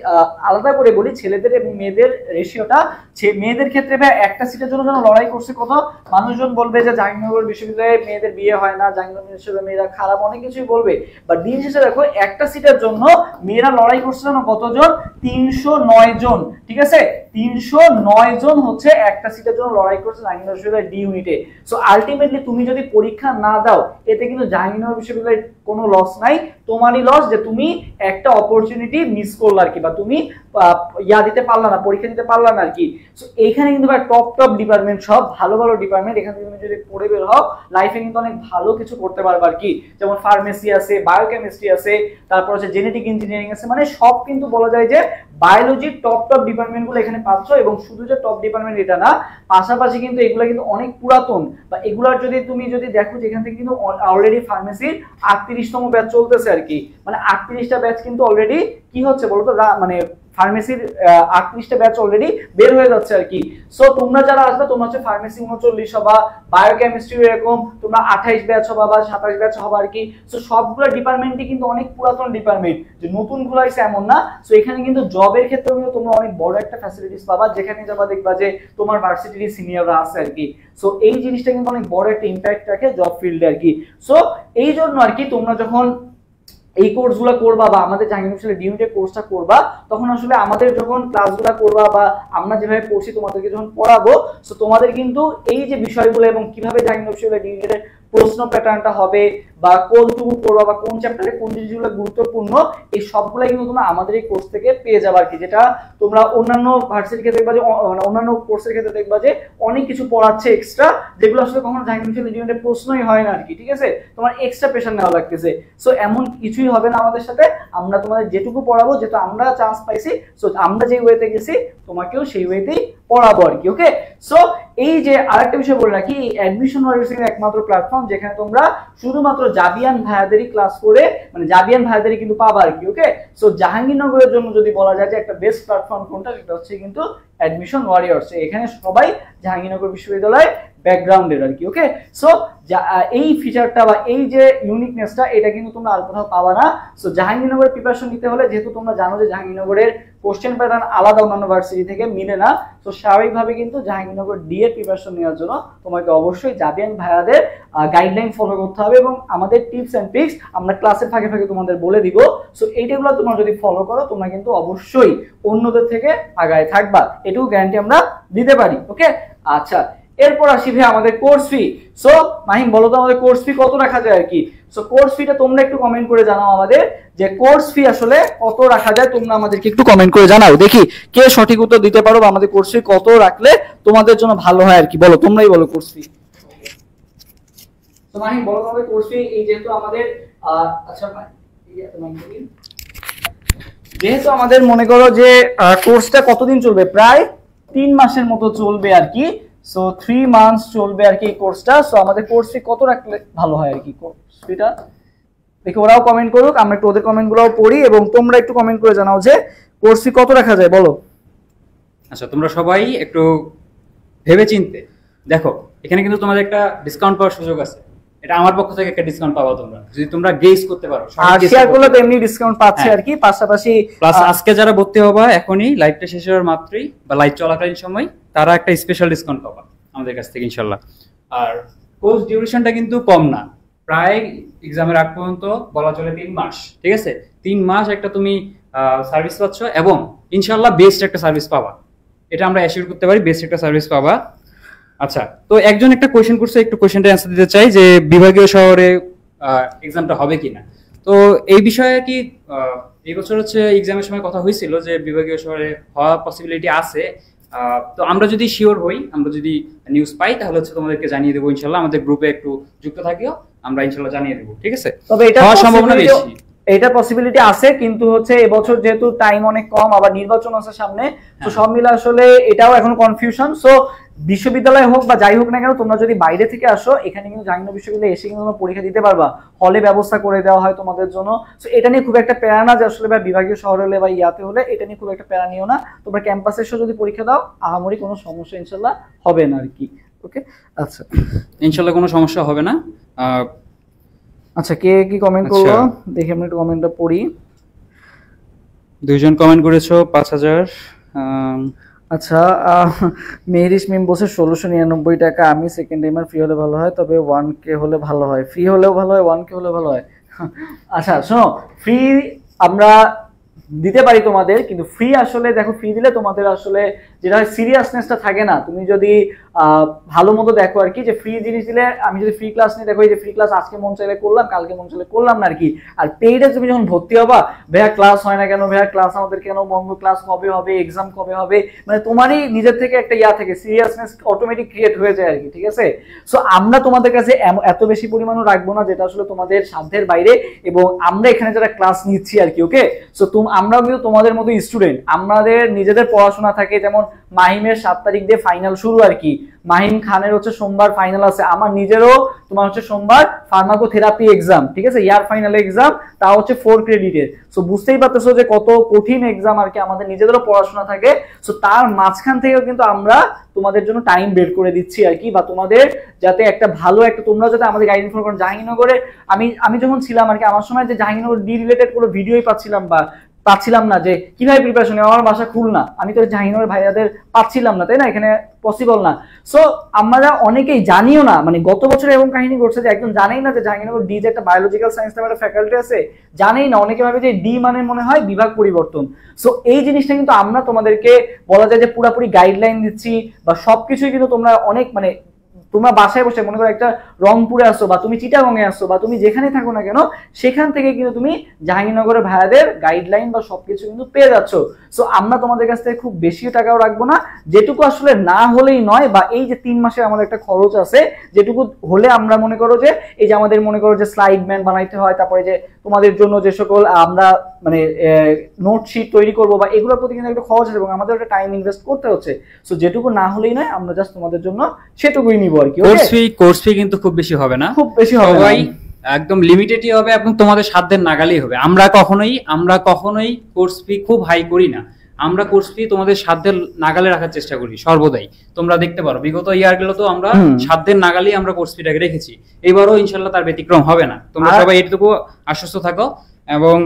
আলাদা করে বলি ছেলেদের এবং মেয়েদের রেশিওটা, মেয়েদের ক্ষেত্রে একটা সিটের জন্য লড়াই করছে কত, মানুষজন বলবে যে জাহাঙ্গীরনগর বিশ্ববিদ্যালয়ে মেয়েদের বিয়ে হয় না, জাহাঙ্গীরনগর বিশ্ববিদ্যালয়ে মেয়েরা খারাপ, অনেক কিছুই বলবে, বাট দিন শেষে দেখো একটা সিটের জন্য মেয়েরা লড়াই করছে না কতজন, 309 জন, ঠিক আছে? 309 জন হচ্ছে একটা সিটের জন্য লড়াই করছে জাহাঙ্গীরনগর বিশ্ববিদ্যালয়ের ডি ইউনিটে। সো আলটিমেটলি তুমি যদি পরীক্ষা না দাও, এতে কিন্তু জাহাঙ্গীরনগর বিশ্ববিদ্যালয়ের কোনো লস নাই, তোমারই লস যে তুমি একটা অপরচুনিটি মিস করলে আর কি, বা তুমি দিতে পারলা না, পরীক্ষা দিতে পারলা না আর কি। সো এইখানে কিন্তু টপ ডিপার্টমেন্ট, সব ভালো ভালো ডিপার্টমেন্ট, এখান থেকে তুমি যদি পড়ে বের হও লাইফে কিন্তু অনেক ভালো কিছু করতে পারবে আর কি। যেমন ফার্মেসি আছে, বায়োকেমিস্ট্রি আছে, তারপর হচ্ছে জেনেটিক ইঞ্জিনিয়ারিং আছে, মানে সব কিন্তু বলা যায় যে বায়োলজির টপ ডিপার্টমেন্টগুলো এখানে পাচ্ছ। এবং শুধু যে টপ ডিপার্টমেন্ট এটা না, পাশাপাশি কিন্তু এগুলো কিন্তু অনেক পুরাতন, বা এগুলার যদি তুমি দেখো যেখান থেকে কিন্তু অলরেডি ফার্মেসির 38তম ব্যাচ চলতেছে আর কি, মানে 38টা ব্যাচ কিন্তু অলরেডি কি হচ্ছে বলতো, মানে ফার্মেসির 38টা ব্যাচ অলরেডি বের হয়ে যাচ্ছে আর কি। সো তোমরা যারা আসবে তোমরা হচ্ছে ফার্মেসি 39 হবা, বায়োকেমিস্ট্রি এরকম তোমরা 28 ব্যাচ হবা বা 27 ব্যাচ হবা আর কি। সো সবগুলো ডিপার্টমেন্টই কিন্তু অনেক পুরাতন ডিপার্টমেন্ট, যে নতুন খুলাইছে এমন না। সো এখানে কিন্তু জবের ক্ষেত্রেও কিন্তু তোমরা অনেক বড় একটা ফ্যাসিলিটিস পাবা, যেখানে যাবা দেখবা যে তোমার ভার্সিটির সিনিয়ররা আছে আর কি। সো এই জিনিসটা কিন্তু অনেক বড় একটা ইম্প্যাক্ট রাখে জব ফিল্ডে আর কি। সো এই জন্য আর কি তোমরা যখন এই কোর্সগুলো করবা বা আমাদের জাহাঙ্গীরনগর বিশ্ববিদ্যালয়ের ডিউনিটের কোর্সটা করবা, তখন আসলে আমাদের যখন ক্লাসগুলো করবা বা আমরা যেভাবে পড়ছি তোমাদেরকে যখন পড়াবো, সো তোমাদের কিন্তু এই যে বিষয়গুলো এবং কিভাবে জাহাঙ্গীরনগর বিশ্ববিদ্যালয়ের ডিউনিটের প্রশ্ন প্যাটার্নটা হবে বা কোনটুকু পড়বা বা কোন চ্যাপ্টারে কোন জিনিসগুলো গুরুত্বপূর্ণ, এই সবগুলো কিন্তু তোমরা আমাদের এই কোর্স থেকে পেয়ে যাবে আর কি। যেটা তোমরা অন্যান্য ভার্সিটির ক্ষেত্রে দেখবা যে অন্যান্য কোর্সের ক্ষেত্রে দেখবা যে অনেক কিছু পড়াচ্ছে এক্সট্রা, যেগুলো আসলে কখনো জাহাঙ্গীরনগর বিশ্ববিদ্যালয়ের ডিউনিটের প্রশ্নই হয় না আর কি, ঠিক আছে? তোমার এক্সট্রা প্রেশার নেওয়া লাগতেছে। সো এমন কিছুই হবে না আমাদের সাথে, আমরা তোমাদের যেটুকু পড়াবো, যেহেতু আমরা চান্স পাইছি, সো আমরা যে ওয়েতে গেছি তোমাকেও সেই ওয়েতেই পড়াবো আর কি। ওকে, সো এই যে আরেকটা বিষয় বলে রাখি, অ্যাডমিশন ওয়ারিয়র্স একমাত্র প্ল্যাটফর্ম যেখানে তোমরা শুধুমাত্র জাবিয়ান ভাইয়াদেরই ক্লাস করে, মানে জাবিয়ান ভাইয়াদেরই কিন্তু পাবা আর কি। ওকে, সো জাহাঙ্গীরনগরের জন্য যদি বলা যায় যে একটা বেস্ট প্ল্যাটফর্ম কোনটা, সেটা হচ্ছে কিন্তু অ্যাডমিশন ওয়ারিয়র্স। এখানে সবাই জাহাঙ্গীরনগর বিশ্ববিদ্যালয় ব্যাকগ্রাউন্ডের আর কি। ওকে, সো এই ফিচারটা বা এই যে ইউনিকনেসটা এটা কিন্তু তোমরা আর কোথাও পাবা না। সো জাহাঙ্গীরনগরের প্রিপারেশন নিতে হলে, যেহেতু তোমরা জানো যে জাহাঙ্গীরনগরের কোশ্চেন প্যাটার্ন আলাদা অন্যান্য ভার্সিটি থেকে মিলে না, তো স্বাভাবিকভাবে কিন্তু জাহাঙ্গীরনগর ডি এর প্রিপারেশন নেওয়ার জন্য তোমাকে অবশ্যই জাবিয়ান ভাইয়াদের গাইডলাইন ফলো করতে হবে এবং আমাদের টিপস এন্ড ট্রিক্স আমরা ক্লাসের ফাঁকে ফাঁকে তোমাদের বলে দিব। সো এইটাগুলো তোমরা যদি ফলো করো তোমরা কিন্তু অবশ্যই অন্যদের থেকে আগায় থাকবা, এটুকু গ্যারান্টি আমরা দিতে পারি। ওকে, আচ্ছা এরপর আসি ভাই আমাদের কোর্স ফি। সো মাহিম বলো তো আমাদের কোর্স ফি কত রাখা যায় আর কি। সো কোর্স ফিটা তোমরা একটু কমেন্ট করে জানাও আমাদের যে কোর্স ফি আসলে কত রাখা যায়, তোমরা আমাদেরকে একটু কমেন্ট করে জানাও, দেখি কে সঠিক উত্তর দিতে পারো বা আমাদের কোর্স ফি কত রাখলে তোমাদের জন্য ভালো হয় আর কি। বলো, তোমরাই বলো কোর্স ফি। তো মাহিম বলো আমাদের কোর্স ফি, এই যেহেতু আমাদের আচ্ছা যেহেতু আমাদের মনে করো যে কোর্সটা কতদিন চলবে, প্রায় 3 মাসের মতো চলবে আর কি। সো 3 মান্থস চলবে আর কি এই কোর্সটা। সো আমাদের কোর্স ফি কত রাখলে ভালো হয় আর কি, কোর্স ফিটা দেখি ওরাও কমেন্ট করুক, আমরা একটু ওদের কমেন্টগুলোও পড়ি এবং তোমরা একটু কমেন্ট করে জানাও যে কোর্স ফি কত রাখা যায়, বলো। আচ্ছা, তোমরা সবাই একটু ভেবে চিনতে দেখো, এখানে কিন্তু তোমাদের একটা ডিসকাউন্ট পাওয়ার সুযোগ আছে। এটা আমার পক্ষ থেকে একটা ডিসকাউন্ট পাবা তোমরা যদি তোমরা গেস করতে পারো, আর শেয়ার করলে তো এমনি ডিসকাউন্ট পাচ্ছে আর কি। পাশাপাশি প্লাস আজকে যারা ভর্তি হবা এখনই লাইভটা শেষ হওয়ার মাত্রই বা লাইভ চলাকালীন সময়, তারা একটা স্পেশাল ডিসকাউন্ট পাবা আমাদের কাছ থেকে ইনশাআল্লাহ। আর কোর্স ডিউরেশনটা কিন্তু কম না, প্রায় এক্সামের আগ পর্যন্ত বলা চলে 3 মাস। ঠিক আছে, 3 মাস একটা তুমি সার্ভিস পাচ্ছ এবং ইনশাআল্লাহ বেস্ট একটা সার্ভিস পাবা, এটা আমরা অ্যাসিওর করতে পারি, বেস্ট একটা সার্ভিস পাবা। আচ্ছা, তো একজন একটা কোয়েশ্চেন করছে, একটু কোয়েশ্চেনটা অ্যান্সার দিতে চাই যে বিভাগীয় শহরে এক্সামটা হবে কিনা। তো এই বিষয়ে কি এই বছর হচ্ছে এক্সামের সময় কথা হয়েছিল যে বিভাগীয় শহরে হওয়ার পসিবিলিটি আছে। তো আমরা যদি শিওর হই, আমরা যদি নিউজ পাই তাহলে হচ্ছে তোমাদেরকে জানিয়ে দেবো ইনশাল্লাহ। আমাদের গ্রুপে একটু যুক্ত থাকিও, আমরা ইনশাল্লাহ জানিয়ে দেবো। ঠিক আছে, তবে এটা হওয়ার সম্ভাবনা বেশি, এটা পসিবিলিটি আছে, কিন্তু হচ্ছে এবছর যেহেতু টাইম অনেক কম, আবার নির্বাচন আছে সামনে, তো সব মিলে আসলে এটাও এখন কনফিউশন। সো বিশ্ববিদ্যালয় হোক বা যাই হোক না কেন, তোমরা যদি বাইরে থেকে আসো, এখানে কিন্তু জাহাঙ্গীরনগর বিশ্ববিদ্যালয়ে এসে কিন্তু তোমরা পরীক্ষা দিতে পারবা, হলে ব্যবস্থা করে দেওয়া হয় তোমাদের জন্য। সো এটা নিয়ে খুব একটা প্যারা না যে আসলে বা বিভাগীয় শহর হলে বা ইয়াতে হলে, এটা নিয়ে খুব একটা প্যারা নিও না। তোমরা ক্যাম্পাসে এসে যদি পরীক্ষা দাও, আহামরি কোনো সমস্যা ইনশাল্লাহ হবে না আর কি। ওকে, আচ্ছা ইনশাল্লাহ কোনো সমস্যা হবে না। আচ্ছা, কে কি কমেন্ট করলো দেখি, আমরা একটু কমেন্টটা পড়ি। 2 জন কমেন্ট করেছো 5000। আচ্ছা, মেহরিশ মিম বসে 1699 টাকা। আমি সেকেন্ড টাইমার ফ্রি হলে ভালো হয়, তবে 1K হলে ভালো হয়। ফ্রি হলেও ভালো হয়, 1K হলে ভালো হয়। আচ্ছা শোনো, ফ্রি আমরা দিতে পারি তোমাদের, কিন্তু ফ্রি আসলে দেখো, ফ্রি দিলে তোমাদের আসলে যেটা হয় সিরিয়াসনেসটা থাকে না। তুমি যদি ভালো মতো দেখো আর কি, যে ফ্রি জিনিস দিলে, আমি যদি ফ্রি ক্লাস নিয়ে দেখো, এই যে ফ্রি ক্লাস আজকে মন চাইলে করলাম, কালকে মন চাইলে করলাম না আর কি। আর পেইডে তুমি যখন ভর্তি হবা, ভাইয়া ক্লাস হয় না কেন, ভাইয়া ক্লাস আমাদের কেন বন্ধ, ক্লাস কবে হবে, এক্সাম কবে হবে, মানে তোমারই নিজের থেকে একটা ইয়া থেকে সিরিয়াসনেস অটোমেটিক ক্রিয়েট হয়ে যায় আর কি। ঠিক আছে, সো আমরা তোমাদের কাছে এত বেশি পরিমাণও রাখবো না যেটা আসলে তোমাদের সাধ্যের বাইরে, এবং আমরা এখানে যারা ক্লাস নিচ্ছি আর কি। ওকে, সো আমরাও কিন্তু তোমাদের মতো স্টুডেন্ট, আমাদের নিজেদের পড়াশোনা থাকে। যেমন মাহিমের 7 তারিখ দিয়ে ফাইনাল শুরু আর কি, মাহিম খানের হচ্ছে সোমবার ফাইনাল আছে, আমার নিজেরও তোমার হচ্ছে সোমবার ফার্মাকোথেরাপি এক্সাম। ঠিক আছে, ইয়ার ফাইনাল এক্সাম, তা হচ্ছে 4 ক্রেডিটের। সো বুঝতেই পারতেছো যে কত কঠিন এক্সাম আর কি, আমাদের নিজেদেরও পড়াশোনা থাকে। সো তার মাঝখান থেকেও কিন্তু আমরা তোমাদের জন্য টাইম বের করে দিচ্ছি আর কি, বা তোমাদের যাতে একটা ভালো একটা, তোমরা যাতে আমাদের গাইড ইনফর্ম করো। জাহাঙ্গীরনগরে আমি যখন ছিলাম আর কি, আমার সময় যে জাহাঙ্গীরনগর ডি রিলেটেড কোনো ভিডিওই পাচ্ছিলাম না যে কিভাবে প্রিপারেশন, আমার বাসা খুলনা, আমি তো জাহাঙ্গীরনগর ভাইয়াদের পাচ্ছিলাম না, তাই না, এখানে পসিবল না। সো আমরা অনেকেই জানিও না, মানে গত বছর এরকম কাহিনী ঘটছে যে একজন জানেই না যে জাহাঙ্গীরনগর ডি যে একটা বায়োলজিক্যাল সায়েন্স নামে একটা ফ্যাকাল্টি আছে, জানেই না। অনেকে ভাবে যে ডি মানে মনে হয় বিভাগ পরিবর্তন। সো এই জিনিসটা কিন্তু আমরা তোমাদেরকে বলা যায় যে পুরোপুরি গাইডলাইন দিচ্ছি, বা সবকিছুই কিন্তু তোমরা অনেক, মানে তোমরা বাসায় বসে মনে করো একটা রংপুরে আসছো, বা তুমি চিটাগংয়ে আসছো, বা তুমি যেখানে থাকো না কেন, সেখান থেকে কিন্তু তুমি জাহাঙ্গীরনগরের ভাইয়াদের গাইডলাইন বা সবকিছু কিন্তু পেয়ে যাচ্ছ। সো আমরা তোমাদের কাছ থেকে খুব বেশি টাকাও রাখবো না, যেটুকু আসলে না হলেই নয়, বা এই যে 3 মাসের আমাদের একটা খরচ আছে, যেটুকু হলে আমরা মনে করো যে এই যে আমাদের মনে করো যে স্লাইড ম্যান বানাইতে হয়, তারপরে যে তোমাদের জন্য যে সকল আমরা মানে নোট শিট তৈরি করবো বা এগুলোর প্রতি কিন্তু একটা খরচ আছে এবং আমাদের একটা টাইম ইনভেস্ট করতে হচ্ছে। সো যেটুকু না হলেই নয়, আমরা জাস্ট তোমাদের জন্য সেটুকুই নিব আর কি। কোর্স ফি কিন্তু খুব বেশি হবে না, খুব বেশি হবে না, একদম লিমিটেডই হবে এবং তোমাদের সাধ্যের নাগালেই হবে। আমরা কখনোই কোর্স ফি খুব হাই করি না, আমরা কোর্স ফি তোমাদের সাধ্যের নাগালে রাখার চেষ্টা করি সর্বদাই। তোমরা দেখতে পারো বিগত ইয়ারগুলো তো আমরা সাধ্যের নাগালেই আমরা কোর্স ফিটাকে রেখেছি, এবারও ইনশাল্লাহ তার ব্যতিক্রম হবে না। তোমরা সবাই এটুকু আশ্বস্ত থাকো এবং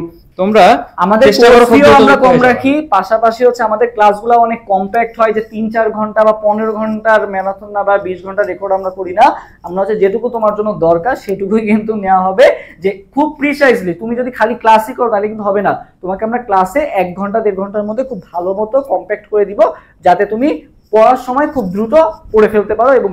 তোমরা আমাদের আমরা কম রাখি, পাশাপাশি হচ্ছে আমাদের ক্লাসগুলো অনেক কম্প্যাক্ট হয়, যে 3-4 ঘন্টা বা 15 ঘন্টার ম্যারাথন না বা 20 ঘন্টার রেকর্ড আমরা করি না। আমরা হচ্ছে যেটুকু তোমার জন্য দরকার সেটুকুই কিন্তু নেওয়া হবে, যে খুব প্রিসাইজলি তুমি যদি খালি ক্লাসই করো তাহলে কিন্তু হবে না। তোমাকে আমরা ক্লাসে 1 ঘন্টা 1.5 ঘন্টার মধ্যে খুব ভালো মতো কম্প্যাক্ট করে দিব, যাতে তুমি পড়ার সময় খুব দ্রুত পড়ে ফেলতে পারো এবং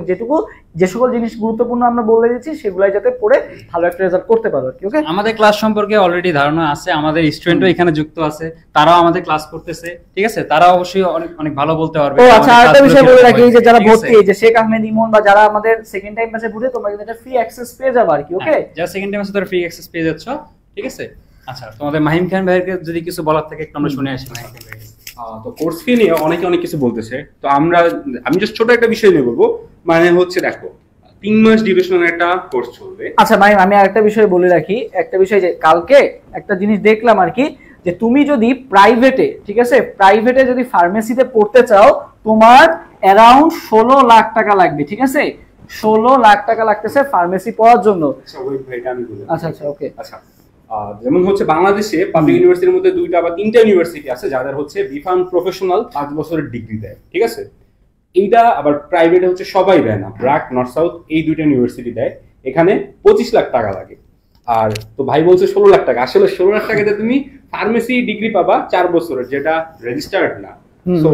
যে সকল জিনিস গুরুত্বপূর্ণ আমরা বলে দিচ্ছি সেগুলাই যাতে পড়ে ভালো একটা রেজাল্ট করতে পারো। ওকে, আমাদের ক্লাস সম্পর্কে অলরেডি ধারণা আছে, আমাদের স্টুডেন্টও এখানে যুক্ত আছে, তারাও আমাদের ক্লাস করতেছে, ঠিক আছে? তারা অবশ্যই অনেক অনেক ভালো বলতে পারবে। ও আচ্ছা, আরেকটা বিষয় বলে রাখি, যে যারা ভর্তি, যে শেখ আহমেদ ইমন বা যারা আমাদের সেকেন্ড টাইম ব্যাচে ভর্তি, তোমরা কিন্তু একটা ফ্রি অ্যাক্সেস পেয়ে যাবে আর কি। ওকে, যারা সেকেন্ড টাইম আছে তারা ফ্রি অ্যাক্সেস পেয়ে যাচ্ছ, ঠিক আছে? আচ্ছা, তোমাদের মাহিম খান ভাইয়ের যদি কিছু বলার থাকে একটু আমরা শুনে আসি। মাহিম খান ভাই, তো কোর্স ফি নিয়ে অনেকে অনেক কিছু বলতেছে, তো আমি জাস্ট ছোট একটা বিষয় নিয়ে বলবো। মানে হচ্ছে দেখো, 3 মাস ডিউরেশনের একটা কোর্স চলবে। আচ্ছা ভাই, আমি আরেকটা বিষয় বলে রাখি, একটা বিষয় যে কালকে একটা জিনিস দেখলাম আর কি, যে তুমি যদি প্রাইভেটে, ঠিক আছে, প্রাইভেটে যদি ফার্মেসিতে পড়তে চাও, তোমার অ্যারাউন্ড 16 লাখ টাকা লাগবে, ঠিক আছে? 16 লাখ টাকা লাগতেছে ফার্মেসি পড়ার জন্য। আচ্ছা ওয়েট ভাই, আমি বলি। আচ্ছা ওকে। আচ্ছা, যেমন হচ্ছে বাংলাদেশে পাবলিক ইউনিভার্সিটির মধ্যে 2টা বা 3টা ইউনিভার্সিটি আছে যাদের হচ্ছে বিফার্ম প্রফেশনাল 5 বছরের ডিগ্রি দেয়, ঠিক আছে? এইটা আবার প্রাইভেটে হচ্ছে সবাই দেয় না, ব্র্যাক, নর্থ সাউথ এই 2টা ইউনিভার্সিটি দেয়। এখানে 25 লাখ টাকা লাগে। আর তো ভাই বলছে 16 লাখ টাকা, আসলে 16 লাখ টাকাতে তুমি ফার্মেসি ডিগ্রি পাবা 4 বছরের, যেটা রেজিস্টার্ড না। সো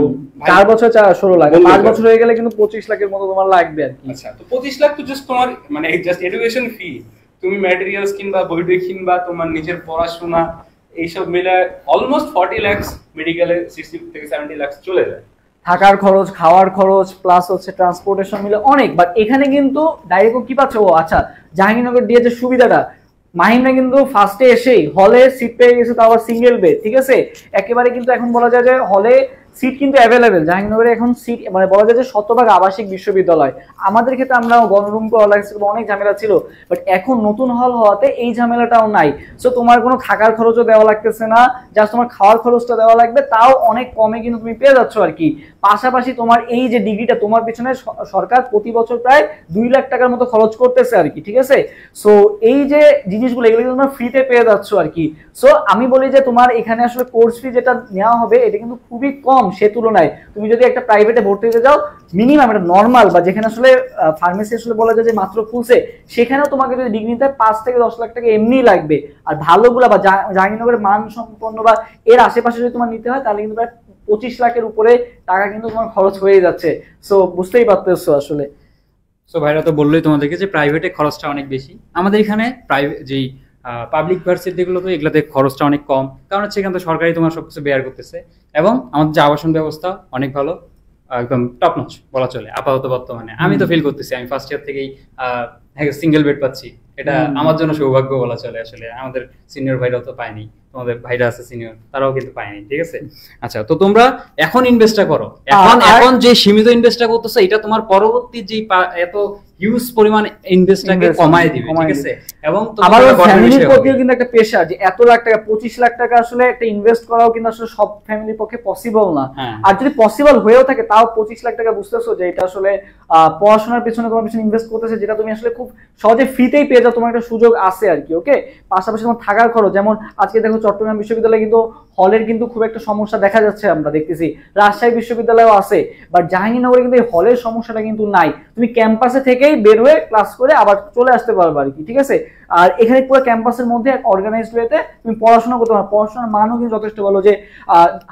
4 বছর 16 লাখ, 5 বছর হয়ে গেলে কিন্তু 25 লাখের মতো তোমার লাগবে আর কি। আচ্ছা, তো 25 লাখ তো জাস্ট তোমার মানে জাস্ট এডুকেশন ফি, তুমি ম্যাটেরিয়ালস কিনবা, বই কিনবা, তোমার নিজের পড়াশোনা, এইসব মিলে অলমোস্ট 40 লাখ, মেডিকেলে 60 থেকে 70 লাখ চলে যায়। থাকার খরচ, খাওয়ার খরচ, প্লাস হচ্ছে ট্রান্সপোর্টেশন মিলে অনেক। বাট এখানে কিন্তু ডাইরেক্ট কি পাচ্ছে, ও আচ্ছা, জাহাঙ্গীরনগর দিয়ে যে সুবিধাটা, মাহিমরা কিন্তু ফার্স্টে এসেই হলে সিট পেয়ে গেছে, তাও আবার সিঙ্গেল বেড, ঠিক আছে? একেবারে কিন্তু এখন বলা যায় যে হলে সিট কিন্তু অ্যাভেলেবেল। জাহাঙ্গীরনগরে এখন সিট মানে বলা যায় যে শতভাগ আবাসিক বিশ্ববিদ্যালয়। আমাদের ক্ষেত্রে আমরা গণরুম অনেক ঝামেলা ছিল, বাট এখন নতুন হল হওয়াতে এই ঝামেলাটাও নাই। সো তোমার কোনো থাকার খরচও দেওয়া লাগতেছে না, জাস্ট তোমার খাওয়ার খরচটা দেওয়া লাগবে, তাও অনেক কমে কিন্তু তুমি পেয়ে যাচ্ছ আর কি। পাশাপাশি তোমার এই যে ডিগ্রিটা, তোমার পিছনে সরকার প্রতি বছর প্রায় 2 লাখ টাকার মতো খরচ করতেছে আর কি, ঠিক আছে? সো এই যে জিনিসগুলো, এগুলো তোমরা ফ্রিতে পেয়ে যাচ্ছ আর কি। সো আমি বলি যে তোমার এখানে আসলে কোর্স ফি যেটা নেওয়া হবে এটা কিন্তু খুবই কম সে তুলনায়। তুমি যদি একটা প্রাইভেটে ভর্তি হতে যাও, মিনিমাম এটা নর্মাল বা যেখানে আসলে ফার্মেসি আসলে বলা যায় যে মাত্র খুলছে, সেখানেও তোমাকে যদি ডিগ্রি নিতে 5 থেকে 10 লাখ টাকা এমনি লাগবে। আর ভালোগুলা বা জাহাঙ্গীরনগরের মান সম্পন্ন বা এর আশেপাশে যদি তোমার নিতে হয়, তাহলে কিন্তু প্রায় 25 লাখের উপরে টাকা কিন্তু তোমার খরচ হয়ে যাচ্ছে। সো বুঝতেই পারতেছো আসলে। সো ভাইরা তো বললোই তোমাদেরকে যে প্রাইভেটে খরচটা অনেক বেশি। আমাদের এখানে প্রাইভেট যেই পাবলিক ভার্সিটিগুলো, তো এগুলোতে খরচটা অনেক কম, কারণ হচ্ছে এখানে তো সরকারি তোমার সবকিছু বেয়ার করতেছে। এবং আমাদের যে আবাসন ব্যবস্থা অনেক ভালো, একদম টপ নচ বলা চলে আপাতত বর্তমানে। আমি তো ফিল করতেছি আমি ফার্স্ট ইয়ার থেকেই সিঙ্গেল বেড পাচ্ছি, এটা আমার জন্য সৌভাগ্য বলা চলে। আসলে আমাদের সিনিয়র ভাইরাও তো পায়নি, তোমাদের ভাইরা আছে সিনিয়র, তারাও কিন্তু পায়নি, ঠিক আছে? আচ্ছা, তো তোমরা এখন ইনভেস্টটা করো, এখন যে সীমিত ইনভেস্টটা করতেছো এটা তোমার পরবর্তী যে এত হিউজ পরিমাণ ইনভেস্টটাকে কমায় দিবে, ঠিক আছে? এবং আমার ফ্যামিলির প্রতিও কিন্তু একটা প্রেশার, যে এত লাখ টাকা 25 লাখ টাকা আসলে একটা ইনভেস্ট করাও কিন্তু আসলে সব ফ্যামিলির পক্ষে পসিবল না। আর যদি পসিবল হয়েও থাকে, তাও 25 লাখ টাকা বুঝতেছো যে এটা আসলে পড়াশোনার পেছনে তোমার পিছনে ইনভেস্ট করতেছে, যেটা তুমি আসলে খুব সহজে ফ্রিতেই পেয়ে যাও, তোমার একটা সুযোগ আছে আর কি। ওকে, পাশাপাশি তোমার থাকার খরচ, যেমন আজকে দেখো চট্টগ্রাম বিশ্ববিদ্যালয়ে কিন্তু হলের কিন্তু খুব একটা সমস্যা দেখা যাচ্ছে, আমরা দেখতেছি রাজশাহী বিশ্ববিদ্যালয়েও আছে, বাট জাহাঙ্গীরনগরে কিন্তু এই হলের সমস্যাটা কিন্তু নাই। তুমি ক্যাম্পাসে থেকেই বের হয়ে ক্লাস করে আবার চলে আসতে পারবে আর কি, ঠিক আছে? আর এখানে পুরো ক্যাম্পাসের মধ্যে এক অর্গানাইজড ওয়েতে তুমি পড়াশোনা করতে পারো। পড়াশোনার মানও কিন্তু যথেষ্ট ভালো, যে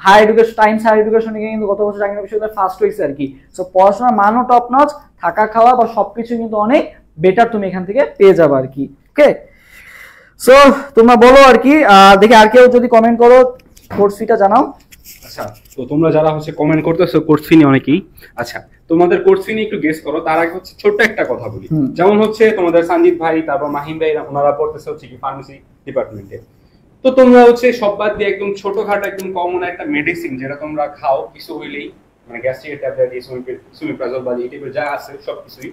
হায়ার এডুকেশন টাইমস হায়ার এডুকেশনে কিন্তু গত বছর জাহাঙ্গীরনগর বিশ্ববিদ্যালয় ফার্স্ট হয়েছে আর কি। সো পড়াশোনার মানও টপ নচ, থাকা খাওয়া বা সবকিছু কিন্তু অনেক বেটার তুমি এখান থেকে পেয়ে যাবে আর কি। ওকে, সো তোমরা বলো আর কি, দেখি আর কেউ যদি কমেন্ট করো, কোর্স ফিটা জানাও। আচ্ছা, তো তোমরা যারা হচ্ছে কমেন্ট করতেছো কোর্স ফি নিয়ে অনেকেই, আচ্ছা তোমাদের কোর্স ফি নিয়ে একটু গেস করো। তার আগে হচ্ছে ছোট্ট একটা কথা বলি, যেমন হচ্ছে তোমাদের সঞ্জিত ভাই, তারপর মাহিম ভাই, ওনারা পড়তেছে হচ্ছে কি ফার্মেসি ডিপার্টমেন্টে। তো তোমরা হচ্ছে সব বাদ দিয়ে একদম ছোটখাটো একদম কমন একটা মেডিসিন যেটা তোমরা খাও কিছু হইলেই, মানে গ্যাস্ট্রিকের ট্যাবলেট, সুমিপ্রাজল বা এই টাইপের যা আছে সবকিছুই,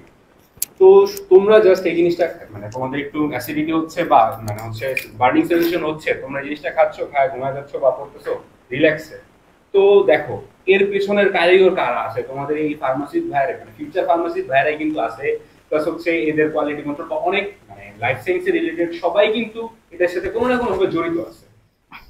তো তোমরা জাস্ট এই জিনিসটা মানে তোমাদের একটু অ্যাসিডিটি হচ্ছে বা মানে হচ্ছে বার্নিং সেন্সেশন হচ্ছে, তোমরা এই জিনিসটা খাচ্ছ, খায় ঘুমায় যাচ্ছ বা পড়তেছো রিল্যাক্সে। তো দেখো এর পেছনের কারিগর কারা আছে, তোমাদের এই ফার্মাসিস্ট ভাইরা, মানে ফিউচার ফার্মাসিস্ট ভাইরাই কিন্তু আছে, প্লাস হচ্ছে এদের কোয়ালিটি কন্ট্রোল বা অনেক মানে লাইফ সায়েন্সে রিলেটেড সবাই কিন্তু এটার সাথে কোনো না কোনো ভাবে জড়িত আছে।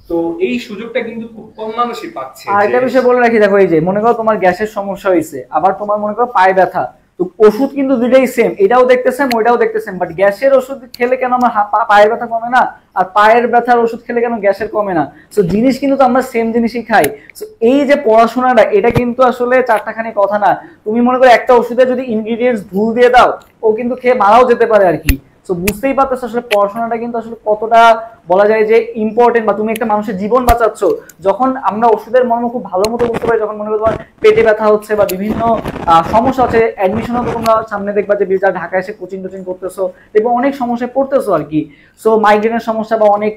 তো এই সুযোগটা কিন্তু খুব কম মানুষই পাচ্ছে। আর একটা বিষয় বলে রাখি, দেখো এই যে মনে করো তোমার গ্যাসের সমস্যা হয়েছে, আবার তোমার মনে করো পায়ে ব্যথা, তো ওষুধ কিন্তু দুইটাই সেম, এটাও দেখতে সেম ওইটাও দেখতে সেম, বাট গ্যাসের ওষুধ খেলে কেন আমার পায়ের ব্যথা কমে না, আর পায়ের ব্যথার ওষুধ খেলে কেন গ্যাসের কমে না? সো জিনিস কিন্তু আমরা সেম জিনিসই খাই। সো এই যে পড়াশোনাটা, এটা কিন্তু আসলে চারটাখানি কথা না। তুমি মনে করো একটা ওষুধে যদি ইনগ্রিডিয়েন্টস ভুল দিয়ে দাও, ও কিন্তু খেয়ে মারাও যেতে পারে আর কি। সো বুঝতেই পারতেছো আসলে পড়াশোনাটা কিন্তু আসলে কতটা বলা যায় যে ইম্পর্টেন্ট, বা তুমি একটা মানুষের জীবন বাঁচাচ্ছ। যখন আমরা ওষুধের মর্ম খুব ভালো মতো বুঝতে পারি, যখন মনে করো তোমার পেটে ব্যথা হচ্ছে বা বিভিন্ন সমস্যা হচ্ছে, অ্যাডমিশনও তো তোমরা সামনে দেখবা যে যা ঢাকায় এসে কোচিং টোচিং করতেছো, দেখবো অনেক সমস্যায় পড়তেছো আর কি। সো মাইগ্রেনের সমস্যা বা অনেক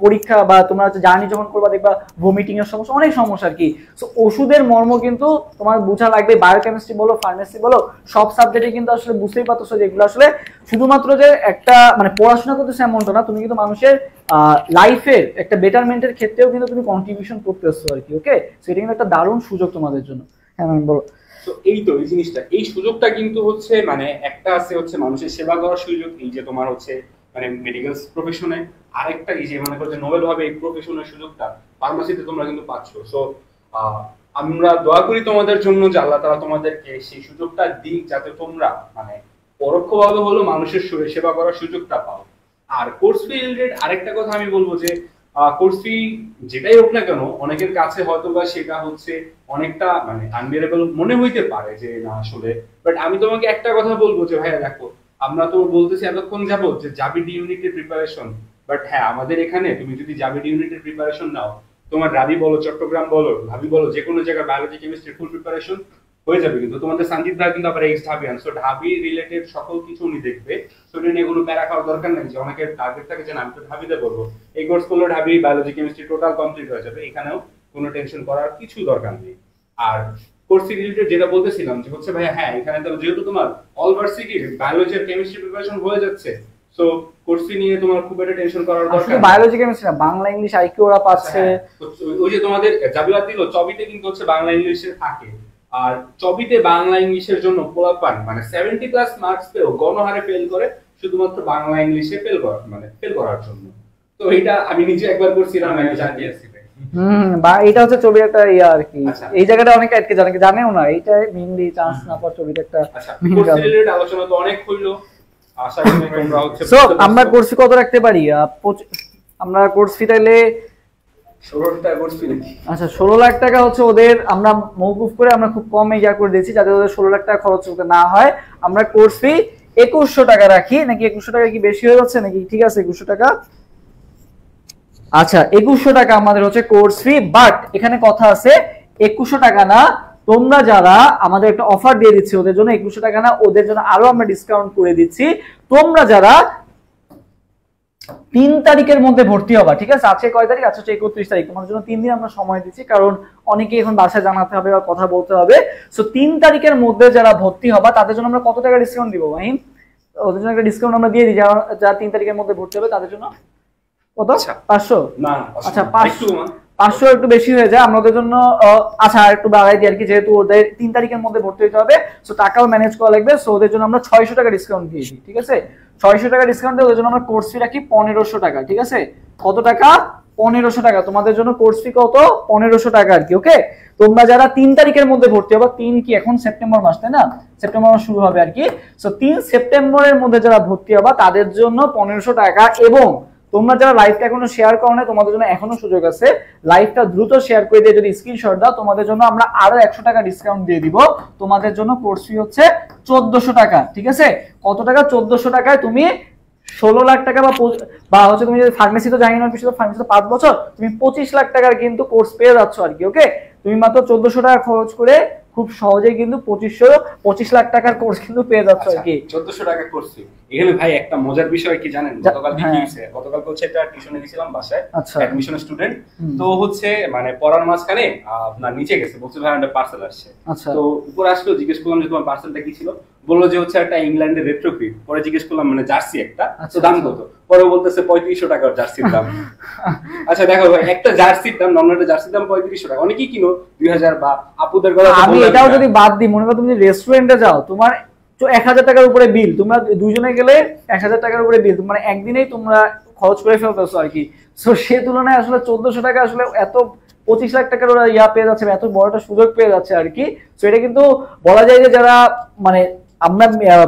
পরীক্ষা বা তোমরা হচ্ছে জার্নি যখন করবা দেখবা ভমিটিং এর সমস্যা, অনেক সমস্যা আর কি। সো ওষুধের মর্ম কিন্তু তোমার বোঝা লাগবে, বায়োকেমিস্ট্রি বলো, ফার্মেসি বলো, সব সাবজেক্টে কিন্তু আসলে বুঝতেই পারতেছো যে এগুলো আসলে শুধুমাত্র যে একটা মানে পড়াশোনা করতেছে এমনটা না, তুমি কিন্তু মানুষের লাইফের একটা বেটারমেন্টের ক্ষেত্রেও কিন্তু তুমি কন্ট্রিবিউশন করতেছো আর কি। ওকে, সেটা কিন্তু একটা দারুণ সুযোগ তোমাদের জন্য। হ্যাঁ ম্যাম বলো। তো এই তো এই জিনিসটা, এই সুযোগটা কিন্তু হচ্ছে মানে একটা আছে হচ্ছে মানুষের সেবা করার সুযোগ, এই যে তোমার হচ্ছে মানে মেডিকেল প্রফেশনে, আরেকটা এই যে মনে করছে নোবেল ভাবে এই প্রফেশনের সুযোগটা ফার্মাসিতে তোমরা কিন্তু পাচ্ছ। সো আমরা দোয়া করি তোমাদের জন্য যে আল্লাহ তাআলা তোমাদেরকে সেই সুযোগটা দিক, যাতে তোমরা মানে পরোক্ষভাবে হলো মানুষের সেবা করার সুযোগটা পাও। আর কোর্স ফি রিলেটেড আরেকটা কথা আমি বলবো যে কোর্স ফি যেটাই হোক না কেন, অনেকের কাছে হয়তো বা সেটা হচ্ছে অনেকটা মানে আনবিয়ারেবল মনে হইতে পারে যে না আসলে, বাট আমি তোমাকে একটা কথা বলবো যে ভাইয়া দেখো, আমরা তো বলতেছি এতক্ষণ যাবত যে জাবিড ইউনিটের প্রিপারেশন, বাট হ্যাঁ আমাদের এখানে তুমি যদি জাবিড ইউনিটের প্রিপারেশন নাও, তোমার রাবি বলো, চট্টগ্রাম বলো, ভাবি বলো, যে কোনো জায়গায় বায়োলজি কেমিস্ট্রি ফুল প্রিপারেশন হয়ে যাবে। কিন্তু তোমাদের সঞ্জিত ভাই কিন্তু আবার এক্স ঢাবিয়ান, সো ঢাবি রিলেটেড সকল কিছু উনি দেখবে। সো এটা নিয়ে কোনো প্যারা খাওয়ার দরকার নেই যে অনেকের টার্গেট থাকে যে আমি তো ঢাবিতে বলবো, এই কোর্স করলে ঢাবি বায়োলজি কেমিস্ট্রি টোটাল কমপ্লিট হয়ে যাবে, এখানেও কোনো টেনশন করার কিছু দরকার নেই। আর কোর্স রিলেটেড যেটা বলতেছিলাম যে হচ্ছে ভাই হ্যাঁ এখানে তো যেহেতু তোমার অল ভার্সিটির বায়োলজি আর কেমিস্ট্রি প্রিপারেশন হয়ে যাচ্ছে, সো কোর্স নিয়ে তোমার খুব একটা টেনশন করার দরকার নেই। বায়োলজি কেমিস্ট্রি না, বাংলা ইংলিশ আইকিউ ওরা পাচ্ছে। ওই যে তোমাদের জাবিয়াত দিল চবিতে কিন্তু হচ্ছে বাংলা ইংলিশে থাকে, আর চবিতে বাংলা ইংলিশের জন্য পোলাপান মানে 70+ মার্কস পেও গণহারে ফেল করে শুধুমাত্র বাংলা ইংলিশে ফেল করার জন্য। তো এটা আমি নিজে একবার করছিলাম, আমি জানিয়েছি। বা এটা হচ্ছে ছবির একটা ইয়া আর কি। এই জায়গাটা অনেকে আটকে জানেও না, এইটা মেইনলি চান্স না পাওয়ার ছবির একটা মেইন কারণ। আলোচনা তো অনেক হইলো, আশা করি তোমরা হচ্ছে সো আমরা কোর্স ফি কত রাখতে পারি? আমরা কোর্স ফি তাইলে 16 টাকা কোর্স ফি নাকি? আচ্ছা 16 লাখ টাকা হচ্ছে ওদের, আমরা মওকুফ করে আমরা খুব কমে ইয়া করে দিয়েছি যাতে ওদের 16 লাখ টাকা খরচ করতে না হয়। আমরা কোর্স ফি 2100 টাকা রাখি, নাকি 2100 টাকা কি বেশি হয়ে যাচ্ছে নাকি? ঠিক আছে 2100 টাকা। আচ্ছা 2100 টাকা আমাদের হচ্ছে কোর্স ফি, বাট এখানে কথা আছে 2100 টাকা না, তোমরা যারা আমাদের একটা অফার দিয়ে দিচ্ছি ওদের জন্য 2100 টাকা না, ওদের জন্য আরো আমরা ডিসকাউন্ট করে দিচ্ছি। তোমরা যারা 3 তারিখের মধ্যে ভর্তি হবা, ঠিক আছে, আজকে কয় তারিখ? আজকে 31 তারিখ, তোমার জন্য 3 দিন আমরা সময় দিচ্ছি, কারণ অনেকেই এখন বাসায় জানাতে হবে বা কথা বলতে হবে। সো 3 তারিখের মধ্যে যারা ভর্তি হবা তাদের জন্য আমরা কত টাকা ডিসকাউন্ট দিব মাহিম? ওদের জন্য একটা ডিসকাউন্ট আমরা দিয়ে দিই, যারা 3 তারিখের মধ্যে ভর্তি হবে তাদের জন্য কত? 500? না আচ্ছা 500 একটু বেশি হয়ে যায় আমাদের জন্য। আচ্ছা একটু বাড়াই দিই আর কি, যেহেতু ওদের 3 তারিখের মধ্যে ভর্তি হতে হবে, সো টাকাও ম্যানেজ করা লাগবে। সো ওদের জন্য আমরা 600 টাকা ডিসকাউন্ট দিয়ে দিই, ঠিক আছে? 600 টাকা ডিসকাউন্ট দিয়ে ওদের জন্য আমরা কোর্স ফি রাখি 1500 টাকা, ঠিক আছে? কত টাকা? 1500 টাকা। তোমাদের জন্য কোর্স ফি কত? 1500 টাকা আর কি। ওকে, তোমরা যারা 3 তারিখের মধ্যে ভর্তি হবে, 3 কি এখন সেপ্টেম্বর মাস, তাই না? সেপ্টেম্বর মাস শুরু হবে আর কি। সো 3 সেপ্টেম্বরের মধ্যে যারা ভর্তি হবে তাদের জন্য 1500 টাকা। এবং তোমরা যারা লাইভটা এখনো শেয়ার করো না, তোমাদের জন্য এখনো সুযোগ আছে, লাইভটা দ্রুত শেয়ার করে দিয়ে যদি স্ক্রিনশট দাও, তোমাদের জন্য আমরা আরো 100 টাকা ডিসকাউন্ট দিয়ে দিব। তোমাদের জন্য কোর্স ফি হচ্ছে 1400 টাকা, ঠিক আছে? কত টাকা? 1400 টাকায় তুমি 16 লাখ টাকা বা হচ্ছে তুমি যদি ফার্মেসি তো জানি না, ফার্মেসি তো 5 বছর, তুমি 25 লাখ টাকার কিন্তু কোর্স পেয়ে যাচ্ছ আর কি। ওকে, তুমি মাত্র 1400 টাকা খরচ করে খুব সহজেই কিন্তু 25 লাখ টাকার কোর্স কিন্তু পেয়ে যাচ্ছ আর কি। 1400 টাকা করছি। এখানে ভাই একটা মজার বিষয় কি জানেন, গতকাল কি হয়েছে, গতকাল হচ্ছে একটা টিউশনে গেছিলাম বাসায়, অ্যাডমিশন স্টুডেন্ট, তো হচ্ছে মানে পড়ার মাঝখানে আপনার নিচে গেছে, বলছে ভাই একটা পার্সেল আসছে। তো উপরে আসলো, জিজ্ঞেস করলাম যে তোমার পার্সেলটা কি ছিল, বললো যে হচ্ছে একটা ইংল্যান্ডের রেট্রোফিট। পরে জিজ্ঞেস করলাম মানে জার্সি একটা, তো দাম কত, পরে বলতেছে 3500 টাকার জার্সির দাম। আচ্ছা দেখো ভাই, একটা জার্সির দাম, নর্মাল জার্সির দাম 3500 টাকা, অনেকেই কিনো 2000 বা আপুদের কথা। আমি এটাও যদি বাদ দিই, মনে করো তুমি রেস্টুরেন্টে যাও, তোমার 1000 টাকার উপরে বিল, তোমরা দুইজনে গেলে 1000 টাকার উপরে বিল, মানে একদিনেই তোমরা খরচ করে ফেলতেছো আর কি। সো সে তুলনায় আসলে 1400 টাকা আসলে এত 25 লাখ টাকার ওরা পেয়ে যাচ্ছে, এত বড় একটা সুযোগ পেয়ে যাচ্ছে আর কি। সো এটা কিন্তু বলা যায় যে যারা মানে আমরা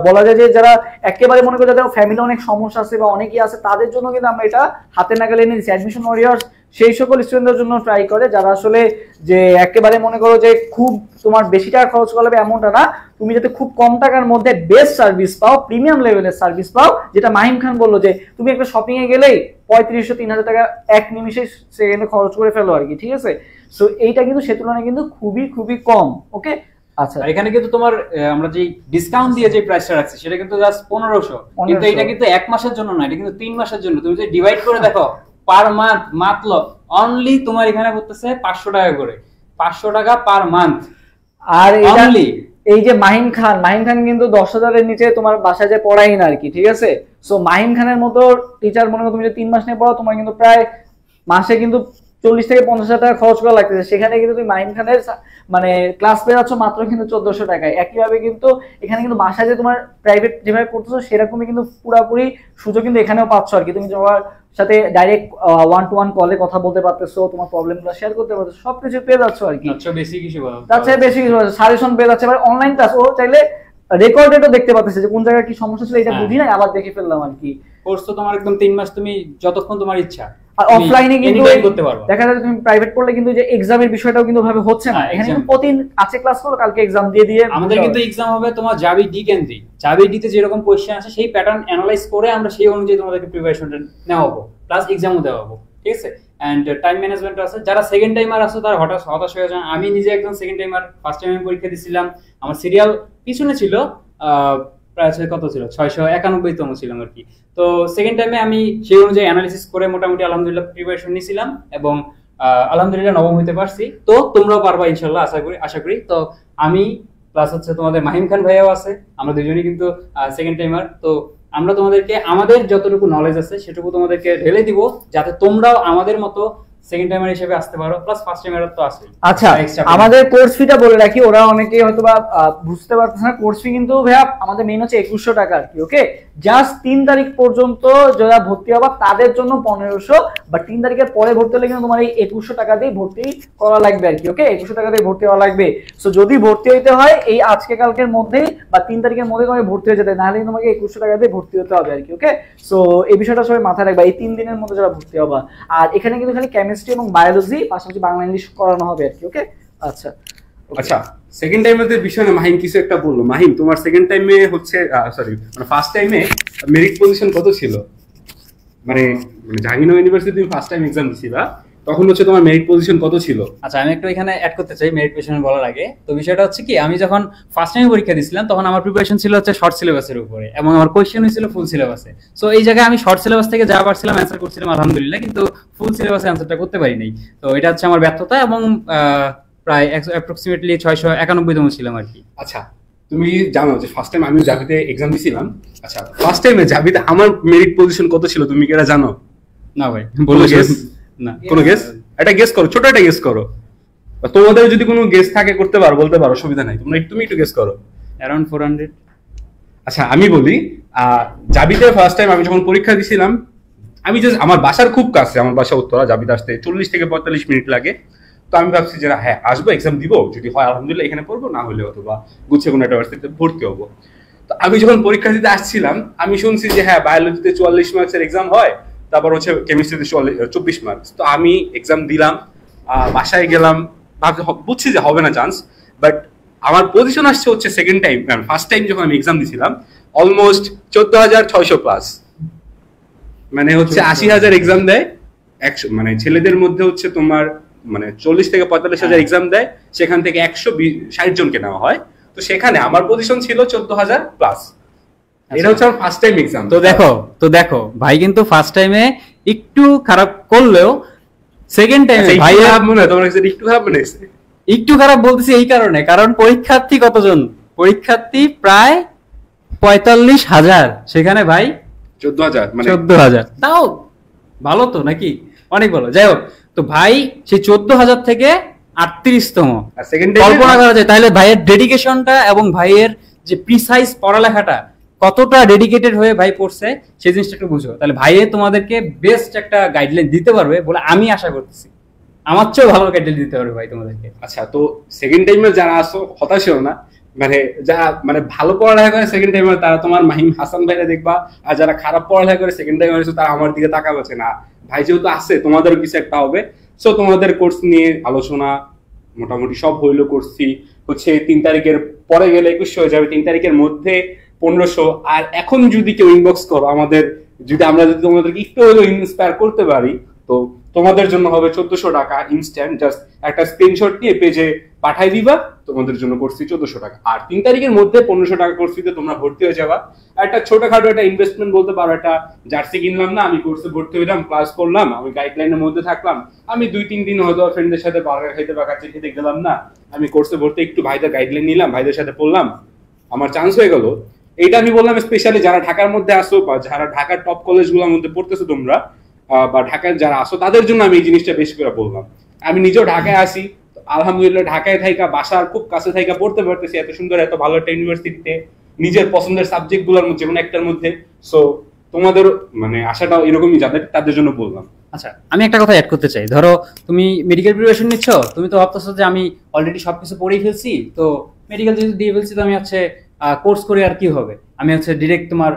বলা যায় যে যারা একেবারে মনে করো যাদের ফ্যামিলি অনেক সমস্যা আছে বা অনেকেই আছে, তাদের জন্য কিন্তু আমরা এটা হাতে নাগালে এনে দিচ্ছি। অ্যাডমিশন ওয়ারিয়র্স সেই সকল স্টুডেন্টদের জন্য ট্রাই করে যারা আসলে যে একেবারে মনে করো যে খুব তোমার বেশি টাকা খরচ করবে এমনটা না, তুমি যাতে খুব কম টাকার মধ্যে বেস্ট সার্ভিস পাও, প্রিমিয়াম লেভেলের সার্ভিস পাও, যেটা মাহিম খান বললো যে তুমি একটা শপিং এ গেলেই 3500-3000 টাকা এক নিমিষে সেকেন্ডে খরচ করে ফেলো আর কি, ঠিক আছে। সো এইটা কিন্তু সে তুলনায় কিন্তু খুবই খুবই কম। ওকে, আচ্ছা এখানে কিন্তু তোমার আমরা যে ডিসকাউন্ট দিয়ে যে প্রাইসটা রাখছি সেটা কিন্তু জাস্ট 1500, কিন্তু এটা কিন্তু 1 মাসের জন্য না, এটা কিন্তু 3 মাসের জন্য। তুমি যদি ডিভাইড করে দেখো পার মান্থ মাত্র অনলি তোমার এখানে পড়তেছে 500 টাকা করে, 500 টাকা পার মান্থ। আর এই যে মাহিম খান কিন্তু 10,000 এর নিচে তোমার বাসায় যে পড়াই না আর কি, ঠিক আছে। সো মাহিম খানের মতো টিচার মনে করো তুমি যদি 3 মাস নিয়ে পড়ো, তোমার কিন্তু প্রায় মাসে কিন্তু 40 থেকে 50,000 টাকা খরচ করা লাগতেছে। সেখানে কিন্তু তুমি মাহিম খানের মানে ক্লাস পেয়ে যাচ্ছ মাত্র কিন্তু 1400 টাকায়। একইভাবে কিন্তু এখানে কিন্তু বাসায় যে তোমার প্রাইভেট যেভাবে পড়তেছো সেরকমই কিন্তু পুরোপুরি সুযোগ কিন্তু এখানেও পাচ্ছ আর কি। তুমি তোমার সাথে ডাইরেক্ট 1-to-1 কলে কথা বলতে পারতেছো, তোমার প্রবলেমগুলো শেয়ার করতে পারতেছো, সবকিছু পেয়ে যাচ্ছ আর কি। আচ্ছা বেশি কিছু বলো, আচ্ছা বেশি কিছু সাজেশন পেয়ে যাচ্ছে, এবার অনলাইন ক্লাস ও চাইলে রেকর্ডেডও দেখতে পাচ্ছেছে যে কোন জায়গায় কি সমস্যা ছিল, এটা বুঝি না আবার দেখে ফেললাম আর কি। কোর্স তো তোমার একদম 3 মাস, তুমি যতক্ষণ তোমার ইচ্ছা। আর অফলাইনে কিন্তু করতে পারবে, দেখা যায় তুমি প্রাইভেট পড়লে কিন্তু যে এক্সামের বিষয়টাও কিন্তু ভাবে হচ্ছে না। এখানে কিন্তু প্রতিদিন আছে ক্লাস করো, কালকে এক্সাম দিয়ে আমাদের কিন্তু এক্সাম হবে তোমার জাবি ডি কেন্দ্রিক। জাবি ডি তে যেরকম কোশ্চেন আছে সেই প্যাটার্ন অ্যানালাইজ করে আমরা সেই অনুযায়ী তোমাদেরকে প্রিপারেশনটা নেওয়াবো, প্লাস এক্সামও দেওয়াবো, ঠিক আছে। এন্ড টাইম ম্যানেজমেন্ট আছে। যারা সেকেন্ড টাইমার আছে তারা হতাশ হয়ে যান। আমি নিজে একদম সেকেন্ড টাইমার, ফার্স্ট টাইমে পরীক্ষা দিছিলাম, আমার সিরিয়াল পিছনে ছিল, প্রায় কত ছিল 691তম ছিলাম আর কি। তো সেকেন্ড টাইমে আমি সেই অনুযায়ী অ্যানালিসিস করে মোটামুটি আলহামদুলিল্লাহ প্রিপারেশন নিয়েছিলাম এবং আলহামদুলিল্লাহ নবম হইতে পারছি। তো তোমরাও পারবা ইনশাল্লাহ, আশা করি। তো আমি প্লাস হচ্ছে তোমাদের মাহিম খান ভাইয়াও আছে, আমরা দুজনেই কিন্তু সেকেন্ড টাইমার। তো আমরা তোমাদেরকে আমাদের যতটুকু নলেজ আছে সেটুকু তোমাদেরকে ঢেলে দিব, যাতে তোমরাও আমাদের মতো সেকেন্ড টাইমার হিসেবে আসতে পারো, প্লাস ফার্স্ট টাইমার তো আছে। আচ্ছা আমাদের কোর্স ফিটা বলে রাখি, ওরা অনেকেই হয়তোবা বুঝতে পারতেছে না। কোর্স ফি কিন্তু ভাইয়া আমাদের মেইন হচ্ছে 2100 টাকা আর কি। ওকে, জাস্ট 3 তারিখ পর্যন্ত যারা ভর্তি হবা তাদের জন্য 1500, বা 3 তারিখের পরে ভর্তি হলে কিন্তু তোমার এই 2100 টাকা দিয়ে ভর্তি করা লাগবে আর কি। ওকে, 2100 টাকা দিয়ে ভর্তি হওয়া লাগবে। সো যদি ভর্তি হইতে হয় এই আজকে কালকের মধ্যেই বা 3 তারিখের মধ্যে তোমাকে ভর্তি হয়ে যেতে, নাহলে তোমাকে 2100 টাকা দিয়ে ভর্তি হতে হবে আর কি। ওকে, সো এই বিষয়টা সবাই মাথায় রাখবা, এই 3 দিনের মধ্যে যারা ভর্তি হবা। আর এখানে কিন্তু খালি কেমিস্ট্রি এবং বায়োলজি পাশাপাশি বাংলা ইংলিশ করানো হবে আর কি। ওকে, আচ্ছা সেকেন্ড টাইমের বিষয়ে মাহিম কিছু একটা বললো। মাহিম, তোমার সেকেন্ড টাইমে হচ্ছে মানে ফার্স্ট টাইমে মেরিট পজিশন কত ছিল? মানে জাহাঙ্গীরনগর ইউনিভার্সিটি তুমি ফার্স্ট টাইম এক্সাম দিছিলা, তখন হচ্ছে তোমার মেরিট পজিশন কত ছিল? আচ্ছা আমি একটু এখানে অ্যাড করতে চাই মেরিট পজিশন বলার আগে। তো বিষয়টা হচ্ছে কি, আমি যখন ফার্স্ট টাইম পরীক্ষা দিছিলাম তখন আমার প্রিপারেশন ছিল হচ্ছে শর্ট সিলেবাসের উপরে, এবং আমার কোশ্চেন হয়েছিল ফুল সিলেবাসে। সো এই জায়গায় আমি শর্ট সিলেবাস থেকে যা পারছিলাম অ্যান্সার করছিলাম আলহামদুলিল্লাহ, কিন্তু ফুল সিলেবাসে অ্যান্সারটা করতে পারি নাই। তো এটা হচ্ছে আমার ব্যর্থতা, এবং প্রায় অ্যাপ্রক্সিমেটলি 691তম ছিলাম আর কি। আচ্ছা তুমি জানো যে ফার্স্ট টাইম আমি জাবিতে এক্সাম দিছিলাম। আচ্ছা ফার্স্ট টাইমে জাবিতে আমার মেরিট পজিশন কত ছিল তুমি কি এটা জানো? না ভাই, বলো গেস। না কোনো গেস? এটা গেস করো, ছোট একটা গেস করো। তোমাদের যদি কোনো গেস থাকে করতে পারো, বলতে পারো, অসুবিধা নাই। তুমি একটু গেস করো। অ্যারাউন্ড 400। আচ্ছা আমি বলি, জাবিতে ফার্স্ট টাইম আমি যখন পরীক্ষা দিছিলাম, আমি জাস্ট আমার বাসার খুব কাছে, আমার বাসা উত্তরা, জাবিতে আসতে 40 থেকে 45 মিনিট লাগে। তো আমি ভাবছি যে হ্যাঁ আসবো, এক্সাম দিব, যদি হয় আলহামদুলিল্লাহ এখানে পড়বো, না হলে অথবা গুচ্ছে কোনো একটা ভার্সিটিতে ভর্তি হবো। তো আমি যখন পরীক্ষা দিতে আসছিলাম আমি শুনছি যে হ্যাঁ বায়োলজিতে 44 মার্কসের এক্সাম হয়, তারপর হচ্ছে কেমিস্ট্রিতে 24 মার্কস। তো আমি এক্সাম দিলাম, বাসায় গেলাম, বুঝছি যে হবে না চান্স, বাট আমার পজিশন আসছে হচ্ছে সেকেন্ড টাইম, ফার্স্ট টাইম যখন আমি এক্সাম দিছিলাম অলমোস্ট 14,600 প্লাস, মানে হচ্ছে 80,000 এক্সাম দেয় 100, মানে ছেলেদের মধ্যে হচ্ছে তোমার মানে 40 থেকে 45,000 এক্সাম দেয়, সেখান থেকে 160 জনকে নেওয়া হয়। তো সেখানে আমার পজিশন ছিল 14,000 প্লাস। এটা হচ্ছে আমার ফার্স্ট টাইম এক্সাম। তো দেখো ভাই কিন্তু ফার্স্ট টাইমে একটু খারাপ করলেও সেকেন্ড টাইমে ভাই মনে হয় তোমার কাছে একটু খারাপ মনে হয়েছে? একটু খারাপ বলতেছি এই কারণে, কারণ পরীক্ষার্থী কতজন? পরীক্ষার্থী প্রায় 45,000, সেখানে ভাই 14,000 মানে 14,000। তাও ভালো তো নাকি? অনেক ভালো। যাই হোক, তো ভাই সেই 14,000 থেকে 38তম। সেকেন্ড কল্পনা করা যায় তাহলে ভাইয়ের ডেডিকেশনটা এবং ভাইয়ের যে প্রিসাইজ পড়ালেখাটা কতটা ডেডিকেটেড হয়ে ভাই পড়ছে সেই জিনিসটা একটু বুঝো। তাহলে ভাইয়ে তোমাদেরকে বেস্ট একটা গাইডলাইন দিতে পারবে বলে আমি আশা করতেছি। আমার চেয়েও ভালো গাইডলাইন দিতে পারবে ভাই তোমাদেরকে। আচ্ছা, তো সেকেন্ড টাইমে যারা আসো হতাশ হও না, মানে যারা মানে ভালো পড়ালেখা করে সেকেন্ড টাইমে তারা তোমার মাহিম হাসান ভাইরা দেখবা, আর যারা খারাপ পড়ালেখা করে সেকেন্ড টাইমে তারা আমার দিকে তাকাবে না। ভাই যেহেতু আছে তোমাদেরও কিছু একটা হবে। সো তোমাদের কোর্স নিয়ে আলোচনা মোটামুটি সব হইলো, করছি হচ্ছে 3 তারিখের পরে গেলে 2100 হয়ে যাবে, 3 তারিখের মধ্যে 1500। আর এখন যদি কেউ ইনবক্স করো আমাদের, আমরা যদি তোমাদেরকে একটু হলেও ইন্সপায়ার করতে পারি, তো তোমাদের জন্য হবে 1400 টাকা ইনস্ট্যান্ট। জাস্ট একটা স্ক্রিনশট নিয়ে পেজে পাঠাই দিবা, তোমাদের জন্য করছি 1400 টাকা। আর 3 তারিখের মধ্যে 1500 টাকা কোর্সিতে তোমরা ভর্তি হয়ে যাবা। একটা ছোটখাটো একটা ইনভেস্টমেন্ট বলতে পারো, একটা জার্সি কিনলাম না, আমি কোর্সে ভর্তি হইলাম, ক্লাস করলাম, আমি গাইডলাইনের মধ্যে থাকলাম, আমি 2-3 দিন হয়তো ফ্রেন্ডদের সাথে বার্গার খাইতে বা কাছে খেতে গেলাম না, আমি কোর্সে ভর্তি একটু ভাইদের গাইডলাইন নিলাম, ভাইদের সাথে পড়লাম, আমার চান্স হয়ে গেল। এইটা আমি বললাম স্পেশালি যারা ঢাকার মধ্যে আসো বা যারা ঢাকার টপ কলেজগুলোর মধ্যে পড়তেছো তোমরা, বা ঢাকায় যারা আসো তাদের জন্য আমি এই জিনিসটা বেশি করে বললাম। আমি নিজেও ঢাকায় আসি, আলহামদুলিল্লাহ ঢাকায় থাইকা বাসার খুব কাছে থাইকা পড়তে পারতেছি এত সুন্দর এত ভালো একটা ইউনিভার্সিটিতে, নিজের পছন্দের সাবজেক্ট গুলোর মধ্যে যেমন একটার মধ্যে। সো তোমাদের মানে আশাটাও এরকমই যাদের, তাদের জন্য বললাম। আচ্ছা, আমি একটা কথা অ্যাড করতে চাই। ধরো তুমি মেডিকেল প্রিপারেশন নিচ্ছ, তুমি তো ভাবতেছো যে আমি অলরেডি সবকিছু পড়েই ফেলছি, তো মেডিকেল যেহেতু দিয়ে ফেলছি তো আমি হচ্ছে কোর্স করে আর কি হবে, আমি হচ্ছে ডিরেক্ট তোমার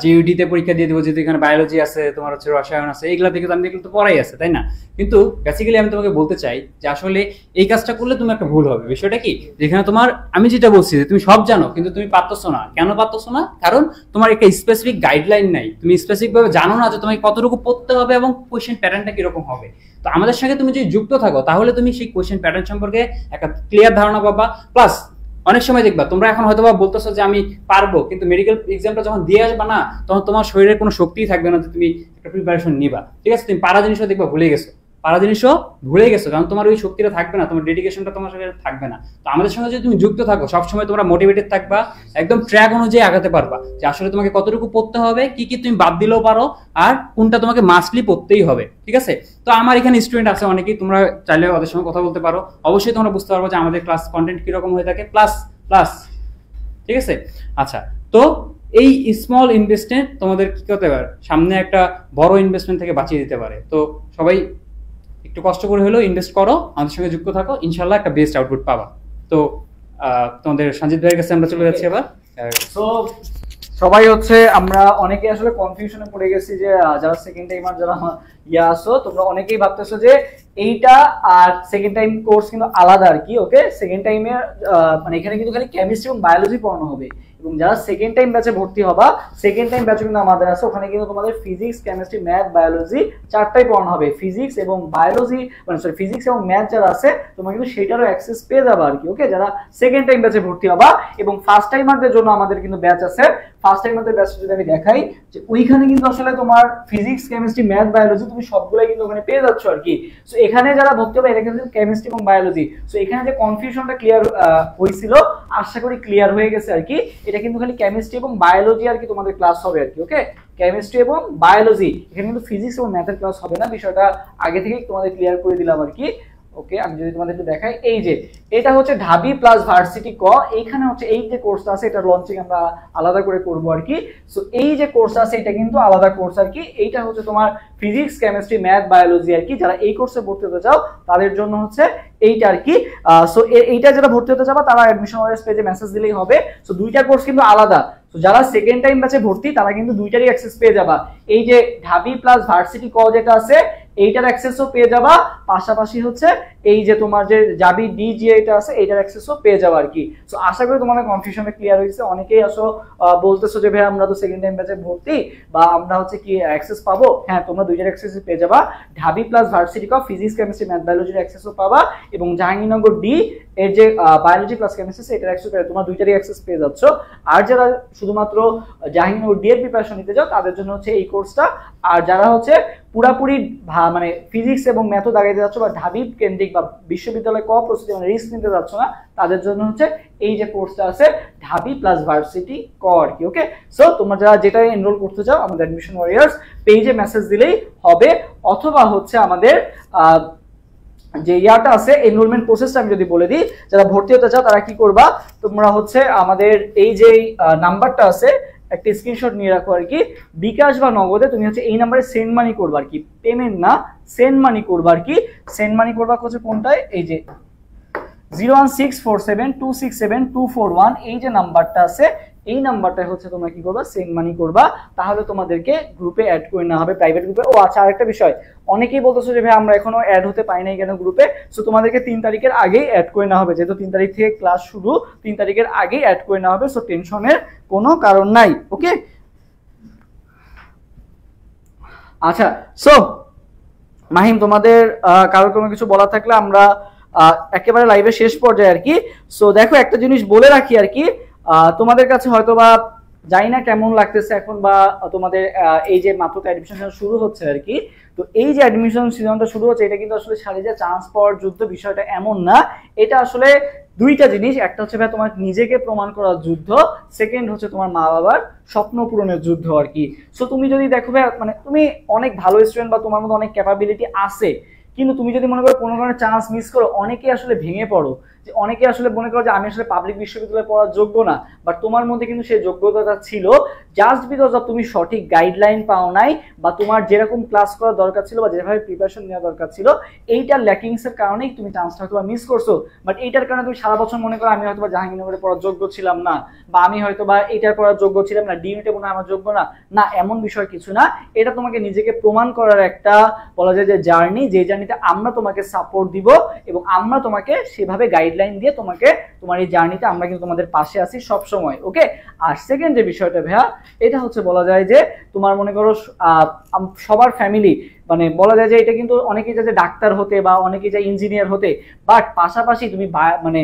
জিইউডি তে পরীক্ষা দিয়ে দেবো, যেহেতু এখানে বায়োলজি আছে, তোমার হচ্ছে রসায়ন আছে, এইগুলা থেকে তো আমি দেখলে তো পড়াই আছে, তাই না? কিন্তু বেসিক্যালি আমি তোমাকে বলতে চাই যে আসলে এই কাজটা করলে তুমি একটা ভুল হবে। বিষয়টা কি, যেখানে তোমার আমি যেটা বলছি যে তুমি সব জানো কিন্তু তুমি পারতেছো না। কেন পারতেছো না? কারণ তোমার একটা স্পেসিফিক গাইডলাইন নাই, তুমি স্পেসিফিক ভাবে জানো না যে তোমাকে কতটুকু পড়তে হবে এবং কোয়েশ্চেন প্যাটার্নটা কিরকম হবে। তো আমাদের সঙ্গে তুমি যদি যুক্ত থাকো তাহলে তুমি সেই কোয়েশ্চেন প্যাটার্ন সম্পর্কে একটা ক্লিয়ার ধারণা পাবা। প্লাস অনেক সময় দেখবা তোমরা এখন হয়তো বা বলতেছো যে আমি পারবো, কিন্তু মেডিকেল এক্সামটা যখন দিয়ে আসবা না, তখন তোমার শরীরে কোনো শক্তিই থাকবে না যে তুমি একটা প্রিপারেশন নিবা। ঠিক আছে, তুমি পারা জিনিসও দেখবা ভুলে গেছো, কারণ তোমার ওই শক্তিটা থাকবে না, তোমার ডেডিকেশনটা তোমার সাথে থাকবে না। তো আমাদের সঙ্গে যদি তুমি যুক্ত থাকো, সবসময় তোমরা মোটিভেটেড থাকবা, একদম ট্র্যাক অনুযায়ী আগাতে পারবা যে আসলে তোমাকে কতটুকু পড়তে হবে, কি কি তুমি বাদ দিলেও পারো, আর কোনটা তোমাকে মাস্টলি পড়তেই হবে। ঠিক আছে, তো আমার এখানে স্টুডেন্ট আছে অনেকেই, তোমরা চাইলে ওদের সঙ্গে কথা বলতে পারো। অবশ্যই তোমরা বুঝতে পারবো যে আমাদের ক্লাস কন্টেন্ট কিরকম হয়ে থাকে। প্লাস ঠিক আছে। আচ্ছা, তো এই স্মল ইনভেস্টমেন্ট তোমাদের কি করতে পারে, সামনে একটা বড় ইনভেস্টমেন্ট থেকে বাঁচিয়ে দিতে পারে। তো সবাই একটু কষ্ট করে হলেও ইনভেস্ট করো, আমাদের সঙ্গে যুক্ত থাকো, ইনশাল্লাহ একটা বেস্ট আউটপুট পাবা। তো তোমাদের সঞ্জিত ভাইয়ের কাছে আমরা চলে যাচ্ছি এবার। সো সবাই হচ্ছে আমরা অনেকে আসলে কনফিউশনে পড়ে গেছি যে যারা সেকেন্ড টাইমার যারা আসো, তোমরা অনেকেই ভাবতেছো যে এইটা আর সেকেন্ড টাইম কোর্স কিন্তু আলাদা আর কি। ওকে, সেকেন্ড টাইমে মানে এখানে কিন্তু খালি কেমিস্ট্রি এবং বায়োলজি পড়ানো হবে, এবং যারা সেকেন্ড টাইম ব্যাচে ভর্তি হবা, সেকেন্ড টাইম ব্যাচে কিন্তু আমাদের আছে, ওখানে কিন্তু তোমাদের ফিজিক্স, কেমিস্ট্রি, ম্যাথ, বায়োলজি চারটাই পড়ানো হবে। ফিজিক্স এবং বায়োলজি মানে সরি ফিজিক্স এবং ম্যাথ যারা আছে তোমরা কিন্তু সেটারও অ্যাক্সেস পেয়ে যাবে আর কি। ওকে, যারা সেকেন্ড টাইম ব্যাচে ভর্তি হবা। এবং ফার্স্ট টাইমারদের জন্য আমাদের কিন্তু ব্যাচ আছে। ফার্স্ট টাইমারদের ব্যাচ যদি আমি দেখাই, যে ওইখানে কিন্তু আসলে তোমার ফিজিক্স, কেমিস্ট্রি, ম্যাথ, বায়োলজি তুমি সবগুলাই কিন্তু ওখানে পেয়ে যাচ্ছ আর কি। সো এখানে যারা ভর্তি হবে এটা কিন্তু কেমিস্ট্রি এবং বায়োলজি। সো এখানে যে কনফিউশনটা ক্লিয়ার হয়েছিল, আশা করি ক্লিয়ার হয়ে গেছে আর কি। এটা কিন্তু খালি কেমিস্ট্রি এবং বায়োলজি আর কি তোমাদের ক্লাস হবে আর কি। ওকে, কেমিস্ট্রি এবং বায়োলজি, এখানে কিন্তু ফিজিক্স এবং ম্যাথের ক্লাস হবে না। বিষয়টা আগে থেকেই তোমাদের ক্লিয়ার করে দিলাম আর কি। ওকে, আমি যদি তোমাদের একটু দেখাই, এই যে এটা হচ্ছে ঢাবি প্লাস ভার্সিটি ক, এইখানে হচ্ছে এই যে কোর্সটা আছে এটা লঞ্চিং আমরা আলাদা করে করব আর কি। সো এই যে কোর্সটা আছে এটা কিন্তু আলাদা কোর্স আর কি। এইটা হচ্ছে তোমার ফিজিক্স, কেমিস্ট্রি, ম্যাথ, বায়োলজি আর কি। যারা এই কোর্সে ভর্তি হতে চাও তাদের জন্য হচ্ছে এইটা আর কি। সো এইটা যারা ভর্তি হতে চাও তারা অ্যাডমিশন পেজে মেসেজ দিলেই হবে। সো দুইটা কোর্স কিন্তু আলাদা। তো যারা সেকেন্ড টাইম ব্যাচে ভর্তি তারা কিন্তু দুইটারই অ্যাক্সেস পেয়ে যাবা। এই যে ঢাবি প্লাস ভার্সিটি ক যেটা আছে এইটার অ্যাক্সেসও পেয়ে যাবা, পাশাপাশি হচ্ছে এই যে তোমার যে জাবি ডি জি এটা আছে এইটার অ্যাক্সেসও পেয়ে যাবা আর কি। সো আশা করি তোমাদের কনফিউশনটা ক্লিয়ার হয়েছে। অনেকেই আসো বলতেছো যে ভাই আমরা তো সেকেন্ড টাইম ব্যাচে ভর্তি বা আমরা হচ্ছে কি অ্যাক্সেস পাবো। হ্যাঁ, তোমরা দুইটার অ্যাক্সেস পেয়ে যাবা। ঢাবি plus varsity of physics chemistry math বায়োলজির অ্যাক্সেসও পাবা, এবং জাহাঙ্গীরনগর ডি এর যে বায়োলজি প্লাস কেমিস্ট্রি এটার অ্যাক্সেস পেয়ে তোমরা দুইটারই অ্যাক্সেস পেয়ে যাচ্ছ। আর যারা শুধুমাত্র জাহাঙ্গীরনগর ডি এর প্রিপারেশন নিতে যাও তাদের জন্য হচ্ছে এই কোর্সটা। আর যারা হচ্ছে পুরাপুরি মানে ফিজিক্স এবং ম্যাথও দাঁড়াইতে যাচ্ছ বা ঢাবি কেন্দ্রিক বা বিশ্ববিদ্যালয় ক প্রস্তুতি মানে রিস্ক নিতে যাচ্ছ না, তাদের জন্য হচ্ছে এই যে কোর্সটা আছে ঢাবি প্লাস ভার্সিটি ক আর কি। ওকে, সো তোমরা যারা যেটা এনরোল করতে চাও আমাদের অ্যাডমিশন ওয়ারিয়ার্স পেজে মেসেজ দিলেই হবে, অথবা হচ্ছে আমাদের যে ইয়াটা আছে এনরোলমেন্ট প্রসেসটা আমি যদি বলে দিই, যারা ভর্তি হতে চাও তারা কি করবা, তোমরা হচ্ছে আমাদের এই যে নাম্বারটা আছে একটা স্ক্রিনশট নিয়ে রাখো আর কি, বিকাশ বা নগদে তুমি হচ্ছে এই নাম্বারে সেন্ড মানি করবা আর কি, পেমেন্ট না সেন্ড মানি করবা আর কি। সেন্ড মানি করবা হচ্ছে কোনটায়, এই যে 01647267241 এই যে নাম্বারটা আছে এই নাম্বারটা হচ্ছে তোমরা কি করবা, সেন্ড মানি করবা, তাহলে তোমাদেরকে গ্রুপে অ্যাড করে নেওয়া হবে, প্রাইভেট গ্রুপে। ও আচ্ছা, আরেকটা বিষয়, অনেকেই বলতেছো যে ভাই আমরা এখনো অ্যাড হতে পারি নাই কেন গ্রুপে। সো তোমাদেরকে 3 তারিখের আগেই অ্যাড করে নেওয়া হবে, যেহেতু 3 তারিখ থেকে ক্লাস শুরু, 3 তারিখের আগেই অ্যাড করে নেওয়া হবে। সো টেনশনের কোনো কারণ নাই। ওকে, আচ্ছা। সো মাহিম, তোমাদের কারোর কোনো কিছু বলা থাকলে আমরা একেবারে লাইভের শেষ পর্যায়ে আর কি। সো দেখো, একটা জিনিস বলে রাখি আর কি, তোমাদের কাছে হয়তো বা জানি না কেমন লাগতেছে এখন, বা তোমাদের এই যে মাত্র অ্যাডমিশন শুরু হচ্ছে আর কি। তো এই যে অ্যাডমিশন সিজনটা শুরু হচ্ছে, এটা কিন্তু আসলে সারি যে চান্স পাওয়ার যুদ্ধ বিষয়টা এমন না। এটা আসলে দুইটা জিনিস, একটা হচ্ছে ভাই তোমার নিজেকে প্রমাণ করার যুদ্ধ, সেকেন্ড হচ্ছে তোমার মা বাবার স্বপ্ন পূরণের যুদ্ধ আর কি। সো তুমি যদি দেখো ভাই, মানে তুমি অনেক ভালো স্টুডেন্ট বা তোমার মধ্যে অনেক ক্যাপাবিলিটি আছে, কিন্তু তুমি যদি মনে করো কোনো কারণে চান্স মিস করো, অনেকেই আসলে ভেঙে পড়ো, যে অনেকে আসলে মনে করো যে আমি আসলে পাবলিক বিশ্ববিদ্যালয়ে পড়ার যোগ্য না, বাট তোমার মধ্যে কিন্তু সেই যোগ্যতাটা ছিল, জাস্ট বিকজ অফ তুমি সঠিক গাইডলাইন পাও নাই, বা তোমার যেরকম ক্লাস করা দরকার ছিল বা যেভাবে প্রিপারেশন নেওয়া দরকার ছিল, এইটার ল্যাকিংস এর কারণেই তুমি চান্সটা হয়তো মিস করছো। বাট এইটার কারণে তুমি সারা বছর মনে করো আমি হয়তো বা জাহাঙ্গীরনগরে পড়ার যোগ্য ছিলাম না, বা আমি হয়তো বা এইটার পড়ার যোগ্য ছিলাম না, ডিউনিটে মনে হয় আমার যোগ্য না, না এমন বিষয় কিছু না। এটা তোমাকে নিজেকে প্রমাণ করার একটা বলা যায় যে জার্নি, যে জার্নিতে আমরা তোমাকে সাপোর্ট দিব এবং আমরা তোমাকে সেভাবে গাইডলাইন দিয়ে তোমাকে তোমার এই জার্নিতে আমরা কিন্তু তোমাদের পাশে আছি সব সময়। ওকে, আর সেকেন্ড যে বিষয়টা ভাইয়া, এটা হচ্ছে বলা যায় যে তোমার মনে করো সবার ফ্যামিলি, মানে বলা যায় যে এটা কিন্তু অনেকেই চায় যে ডাক্তার হতে বা অনেকেই চায় ইঞ্জিনিয়ার হতে, বাট পাশাপাশি তুমি মানে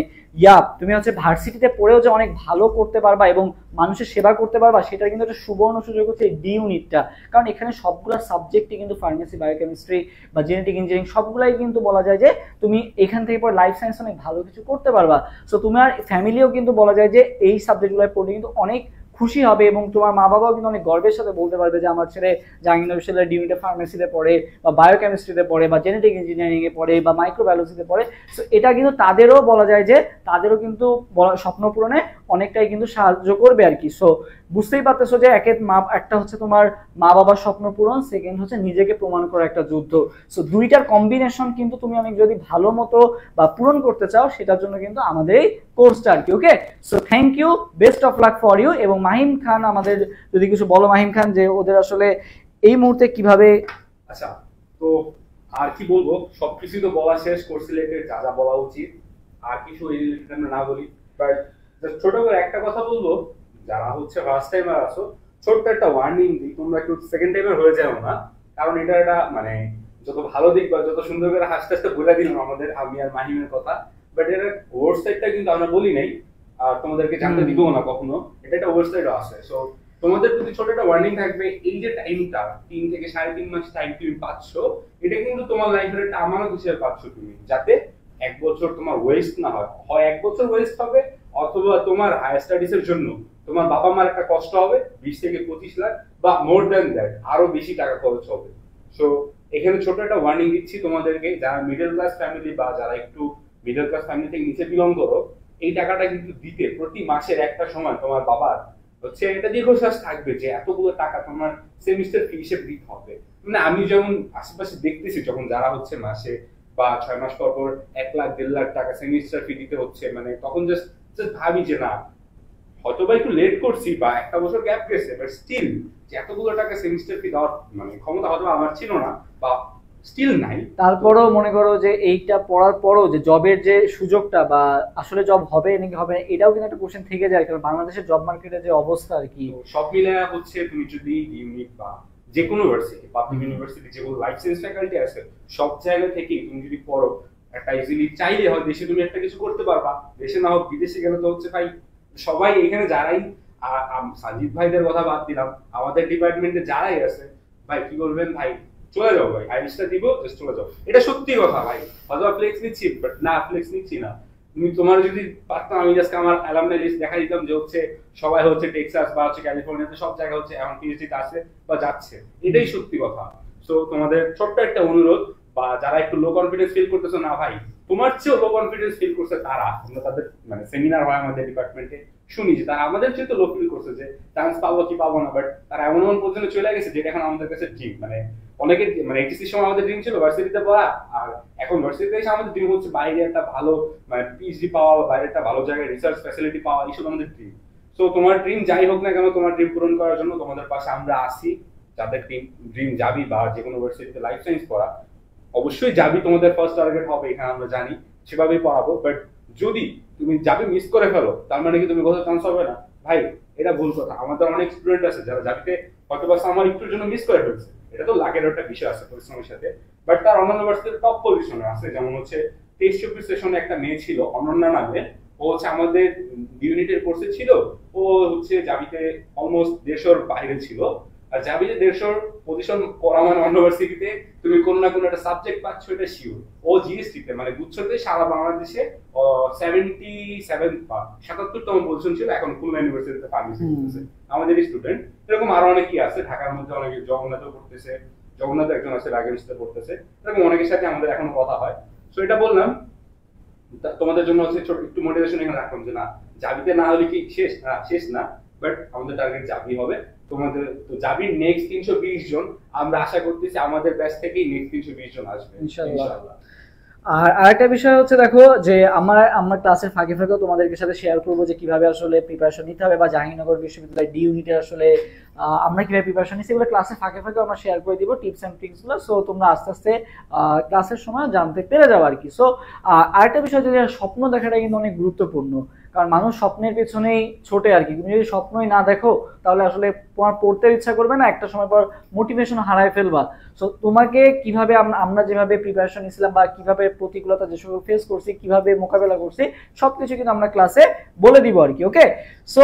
তুমি হচ্ছে ভার্সিটিতে পড়েও যে অনেক ভালো করতে পারবা এবং মানুষের সেবা করতে পারবা, সেটা কিন্তু একটা সুবর্ণ সুযোগ হচ্ছে এই ডি ইউনিটটা। কারণ এখানে সবগুলো সাবজেক্টই কিন্তু ফার্মেসি, বায়োকেমিস্ট্রি বা জেনেটিক ইঞ্জিনিয়ারিং সবগুলাই কিন্তু বলা যায় যে তুমি এখান থেকে পরে লাইফ সায়েন্স অনেক ভালো কিছু করতে পারবা। সো তোমার ফ্যামিলিও কিন্তু বলা যায় যে এই সাবজেক্টগুলো পড়লে কিন্তু অনেক খুশি হবে, এবং তোমার মা বাবাও কিন্তু অনেক গর্বের সাথে বলতে পারবে যে আমার ছেলে জাহাঙ্গীরনগর বিশ্ববিদ্যালয়ের ডিউনিটে ফার্মেসিতে পড়ে বা বায়োকেমিস্ট্রিতে পড়ে বা জেনেটিক ইঞ্জিনিয়ারিং এ পড়ে বা মাইক্রোবায়োলজিতে পড়ে। সো এটা কিন্তু তাদেরও বলা যায় যে তাদেরও কিন্তু স্বপ্ন পূরণে অনেকটাই কিন্তু সাহায্য করবে আর কি। সো বুঝতেই পারতেছো যে একটা হচ্ছে তোমার মা বাবার স্বপ্ন পূরণ, সেকেন্ড হচ্ছে নিজেকে প্রমাণ করার একটা যুদ্ধ। সো দুইটার কম্বিনেশন কিন্তু তুমি অনেক যদি ভালো মতো বা পূরণ করতে চাও, সেটার জন্য কিন্তু আমাদের এই কোর্সটা আর কি। Okay, so thank you, best of luck for you. এবং মাহিম খান, আমাদের যদি কিছু বলো মাহিম খান, যে ওদের আসলে এই মুহূর্তে কিভাবে। আচ্ছা, তো আর কি বলবো, সবকিছু তো বলা শেষ, কোর্স রিলেটেড যা যা বলা উচিত, আর কিছু এই রিলেটেড আমরা না বলি। বাট ছোট করে একটা কথা বলবো, যারা হচ্ছে ফার্স্ট টাইমার আছো, ছোট্ট একটা ওয়ার্নিং দিই, তোমরা একটু সেকেন্ড টাইমার হয়ে যাও না। কারণ এটা একটা মানে যত ভালো দিক বা যত সুন্দর করে হাসতে হাসতে বলে দিলাম আমাদের আমি আর মাহিমের কথা, বাট এটা ওয়েবসাইটটা কিন্তু আমরা বলি নাই আর তোমাদেরকে জানতে দিব না কখনো, এটা একটা ওয়েবসাইটও আছে। সো তোমাদের প্রতি ছোট একটা ওয়ার্নিং থাকবে, এই যে টাইমটা 3 থেকে 3.5 মাস টাইম তুমি পাচ্ছ, এটা কিন্তু তোমার লাইফের একটা আমানত হিসেবে পাচ্ছ তুমি, যাতে 1 বছর তোমার ওয়েস্ট না হয়। হয় 1 বছর ওয়েস্ট হবে, অথবা তোমার হায়ার স্টাডিজ এর জন্য তোমার বাবা মার একটা কষ্ট হবে 20 থেকে 25 লাখ বা মোর দ্যান দ্যাট আরো বেশি টাকা খরচ হবে। সো এখানে ছোট একটা ওয়ার্নিং দিচ্ছি তোমাদেরকে, যারা মিডল ক্লাস ফ্যামিলি বা যারা একটু মিডল ক্লাস ফ্যামিলি থেকে নিচে বিলং করো, এই টাকাটা কিন্তু দিতে প্রতি মাসের একটা সময় তোমার বাবার হচ্ছে এটা দীর্ঘশ্বাস থাকবে যে এতগুলো টাকা তোমার সেমিস্টার ফি হিসেবে দিতে হবে। মানে আমি যেমন আশেপাশে দেখতেছি, যখন যারা হচ্ছে মাসে বা 6 মাস পর পর 1 লাখ 1.5 লাখ টাকা সেমিস্টার ফি দিতে হচ্ছে, মানে তখন জাস্ট ভাবি যে না, হয়তো বা একটু লেট করছি বা 1 বছর গ্যাপ গেছে, বাট স্টিল যে এতগুলো টাকা সেমিস্টার ফি দেওয়ার মানে ক্ষমতা হয়তো আমার ছিল না, বা স্টিল নাই। তারপরও মনে করো যে এইটা পড়ার পরও যে জবের যে সুযোগটা বা আসলে জব হবে নাকি হবে না, এটাও কিন্তু একটা কোশ্চেন থেকে যায়, কারণ বাংলাদেশের জব মার্কেটের যে অবস্থা আর কি। তো সব মিলে হচ্ছে তুমি যদি ইউনিট বা যে কোনো ইউনিভার্সিটি, পাবলিক ইউনিভার্সিটি, যেগুলো লাইফ সায়েন্স ফ্যাকাল্টি আছে, সব জায়গা থেকে তুমি যদি পড়ো, একটা ইজিলি চাইলে হয় দেশে তুমি একটা কিছু করতে পারবা। দেশে না হোক বিদেশে গেলে তো হচ্ছে ভাই সবাই এখানে যারাই, সাজিদ ভাইদের কথা বাদ দিলাম, আমাদের ডিপার্টমেন্টে যারাই আছে ভাই কি বলবেন, ভাই চলে যাও ভাই, আইরিশটা দিব জাস্ট চলে যাও। এটা সত্যি কথা ভাই, হয়তো ফ্লেক্স নিচ্ছি বাট না, ফ্লেক্স নিচ্ছি না। তুমি তোমার যদি পারতাম, আমি জাস্ট আমার অ্যালামনাই লিস্ট দেখা দিতাম যে হচ্ছে সবাই হচ্ছে টেক্সাস বা হচ্ছে ক্যালিফোর্নিয়াতে সব জায়গায় হচ্ছে এখন পিএইচডিতে আছে বা যাচ্ছে, এটাই সত্যি কথা। সো তোমাদের ছোট্ট একটা অনুরোধ, বা যারা একটু লো কনফিডেন্স ফিল করতেছো, না ভাই তোমার চেয়েও লো কনফিডেন্স ফিল করছে তারা, আমরা তাদের মানে সেমিনার হয় আমাদের ডিপার্টমেন্টে, শুনি যে তারা আমাদের চেয়ে তো লো ফিল করছে যে চান্স পাবো কি পাবো না, বাট তারা এমন এমন পর্যন্ত চলে গেছে যেটা এখন আমাদের কাছে ড্রিম। মানে অনেকের মানে এইচএসসির সময় আমাদের ড্রিম ছিল ভার্সিটিতে পড়া, আর এখন ভার্সিটিতে এসে আমাদের ড্রিম হচ্ছে বাইরে একটা ভালো মানে পিএইচডি পাওয়া, বাইরে একটা ভালো জায়গায় রিসার্চ ফ্যাসিলিটি পাওয়া, এইসব আমাদের ড্রিম। সো তোমার ড্রিম যাই হোক না কেন, তোমার ড্রিম পূরণ করার জন্য তোমাদের পাশে আমরা আসি। যাদের ড্রিম যাবি বা যে কোনো ভার্সিটিতে লাইফ সায়েন্স পড়া, অবশ্যই যাবি, তোমাদের ফার্স্ট টার্গেট হবে এখানে, আমরা জানি সেভাবেই পড়াবো। বাট যদি তুমি যাবি মিস করে ফেলো, তার মানে কি তুমি কোথাও চান্স হবে না? ভাই এটা ভুল কথা। আমাদের অনেক স্টুডেন্ট আছে যারা যাবিতে হয়তো বা আমার একটুর জন্য মিস করে ফেলছে, এটা তো লাকের একটা বিষয় আছে পরিশ্রমের সাথে, বাট তার অন্যান্য ভার্সিটিতে টপ পজিশনে আছে। যেমন হচ্ছে 23-24 সেশনে একটা মেয়ে ছিল অনন্যা নামে, ও হচ্ছে আমাদের ইউনিটের কোর্সে ছিল, ও হচ্ছে জাবিতে অলমোস্ট 150 বাইরে ছিল। আর জাবিতে 150 পজিশন পড়া মানে অন্য ভার্সিটিতে তুমি কোনো না কোনো একটা সাবজেক্ট পাচ্ছ, এটা শিওর। ও জিএসটিতে মানে গুচ্ছতে সারা বাংলাদেশে 77তম পজিশন ছিল, এখন খুলনা ইউনিভার্সিটিতে ফার্মেসি করতেছে আমাদের স্টুডেন্ট। এরকম আরো অনেকেই আছে, ঢাকার মধ্যে অনেকে, জগন্নাথও করতেছে, জগন্নাথ একজন আছে রাগেরিস্টে করতেছে, এরকম অনেকের সাথে আমাদের এখনো কথা হয়। সো এটা বললাম তোমাদের জন্য হচ্ছে ছোট একটু মোটিভেশন এখানে রাখলাম যে না, জাবিতে না হলে কি শেষ না, শেষ না, বাট আমাদের টার্গেট জাবি হবে। তোমাদের তো জাবির নেক্সট 320 জন, আমরা আশা করতেছি আমাদের ব্যাচ থেকেই নেক্সট 320 জন আসবে ইনশাআল্লাহ। আর আরেকটা বিষয় হচ্ছে দেখো যে আমরা ক্লাসের ফাঁকে ফাঁকেও তোমাদেরকে সাথে শেয়ার করবো যে কিভাবে আসলে প্রিপারেশন নিতে হবে, বা জাহাঙ্গীরনগর বিশ্ববিদ্যালয় ডি ইউনিটে আসলে আমরা কিভাবে প্রিপারেশন নিচ্ছি, এগুলো ক্লাসের ফাঁকে ফাঁকে আমরা শেয়ার করে দিব টিপস অ্যান্ড ট্রিক্স গুলো। সো তোমরা আস্তে আস্তে ক্লাসের সময় জানতে পেরে যাও আর কি। সো আরেকটা বিষয় যে স্বপ্ন দেখাটা কিন্তু অনেক গুরুত্বপূর্ণ, কারণ মানুষ স্বপ্নের পেছনেই ছোটে আর কি। তুমি যদি স্বপ্নই না দেখো তাহলে আসলে তোমার পড়তে ইচ্ছা করবে না, একটা সময় পর মোটিভেশন হারায় ফেলবা। সো তোমাকে কিভাবে আমরা যেভাবে প্রিপারেশন নিছিলাম বা কিভাবে প্রতিকূলতা যেসব ফেস করছি, কিভাবে মোকাবেলা করছি, সবকিছু কিন্তু আমরা ক্লাসে বলে দিব আর কি। ওকে, সো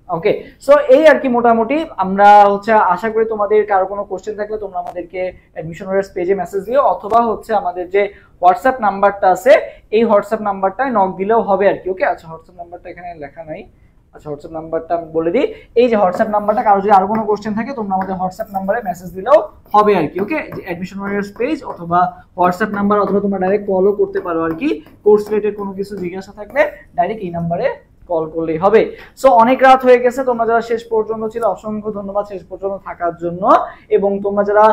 ওকে, সো এই আর কি মোটামুটি। আমরা হচ্ছে আশা করি তোমাদের কারো কোনো কোশ্চেন থাকলে তোমরা আমাদেরকে অ্যাডমিশন ওয়ার্স পেজে মেসেজ দিও, অথবা হচ্ছে আমাদের যে হোয়াটসঅ্যাপ নাম্বারটা আছে এই হোয়াটসঅ্যাপ নাম্বারটায় নক দিলেও হবে আর কি। ওকে, আচ্ছা হোয়াটসঅ্যাপ নাম্বারটা এখানে লেখা নাই, আচ্ছা হোয়াটসঅ্যাপ নাম্বারটা আমি বলে দিই। এই যে হোয়াটসঅ্যাপ নাম্বারটা, কারো যদি আরো কোনো কোশ্চেন থাকে তোমরা আমাদের হোয়াটসঅ্যাপ নাম্বারে মেসেজ দিলেও হবে আর কি। ওকে, অ্যাডমিশন ওয়ারিয়র্স পেজ অথবা হোয়াটসঅ্যাপ নাম্বার, অথবা তোমরা ডাইরেক্ট কলও করতে পারো আর কি। কোর্স রিলেটেড কোনো কিছু জিজ্ঞাসা থাকলে ডাইরেক্ট এই নাম্বারে কল করলেই হবে। সো অনেক রাত হয়ে গেছে, তোমরা যারা শেষ পর্যন্ত ছিল অসংখ্য ধন্যবাদ শেষ পর্যন্ত থাকার জন্য। এবং তোমরা যারা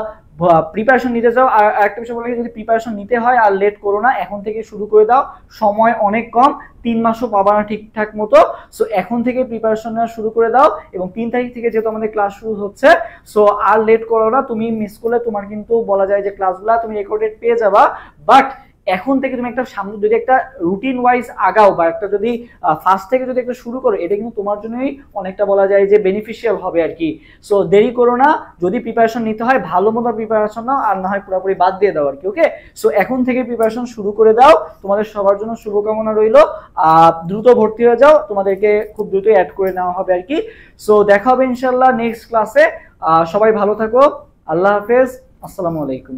প্রিপারেশন নিতে চাও, আর একটা বিষয় বলে, যদি প্রিপারেশন নিতে হয় আর লেট করো না, এখন থেকে শুরু করে দাও, সময় অনেক কম, 3 মাসও পাবা না ঠিকঠাক মতো। সো এখন থেকে প্রিপারেশন নেওয়া শুরু করে দাও, এবং 3 তারিখ থেকে যেহেতু আমাদের ক্লাস শুরু হচ্ছে, সো আর লেট করো না। তুমি মিস করলে তোমার কিন্তু বলা যায় যে ক্লাসগুলো তুমি রেকর্ডেড পেয়ে যাবা, বাট এখন থেকে তুমি একটা সামনে যদি একটা রুটিন ওয়াইজ আগাও, বা একটা যদি ফার্স্ট থেকে যদি একটা শুরু করো, এটা কিন্তু তোমার জন্যই অনেকটা বলা যায় যে বেনিফিশিয়াল হবে আর কি। সো দেরি করো না, যদি প্রিপারেশন নিতে হয় ভালো মতো প্রিপারেশন নাও, আর না হয় পুরোপুরি বাদ দিয়ে দাও আর কি। ওকে, সো এখন থেকে প্রিপারেশন শুরু করে দাও, তোমাদের সবার জন্য শুভকামনা রইল। দ্রুত ভর্তি হয়ে যাও, তোমাদেরকে খুব দ্রুত অ্যাড করে নেওয়া হবে আর কি। সো দেখা হবে ইনশাল্লাহ নেক্সট ক্লাসে। সবাই ভালো থাকো, আল্লাহ হাফেজ, আসসালামু আলাইকুম।